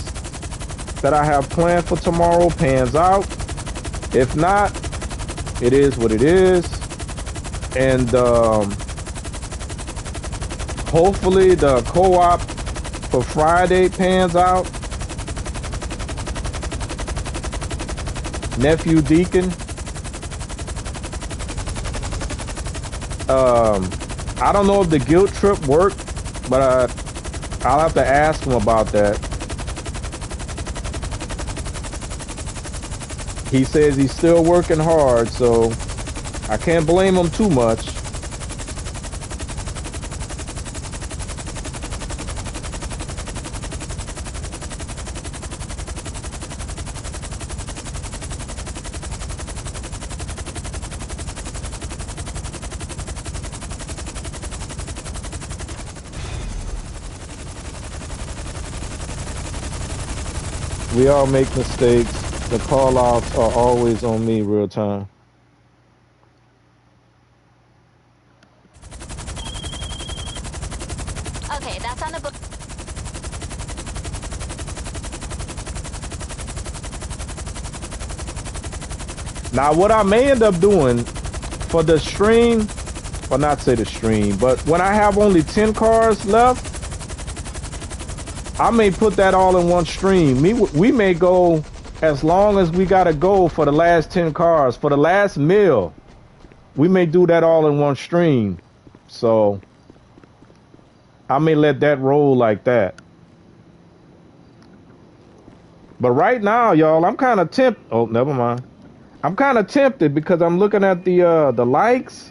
that I have planned for tomorrow pans out. If not, it is what it is. And hopefully the co-op for Friday pans out. Nephew Deacon. I don't know if the guilt trip worked, but I'll have to ask him about that. He says he's still working hard, so I can't blame him too much. We all make mistakes. The call outs are always on me, real time. Okay, that's on the book. Now, what I may end up doing for the stream, well, not say the stream, but when I have only 10 cars left, I may put that all in one stream. We may go as long as we gotta go for the last 10 cars. For the last meal, we may do that all in one stream. So I may let that roll like that. But right now, y'all, I'm kind of tempted. Oh, never mind. I'm kind of tempted because I'm looking at the likes.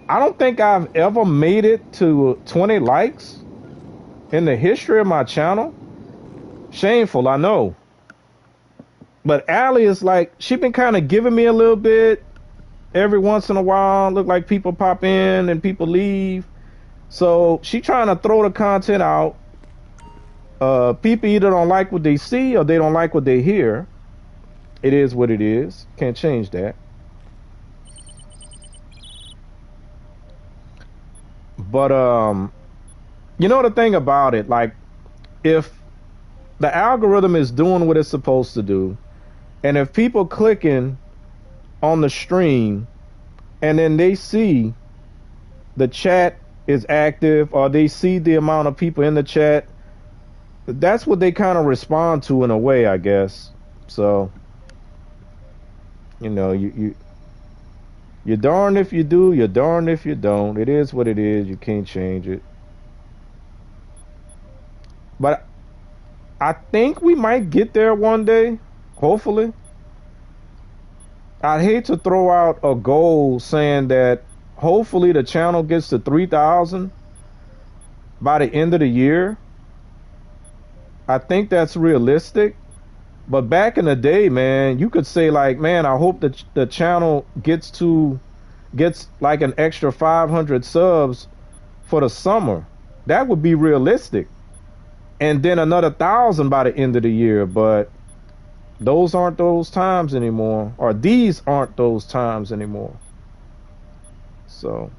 I don't think I've ever made it to 20 likes in the history of my channel. Shameful, I know. But Allie is like, she been kind of giving me a little bit every once in a while. Look like people pop in and people leave. So she trying to throw the content out. People either don't like what they see or they don't like what they hear. It is what it is. Can't change that. But you know the thing about it, like, if the algorithm is doing what it's supposed to do, and if people clicking on the stream and then they see the chat is active or they see the amount of people in the chat, that's what they kind of respond to in a way, I guess. So, you know, you're darned if you do, you're darned if you don't. It is what it is. You can't change it. But I think we might get there one day, hopefully. I'd hate to throw out a goal saying that hopefully the channel gets to 3,000 by the end of the year. I think that's realistic. But back in the day, man, you could say like, man, I hope that the channel gets like an extra 500 subs for the summer. That would be realistic. And then another 1,000 by the end of the year. But those aren't those times anymore. Or these aren't those times anymore. So.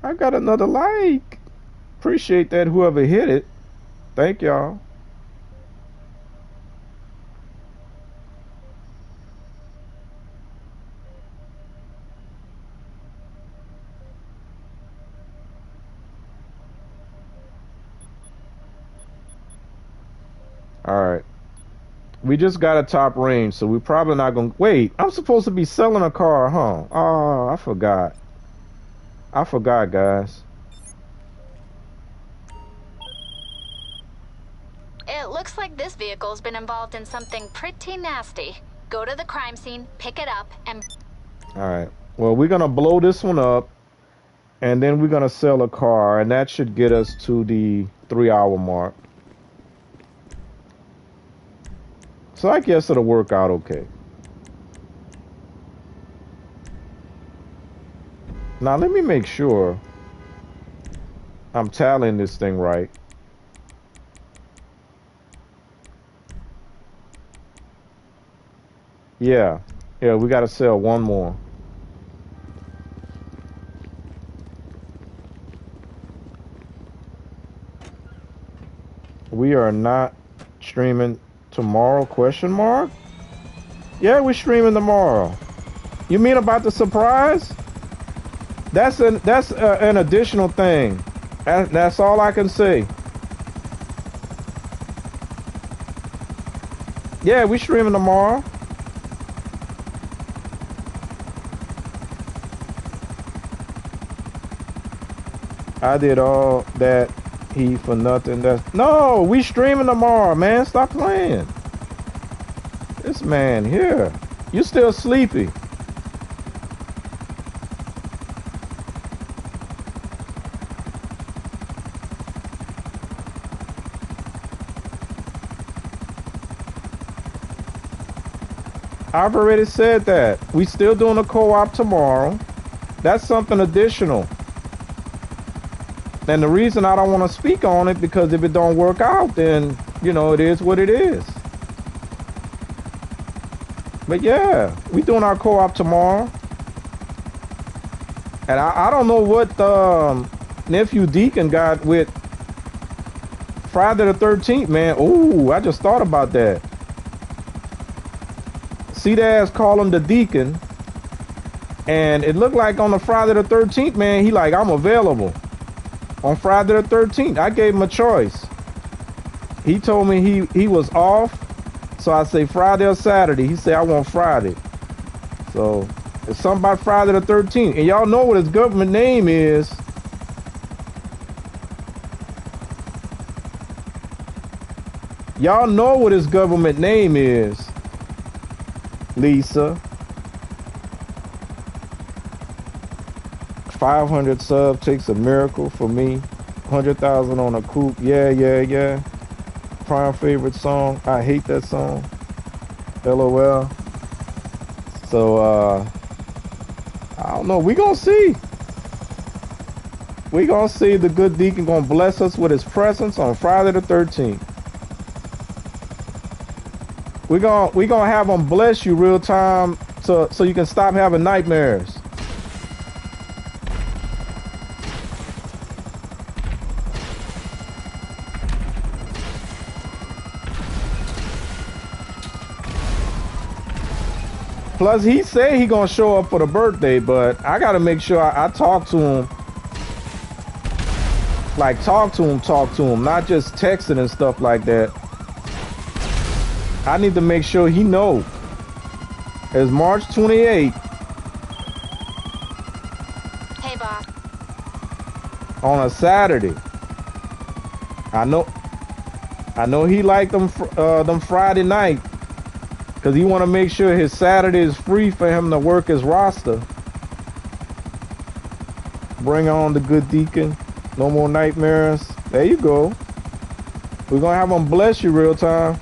I got another like. Appreciate that, whoever hit it. Thank y'all. All right. We just got a top range, so we're probably not going to... Wait, I'm supposed to be selling a car, huh? Oh, I forgot. I forgot, guys. It looks like this vehicle's been involved in something pretty nasty. Go to the crime scene, pick it up, and... Alright. Well, we're going to blow this one up, and then we're going to sell a car, and that should get us to the 3-hour mark. So I guess it'll work out okay. Now, let me make sure I'm tallying this thing right. Yeah, we got to sell one more. We are not streaming tomorrow, question mark? Yeah, we're streaming tomorrow. You mean about the surprise? That's an additional thing. That's all I can say. Yeah, we're streaming tomorrow. I did all that heat for nothing. No, we streaming tomorrow, man. Stop playing. This man here. You still sleepy. I've already said that. We still doing a co-op tomorrow. That's something additional. And the reason I don't want to speak on it, because if it don't work out, then, you know, it is what it is. But yeah, we doing our co-op tomorrow. And I don't know what nephew Deacon got with Friday the 13th, man. Ooh, I just thought about that. See the ass call him the Deacon. And it looked like on the Friday the 13th, man, he like, I'm available. On Friday the 13th, I gave him a choice. He told me he was off. So I say Friday or Saturday. He said, I want Friday. So it's something about Friday the 13th. And y'all know what his government name is. Y'all know what his government name is, Lisa. 500 sub takes a miracle for me. 100,000 on a coupe. Yeah. Prime favorite song. I hate that song. LOL. So, I don't know. We gonna see. We gonna see. The good deacon gonna bless us with his presence on Friday the 13th. We gonna have him bless you real time so you can stop having nightmares. Plus, he said he gonna show up for the birthday, but I gotta make sure I talk to him. Like, talk to him, not just texting and stuff like that. I need to make sure he know. It's March 28th. Hey, Bob. On a Saturday. I know he liked them Friday night. Because he want to make sure his Saturday is free for him to work his roster. Bring on the good deacon. No more nightmares. There you go. We're going to have him bless you real time.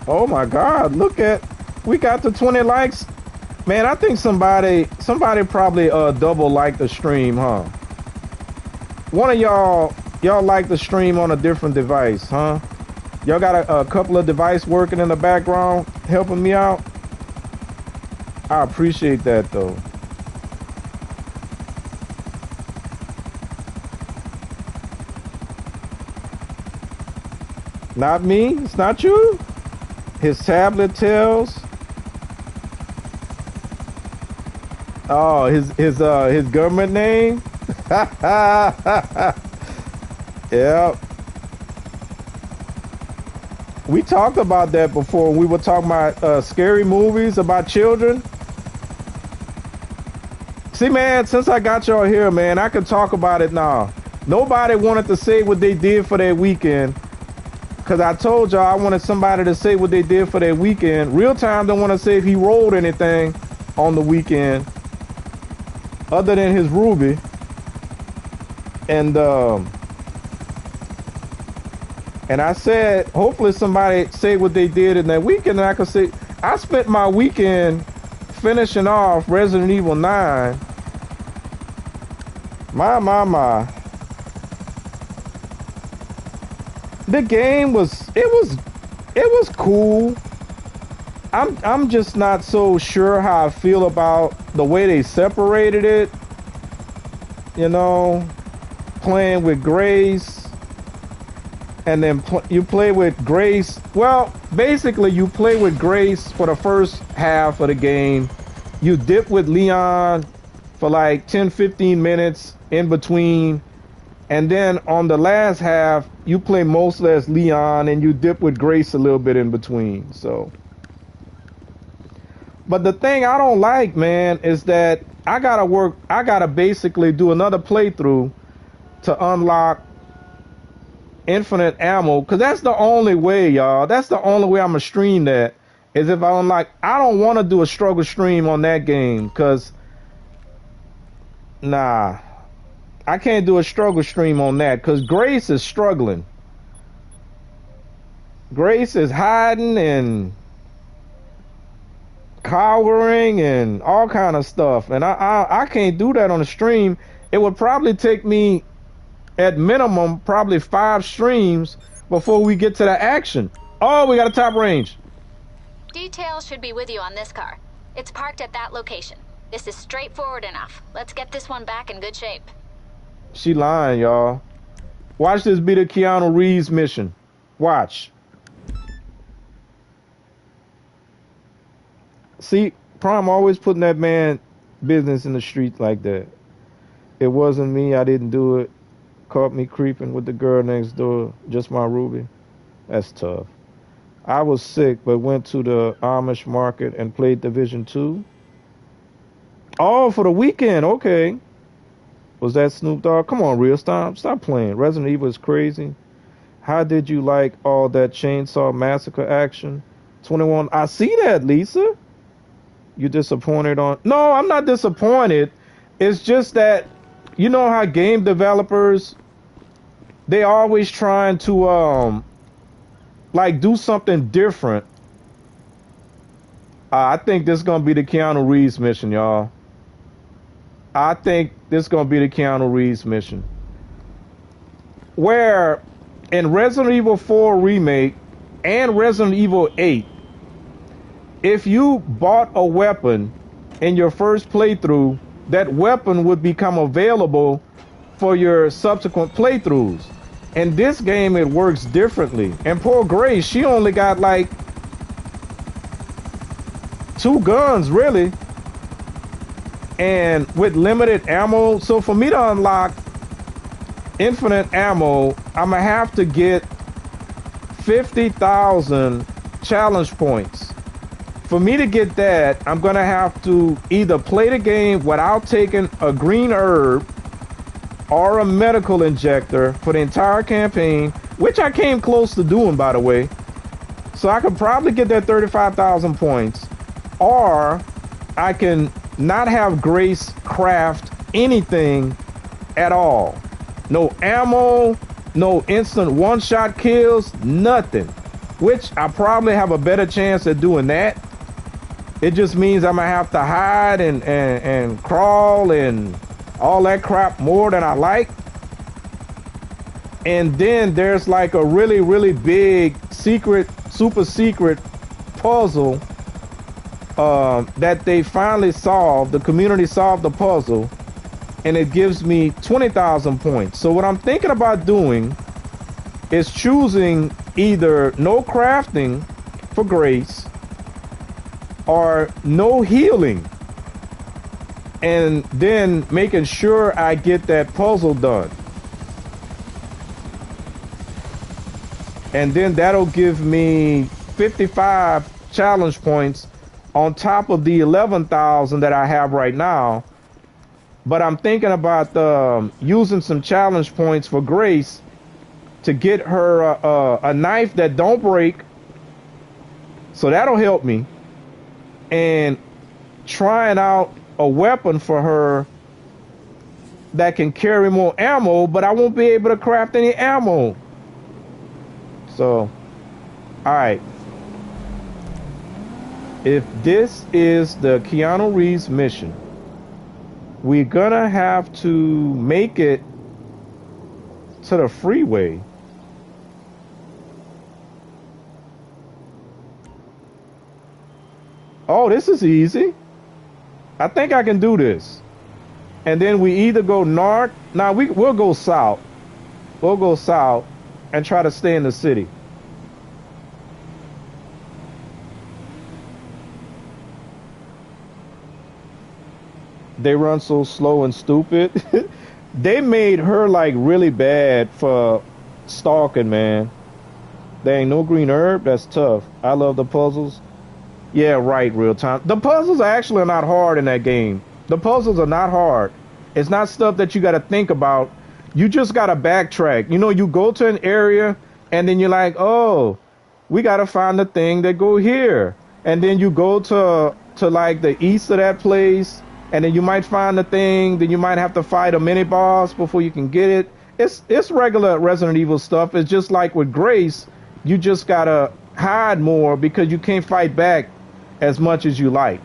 Oh my God, look at, we got to 20 likes. Man, I think somebody probably double liked the stream, huh? One of y'all like the stream on a different device, huh? Y'all got a couple of devices working in the background helping me out. I appreciate that though. Not me, it's not you. His tablet tells. Oh, his government name? Yep. We talked about that before. We were talking about scary movies about children. See, man, since I got y'all here, man, I can talk about it now. Nobody wanted to say what they did for their weekend. Because I told y'all I wanted somebody to say what they did for their weekend. Real time don't want to say if he rolled anything on the weekend. Other than his Ruby. And I said, hopefully somebody say what they did in that weekend. And I could say, I spent my weekend finishing off Resident Evil 9. My. The game was cool. I'm just not so sure how I feel about the way they separated it. You know, playing with Grace, and then you play with Grace. Well, basically you play with Grace for the first half of the game. You dip with Leon for like 10-15 minutes in between. And then on the last half, you play mostly as Leon and you dip with Grace a little bit in between. So, but the thing I don't like, man, is that I gotta basically do another playthrough to unlock infinite ammo. Cause that's the only way, y'all. That's the only way I'm gonna stream that, is if I unlock. I don't want to do a struggle stream on that game. Cause, nah. I can't do a struggle stream on that because Grace is struggling. Grace is hiding and cowering and all kind of stuff. And I can't do that on the stream. It would probably take me at minimum probably 5 streams before we get to the action. Oh, we got a top range. Details should be with you on this car. It's parked at that location. This is straightforward enough. Let's get this one back in good shape. She lying, y'all. Watch this be the Keanu Reeves mission. Watch. See, Prime always putting that man business in the street like that. It wasn't me. I didn't do it. Caught me creeping with the girl next door. Just my Ruby. That's tough. I was sick, but went to the Amish market and played Division 2. Oh, for the weekend. Okay. Was that Snoop Dogg? Come on, Real. Stop playing. Resident Evil is crazy. How did you like all that Chainsaw Massacre action? 21. I see that, Lisa. You disappointed on... No, I'm not disappointed. It's just that, you know how game developers, they always trying to, like, do something different. I think this is going to be the Keanu Reeves mission, y'all. I think this is going to be the Keanu Reeves mission. Where in Resident Evil 4 Remake and Resident Evil 8, if you bought a weapon in your first playthrough, that weapon would become available for your subsequent playthroughs. In this game, it works differently. And poor Grace, she only got like 2 guns, really. And with limited ammo. So for me to unlock infinite ammo, I'm gonna have to get 50,000 challenge points. For me to get that, I'm gonna have to either play the game without taking a green herb or a medical injector for the entire campaign, which I came close to doing, by the way. So I could probably get that 35,000 points, or I can not have Grace craft anything at all. No ammo, no instant one-shot kills, nothing. Which I probably have a better chance at doing that. It just means I'm gonna have to hide and crawl and all that crap more than I like. And then there's like a really, really big secret, super secret puzzle that they finally solved. The community solved the puzzle, and it gives me 20,000 points. So what I'm thinking about doing is choosing either no crafting for Grace or no healing, and then making sure I get that puzzle done. And then that'll give me 55 challenge points on top of the 11,000 that I have right now. But I'm thinking about using some challenge points for Grace to get her a knife that don't break. So that'll help me. And trying out a weapon for her that can carry more ammo, but I won't be able to craft any ammo. So, all right. If this is the Keanu Reeves mission, we're gonna have to make it to the freeway. Oh, this is easy. I think I can do this. And then we either go north. Now we'll go south. We'll go south and try to stay in the city. They run so slow and stupid. They made her like really bad for stalking, man. There ain't no green herb. That's tough. I love the puzzles. Yeah, right, real time. The puzzles are actually not hard in that game. The puzzles are not hard. It's not stuff that you got to think about. You just got to backtrack. You know, you go to an area and then you're like, oh, we got to find the thing that go here. And then you go to like the east of that place, and then you might find the thing. Then you might have to fight a mini boss before you can get it. It's regular Resident Evil stuff. It's just like with Grace, you just got to hide more because you can't fight back as much as you like.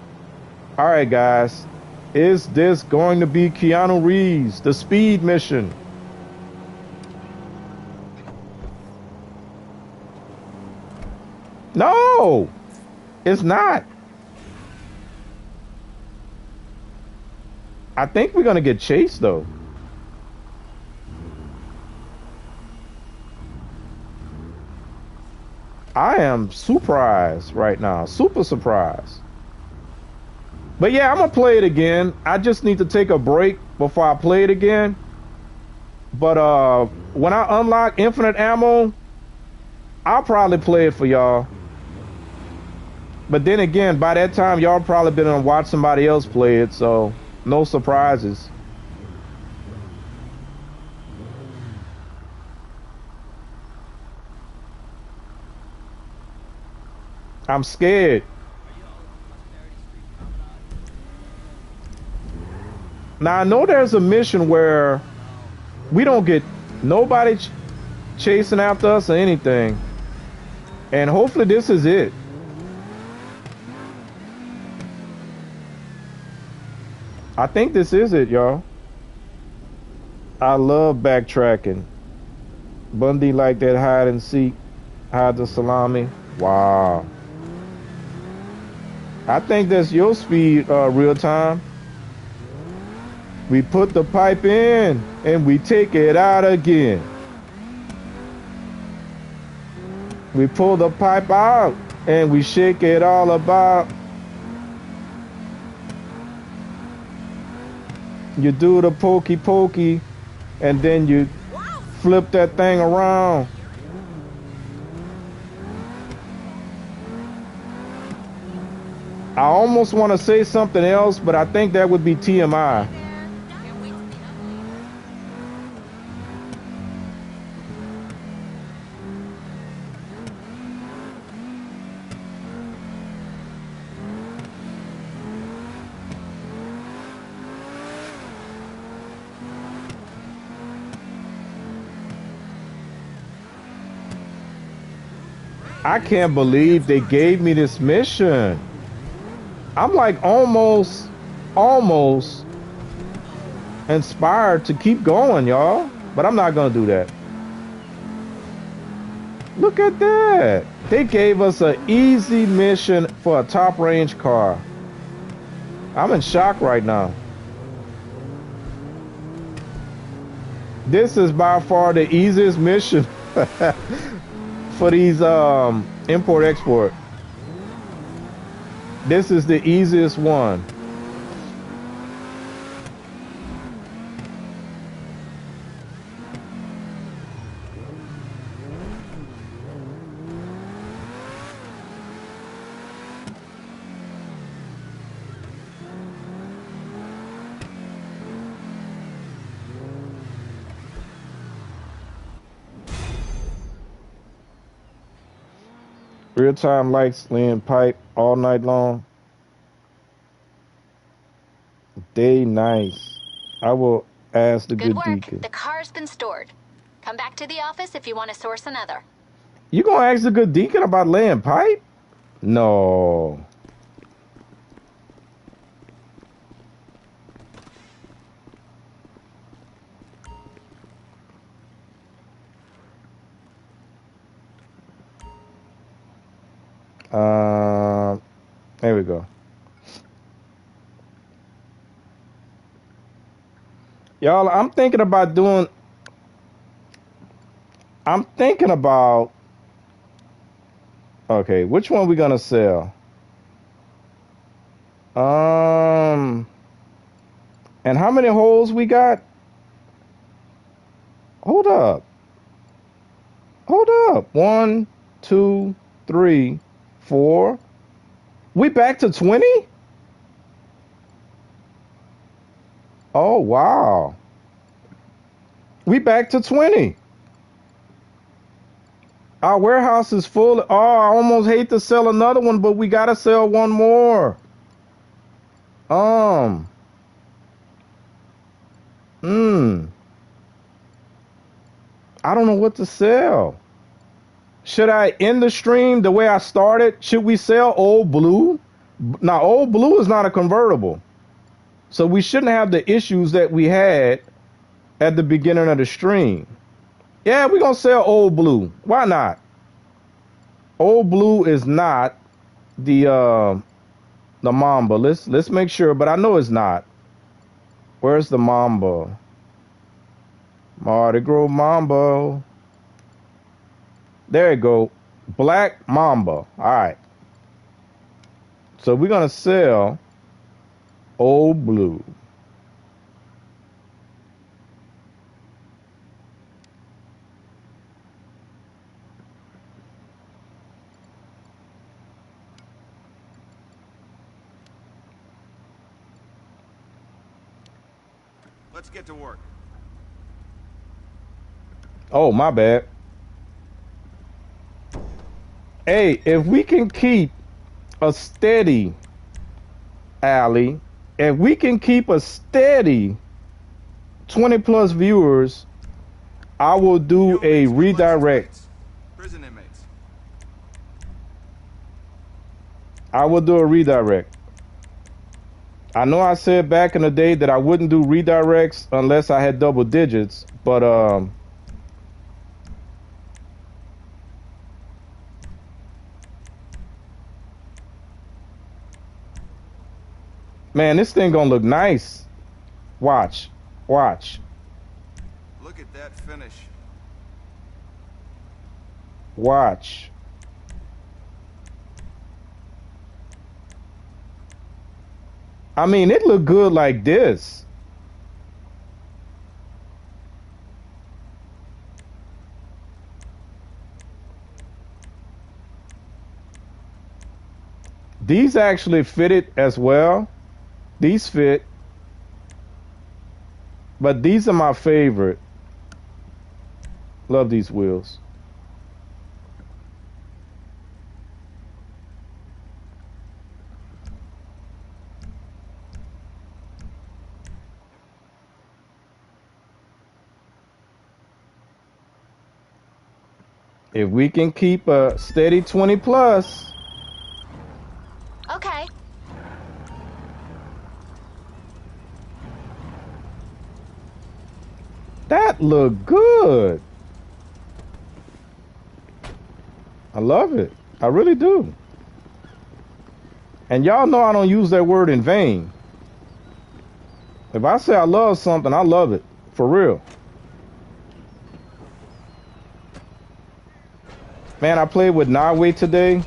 All right, guys. Is this going to be Keanu Reeves, the speed mission? No, it's not. I think we're gonna get chased though. I am surprised right now. Super surprised. But yeah, I'm gonna play it again. I just need to take a break before I play it again. But when I unlock infinite ammo, I'll probably play it for y'all. But then again, by that time, y'all probably been to watch somebody else play it, so no surprises. I'm scared. Now I know there's a mission where we don't get nobody chasing after us or anything. And hopefully this is it. I think this is it, y'all. I love backtracking. Bundy like that hide and seek, hide the salami. Wow. I think that's your speed, real time. We put the pipe in and we take it out again. We pull the pipe out and we shake it all about. You do the pokey pokey and then you flip that thing around. I almost want to say something else, but I think that would be TMI. I can't believe they gave me this mission. I'm like almost inspired to keep going, y'all. But I'm not gonna do that. Look at that. They gave us an easy mission for a top range car. I'm in shock right now. This is by far the easiest mission for these import export. This is the easiest one. Real time lights laying pipe all night long. Day nice. I will ask the good work. deacon. The car's been stored. Come back to the office if you want to source another. You gonna ask the good deacon about laying pipe? No. There we go. Y'all, I'm thinking about okay, which one we gonna sell? And how many holes we got? Hold up. 1, 2, 3, 4. We back to 20? Oh, wow. We back to 20. Our warehouse is full. Oh, I almost hate to sell another one, but we got to sell one more. I don't know what to sell. Should I end the stream the way I started? Should we sell Old Blue? Now, Old Blue is not a convertible. So we shouldn't have the issues that we had at the beginning of the stream. Yeah, we're going to sell Old Blue. Why not? Old Blue is not the Mamba. Let's make sure, but I know it's not. Where's the Mamba? Mardi Gras Mambo. There you go. Black Mamba. All right. So we're going to sell Old Blue. Let's get to work. Oh, my bad. Hey, if we can keep a steady, Allie, if we can keep a steady 20 plus viewers, I will do a redirect. Prison inmates. I will do a redirect. I know I said back in the day that I wouldn't do redirects unless I had double digits, but man, this thing gonna look nice. Watch. Watch. Look at that finish. Watch. I mean, it looked good like this. These actually fitted as well. These fit. But these are my favorite. Love these wheels. If we can keep a steady 20 plus. Okay. That look good. I love it. I really do. And y'all know I don't use that word in vain. If I say I love something, I love it. For real. Man, I played with Nahweh today.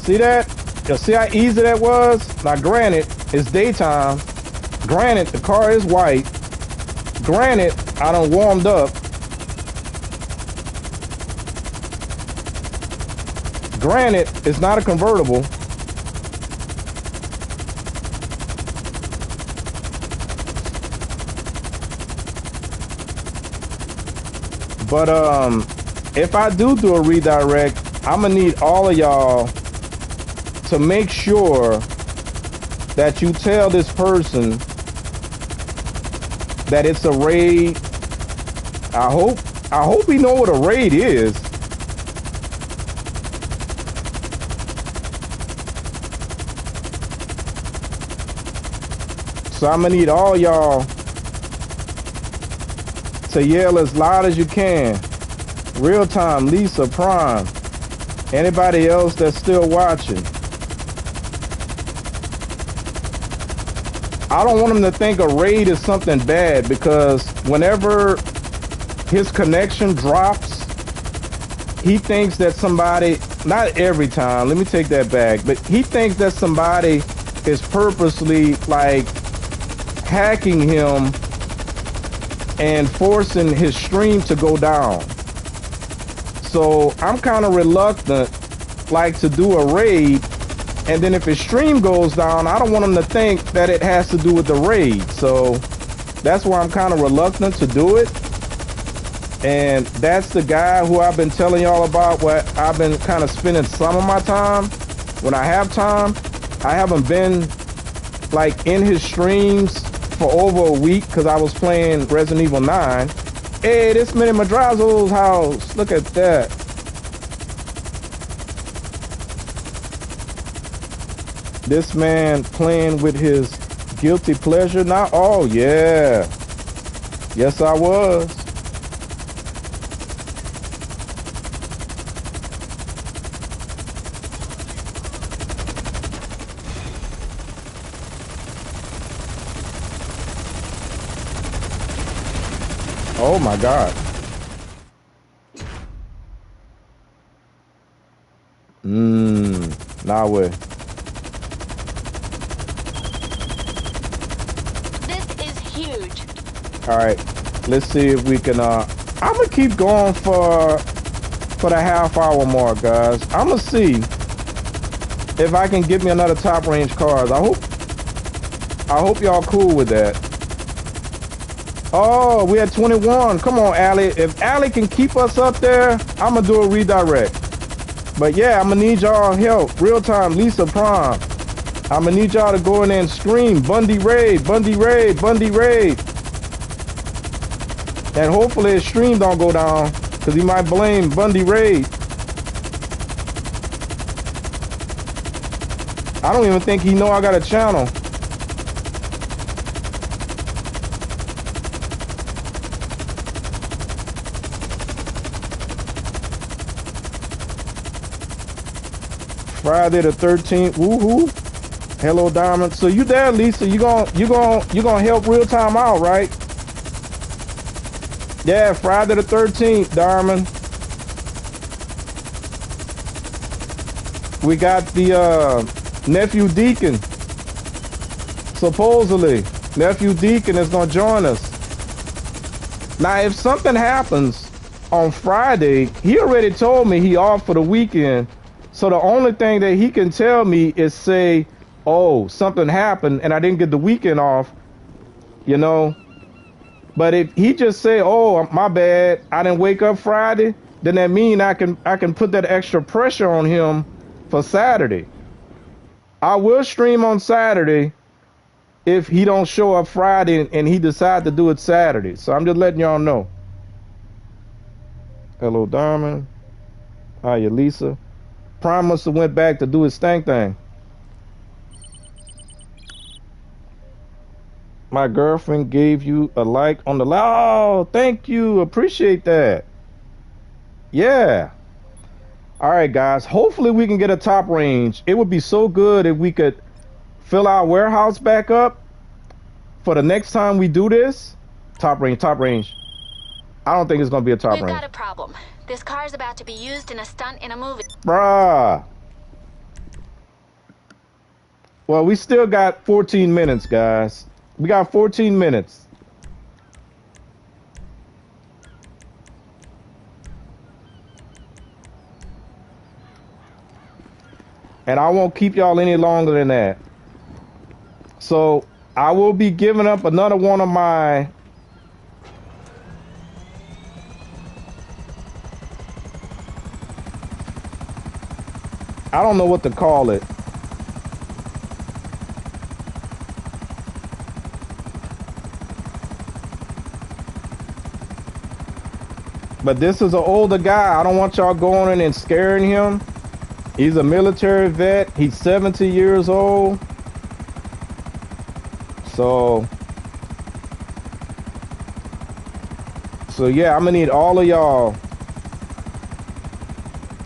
See that? You see how easy that was? Now, granted, it's daytime. Granted, the car is white. Granted, I done warmed up. Granted, it's not a convertible. But if I do a redirect, I'm gonna need all of y'all to make sure that you tell this person that it's a raid. I hope he know what a raid is. So I'm gonna need all y'all to yell as loud as you can. Real time, Lisa, Prime, anybody else that's still watching. I don't want him to think a raid is something bad, because whenever his connection drops, he thinks that somebody, not every time, let me take that back, but he thinks that somebody is purposely like hacking him and forcing his stream to go down. So I'm kind of reluctant like to do a raid, and then if his stream goes down, I don't want him to think that it has to do with the raid. So that's why I'm kind of reluctant to do it. And that's the guy who I've been telling y'all about, where I've been kind of spending some of my time. When I have time, I haven't been like in his streams for over a week because I was playing Resident Evil 9. Hey, this Minnie Madrazo's house. Look at that. This man playing with his guilty pleasure now. Oh yeah. Yes, I was. Oh my God. Now where? This is huge. All right, let's see if we can. I'm gonna keep going for the half-hour mark, guys. I'm gonna see if I can get me another top range cars. I hope y'all cool with that. Oh, we at 21. Come on, Allie. If Allie can keep us up there, I'm gonna do a redirect. But yeah, I'm gonna need y'all help. Real time, Lisa Prime. I'm gonna need y'all to go in there and scream Bundy Raid, Bundy Raid, Bundy Raid. And hopefully his stream don't go down, because he might blame Bundy Raid. I don't even think he know I got a channel. Friday the 13th. Woohoo! Hello, Diamond. So you there, Lisa? You gonna help real time out, right? Yeah, Friday the 13th, Diamond. We got the nephew Deacon. Supposedly, nephew Deacon is gonna join us. Now, if something happens on Friday, he already told me he off for the weekend. So the only thing that he can tell me is say, oh, something happened and I didn't get the weekend off, you know. But if he just say, oh, my bad, I didn't wake up Friday, then that means I can put that extra pressure on him for Saturday. I will stream on Saturday if he don't show up Friday and he decide to do it Saturday. So I'm just letting y'all know. Hello, Diamond. Hiya, Lisa. Prime must have went back to do his thing. My girlfriend gave you a like on the oh, thank you. Appreciate that. Yeah. All right, guys. Hopefully we can get a top range. It would be so good if we could fill our warehouse back up for the next time we do this. Top range. I don't think it's going to be a top range. We've got a problem. This car is about to be used in a stunt in a movie. Bruh. Well, we still got 14 minutes, guys. We got 14 minutes. And I won't keep y'all any longer than that. So I will be giving up another one of my I don't know what to call it. But this is an older guy. I don't want y'all going in and scaring him. He's a military vet. He's 70 years old. So yeah, I'm gonna need all of y'all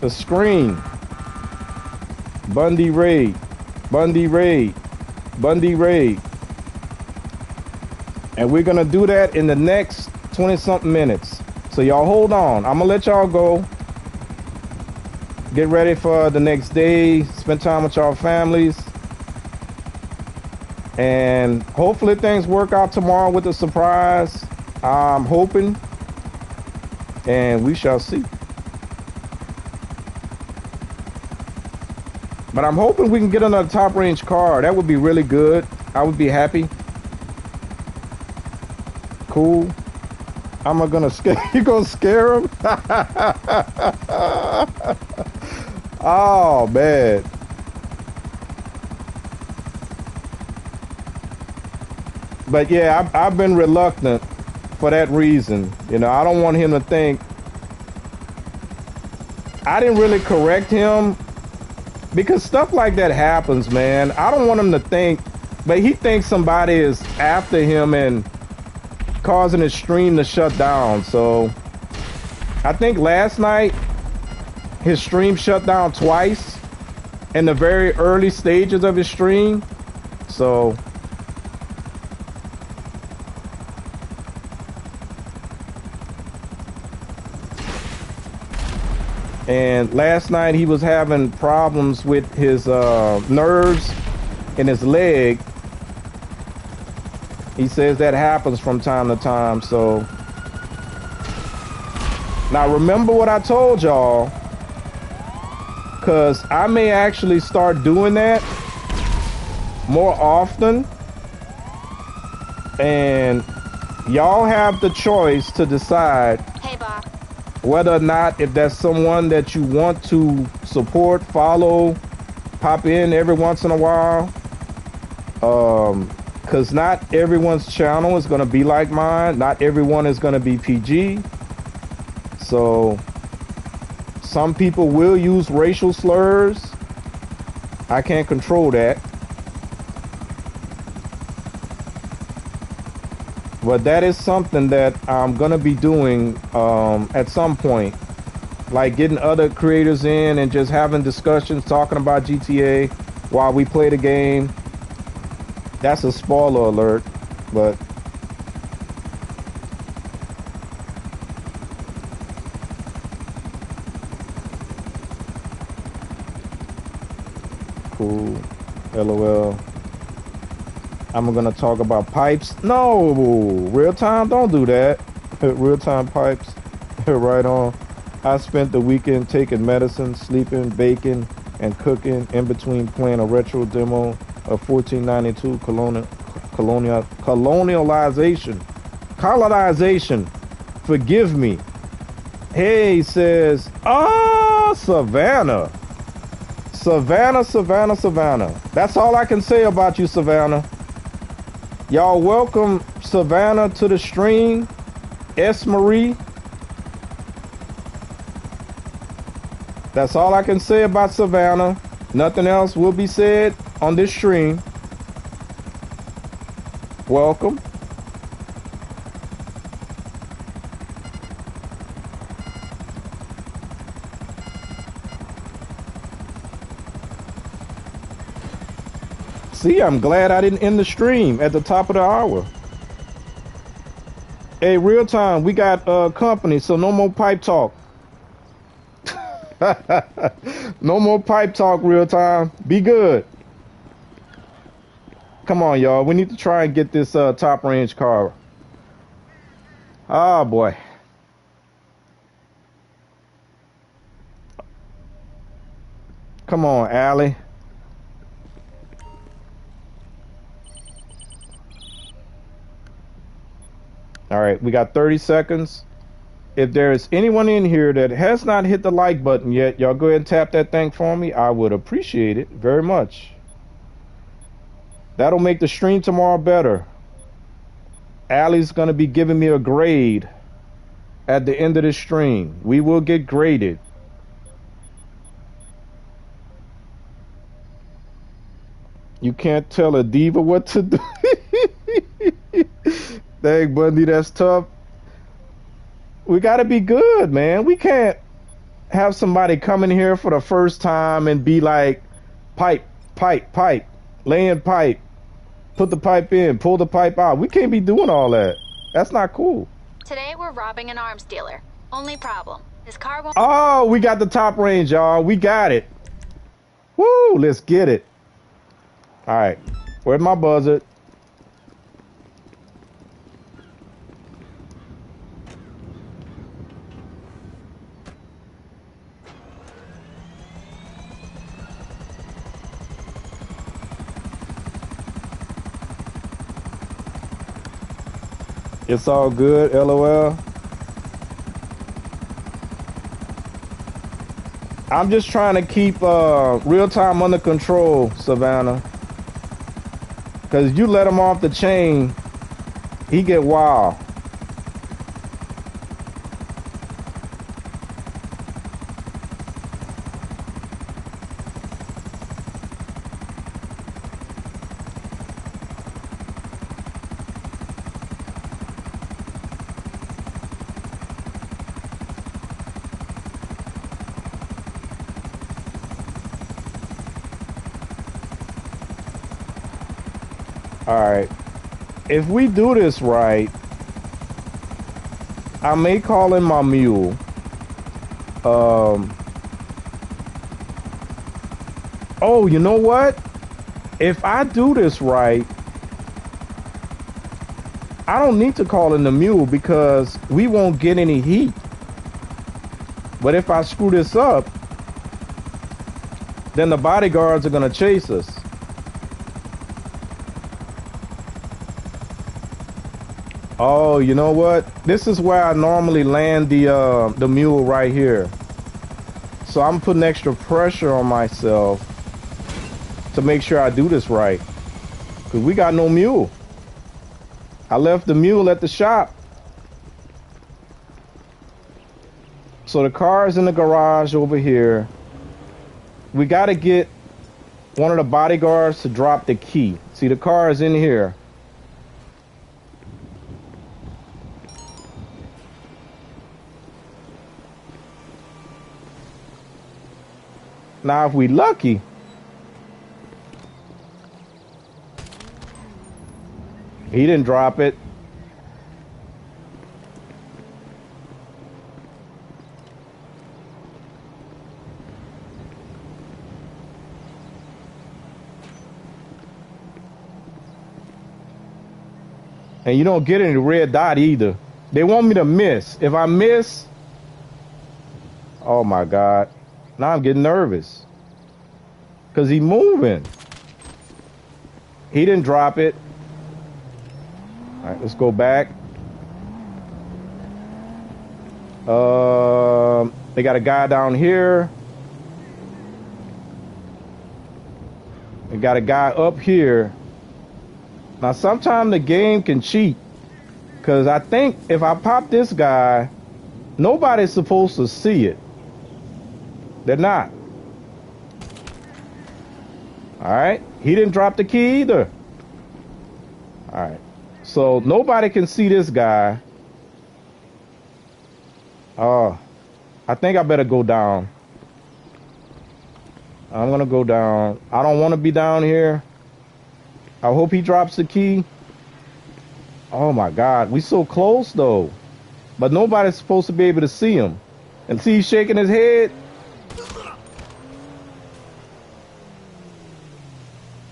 to scream Bundy Raid, Bundy Raid, Bundy Raid. And we're gonna do that in the next 20-something minutes. So y'all hold on. I'm gonna let y'all go. Get ready for the next day. Spend time with y'all families. And hopefully things work out tomorrow with a surprise. I'm hoping. And we shall see. But I'm hoping we can get another top range car. That would be really good. I would be happy. Cool. I'm gonna scare you. Gonna scare him? Oh man. But yeah, I've been reluctant for that reason. You know, I don't want him to think. I didn't really correct him Because stuff like that happens, man. I don't want him to think, but he thinks somebody is after him and causing his stream to shut down. So I think last night his stream shut down twice in the very early stages of his stream. So and last night he was having problems with his nerves in his leg. He says that happens from time to time. So now remember what I told y'all, because I may actually start doing that more often, and y'all have the choice to decide whether or not, if that's someone that you want to support, follow, pop in every once in a while. Because not everyone's channel is going to be like mine. Not everyone is going to be PG. So some people will use racial slurs. I can't control that. But that is something that I'm going to be doing at some point. Like getting other creators in and just having discussions, talking about GTA while we play the game. That's a spoiler alert, but cool. LOL. I'm gonna talk about pipes. No, real time, don't do that. Real time pipes. Right on. I spent the weekend taking medicine, sleeping, baking, and cooking in between playing a retro demo of 1492 colonization. Forgive me. Hey, says, Savannah. Savannah. That's all I can say about you, Savannah. Y'all welcome Savannah to the stream. S. Marie. That's all I can say about Savannah. Nothing else will be said on this stream. Welcome. See, I'm glad I didn't end the stream at the top of the hour. Hey, real time, we got company, so no more pipe talk. No more pipe talk, real time. Be good. Come on, y'all. We need to try and get this top range car. Oh, boy. Come on, Allie. All right, we got 30 seconds. If there is anyone in here that has not hit the like button yet, y'all go ahead and tap that thing for me. I would appreciate it very much. That'll make the stream tomorrow better. Allie's going to be giving me a grade at the end of the stream. We will get graded. You can't tell a diva what to do. Dang, Bundy, that's tough. We got to be good, man. We can't have somebody come in here for the first time and be like, pipe, laying pipe, put the pipe in, pull the pipe out. We can't be doing all that. That's not cool. Today we're robbing an arms dealer. Only problem, his car won't... Oh, we got the top range, y'all. We got it. Woo, let's get it. All right, where's my buzzer? It's all good, LOL. I'm just trying to keep real time under control, Savannah. Because you let him off the chain, he get wild. Alright. If we do this right, I may call in my mule. Oh, you know what? If I do this right, I don't need to call in the mule because we won't get any heat. But if I screw this up, then the bodyguards are gonna chase us. Oh, you know what? This is where I normally land the mule right here. So I'm putting extra pressure on myself to make sure I do this right. Cause we got no mule. I left the mule at the shop. So the car is in the garage over here. We got to get one of the bodyguards to drop the key. See, the car is in here. Now, if we lucky, he didn't drop it. And you don't get any red dot either. They want me to miss. If I miss, oh my God. Now I'm getting nervous. Because he's moving. He didn't drop it. All right, let's go back. They got a guy down here. They got a guy up here. Now, sometimes the game can cheat. Because I think if I pop this guy, nobody's supposed to see it. They're not. All right. He didn't drop the key either. All right. So nobody can see this guy. Oh, I think I better go down. I'm going to go down. I don't want to be down here. I hope he drops the key. Oh my God. We so close though. But nobody's supposed to be able to see him. And see, he's shaking his head.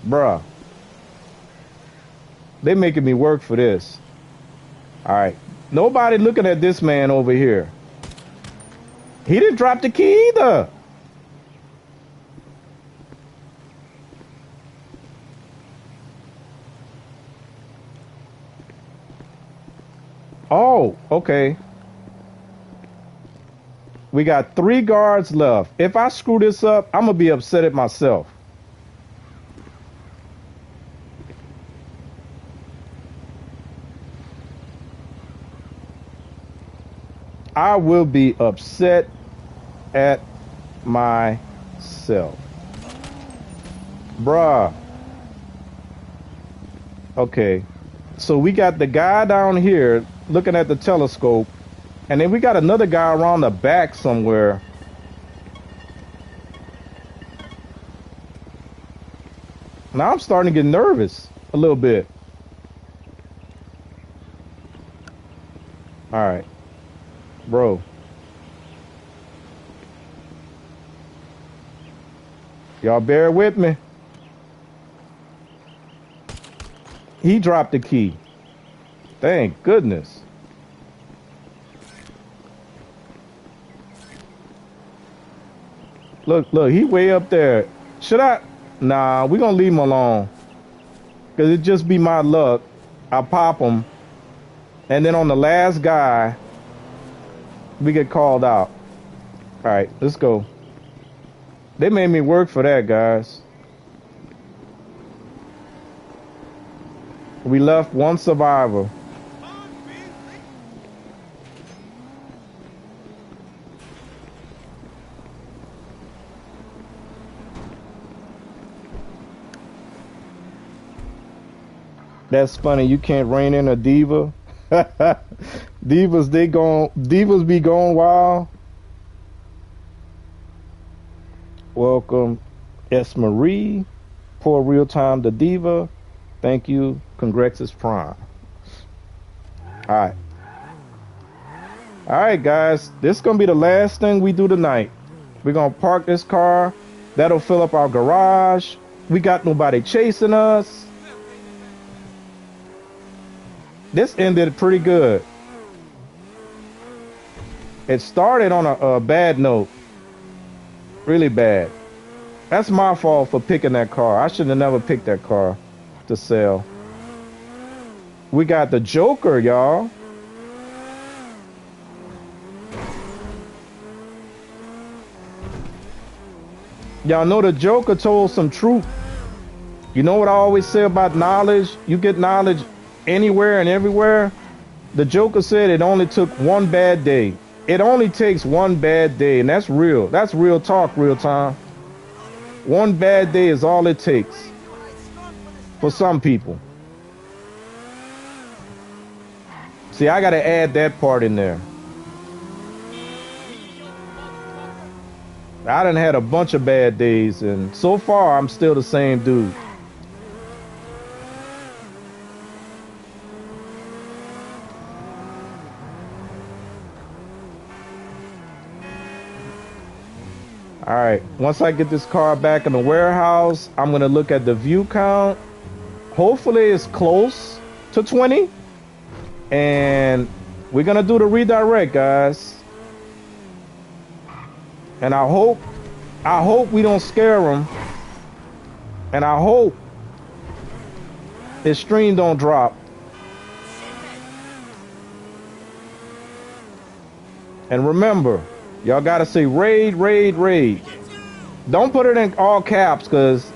Bruh. They making me work for this. All right. Nobody looking at this man over here. He didn't drop the key either. Oh, okay. We got 3 guards left. If I screw this up, I'm going to be upset at myself. I will be upset at myself. Bruh. Okay. So we got the guy down here looking at the telescope. And then we got another guy around the back somewhere. Now I'm starting to get nervous a little bit. All right. Bro. Y'all bear with me. He dropped the key. Thank goodness. Look, he way up there. Should I? Nah, we're going to leave him alone. Because it just be my luck. I pop him. And then on the last guy, we get called out. All right, let's go. They made me work for that, guys. We left one survivor. That's funny. You can't rein in a diva. Divas be going wild. Welcome, S. Marie. Pour real time the diva. Thank you, Congrexus Prime. All right. All right, guys. This is going to be the last thing we do tonight. We're going to park this car. That'll fill up our garage. We got nobody chasing us. This ended pretty good. It started on a bad note. Really bad. That's my fault for picking that car. I should have never picked that car to sell. We got the Joker, y'all. Y'all know the Joker told some truth. You know what I always say about knowledge? You get knowledge anywhere and everywhere. The Joker said it only took one bad day. It only takes one bad day, and that's real. That's real talk, real time. One bad day is all it takes for some people. See, I got to add that part in there. I done had a bunch of bad days, and so far, I'm still the same dude. All right, once I get this car back in the warehouse, I'm going to look at the view count. Hopefully, it's close to 20. And we're going to do the redirect, guys. And I hope we don't scare them. And I hope his stream don't drop. And remember, y'all got to say raid, raid, raid. Don't put it in all caps, because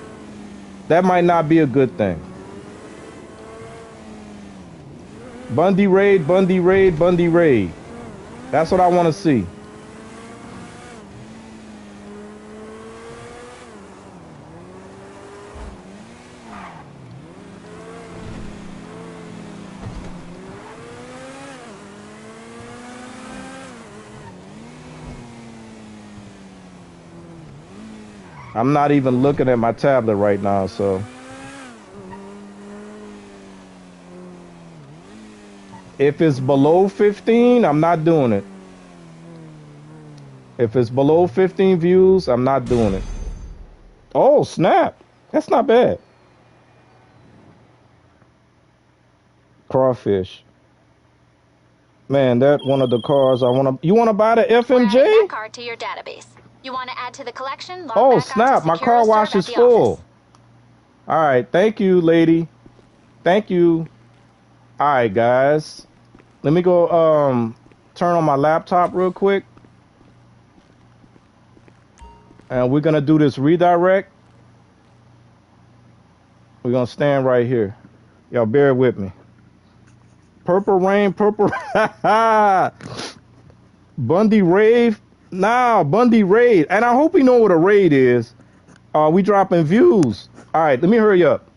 that might not be a good thing. Bundy raid, Bundy raid, Bundy raid. That's what I want to see. I'm not even looking at my tablet right now, so. If it's below 15, I'm not doing it. If it's below 15 views, I'm not doing it. Oh, snap. That's not bad. Crawfish. Man, that one of the cars I want to... You want to buy the We're adding FMJ? that car to your database. You want to add to the collection? Log Oh, back snap. onto My car Securo wash Serve is at the full. office. All right. Thank you, lady. Thank you. All right, guys. Let me go turn on my laptop real quick. And we're going to do this redirect. We're going to stand right here. Y'all bear with me. Purple Rain, Purple... Bundy Rave? Nah, Bundy Raid. And I hope you know what a raid is. We dropping views. All right, let me hurry up.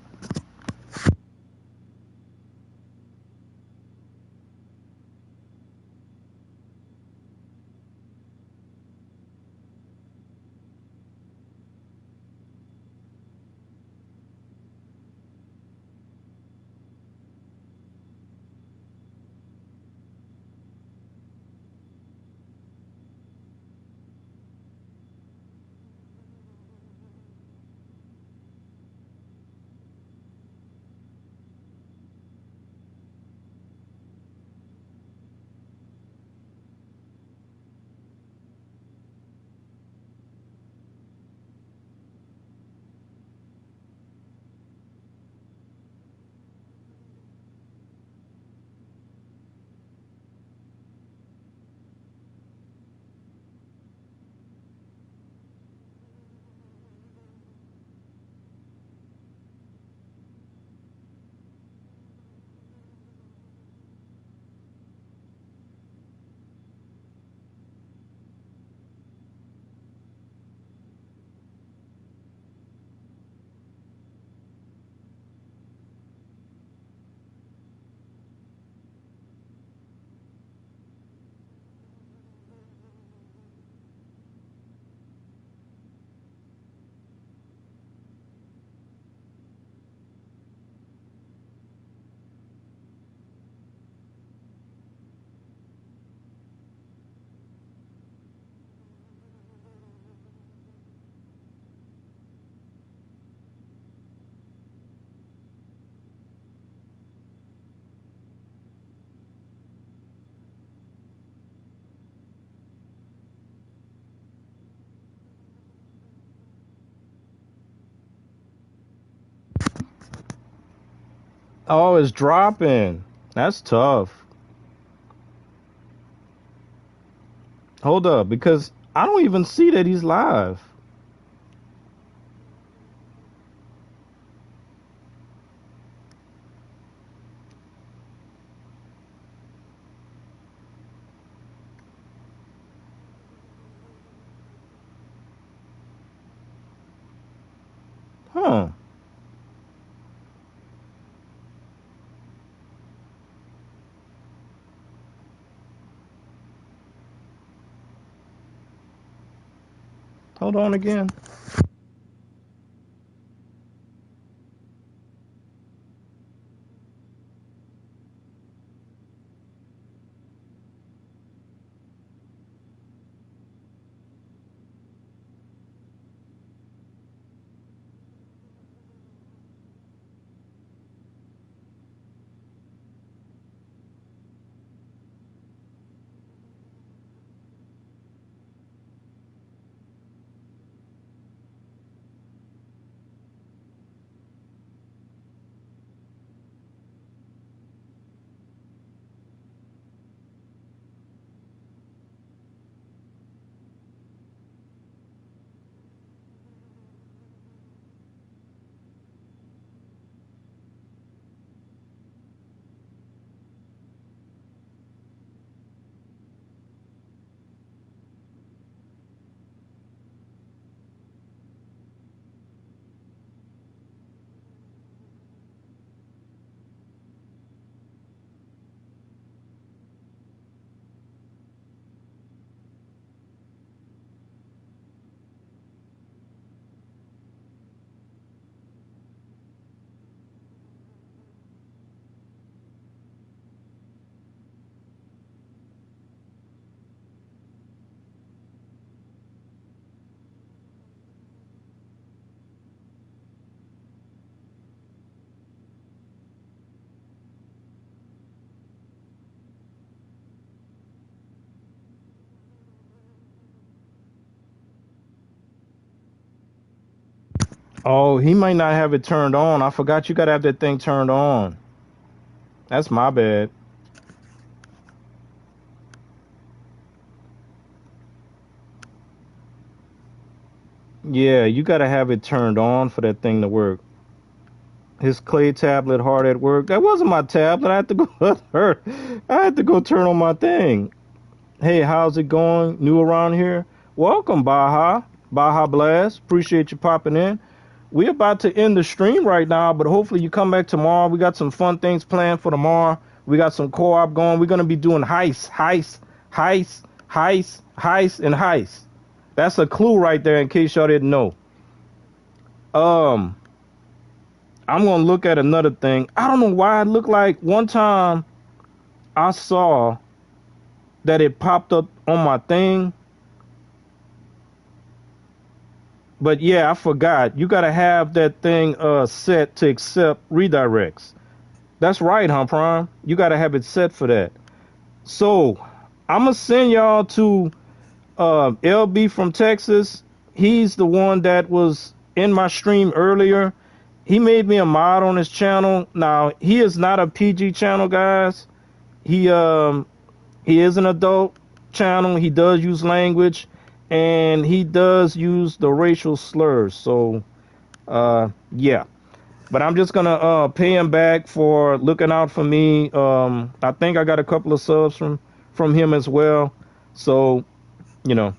Oh, it's dropping. That's tough. Hold up, because I don't even see that he's live. Huh. Hold on again. Oh, he might not have it turned on. I forgot you gotta have that thing turned on. That's my bad. Yeah, you gotta have it turned on for that thing to work. His clay tablet hard at work. That wasn't my tablet. I had to go I had to go turn on my thing. Hey, how's it going? New around here? Welcome, Baja. Baja Blast. Appreciate you popping in. We're about to end the stream right now, but hopefully you come back tomorrow. We got some fun things planned for tomorrow. We got some co-op going. We're gonna be doing heist, and heist. That's a clue right there in case y'all didn't know. Um, I'm gonna look at another thing. I don't know why it looked like one time I saw that it popped up on my thing. But yeah, I forgot. You gotta have that thing set to accept redirects. That's right, huh, Prime? You gotta have it set for that. So I'm gonna send y'all to LB from Texas. He's the one that was in my stream earlier. He made me a mod on his channel. Now he is not a PG channel, guys. He is an adult channel. He does use language, and he does use the racial slurs. So yeah. But I'm just gonna pay him back for looking out for me. I think I got a couple of subs from him as well. So, you know,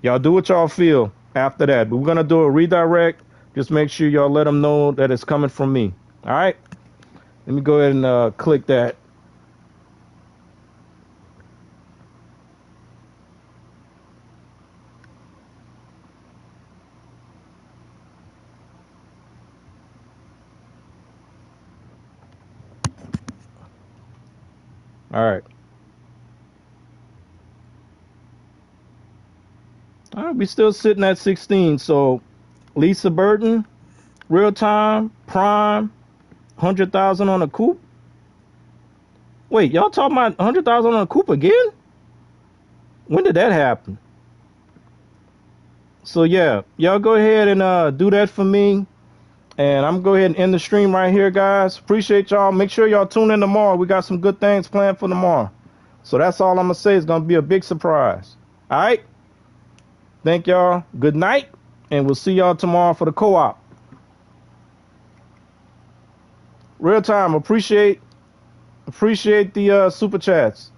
y'all do what y'all feel after that. But we're gonna do a redirect. Just make sure y'all let them know that it's coming from me. All right. Let me go ahead and click that. All right. All right. We still sitting at 16. So Lisa Burton, real time, prime, 100,000 on a coupe. Wait, y'all talking about 100,000 on a coupe again? When did that happen? So yeah, y'all go ahead and do that for me. And I'm going to go ahead and end the stream right here, guys. Appreciate y'all. Make sure y'all tune in tomorrow. We got some good things planned for tomorrow. So that's all I'm going to say. It's going to be a big surprise. All right? Thank y'all. Good night. And we'll see y'all tomorrow for the co-op. Real time. Appreciate the super chats.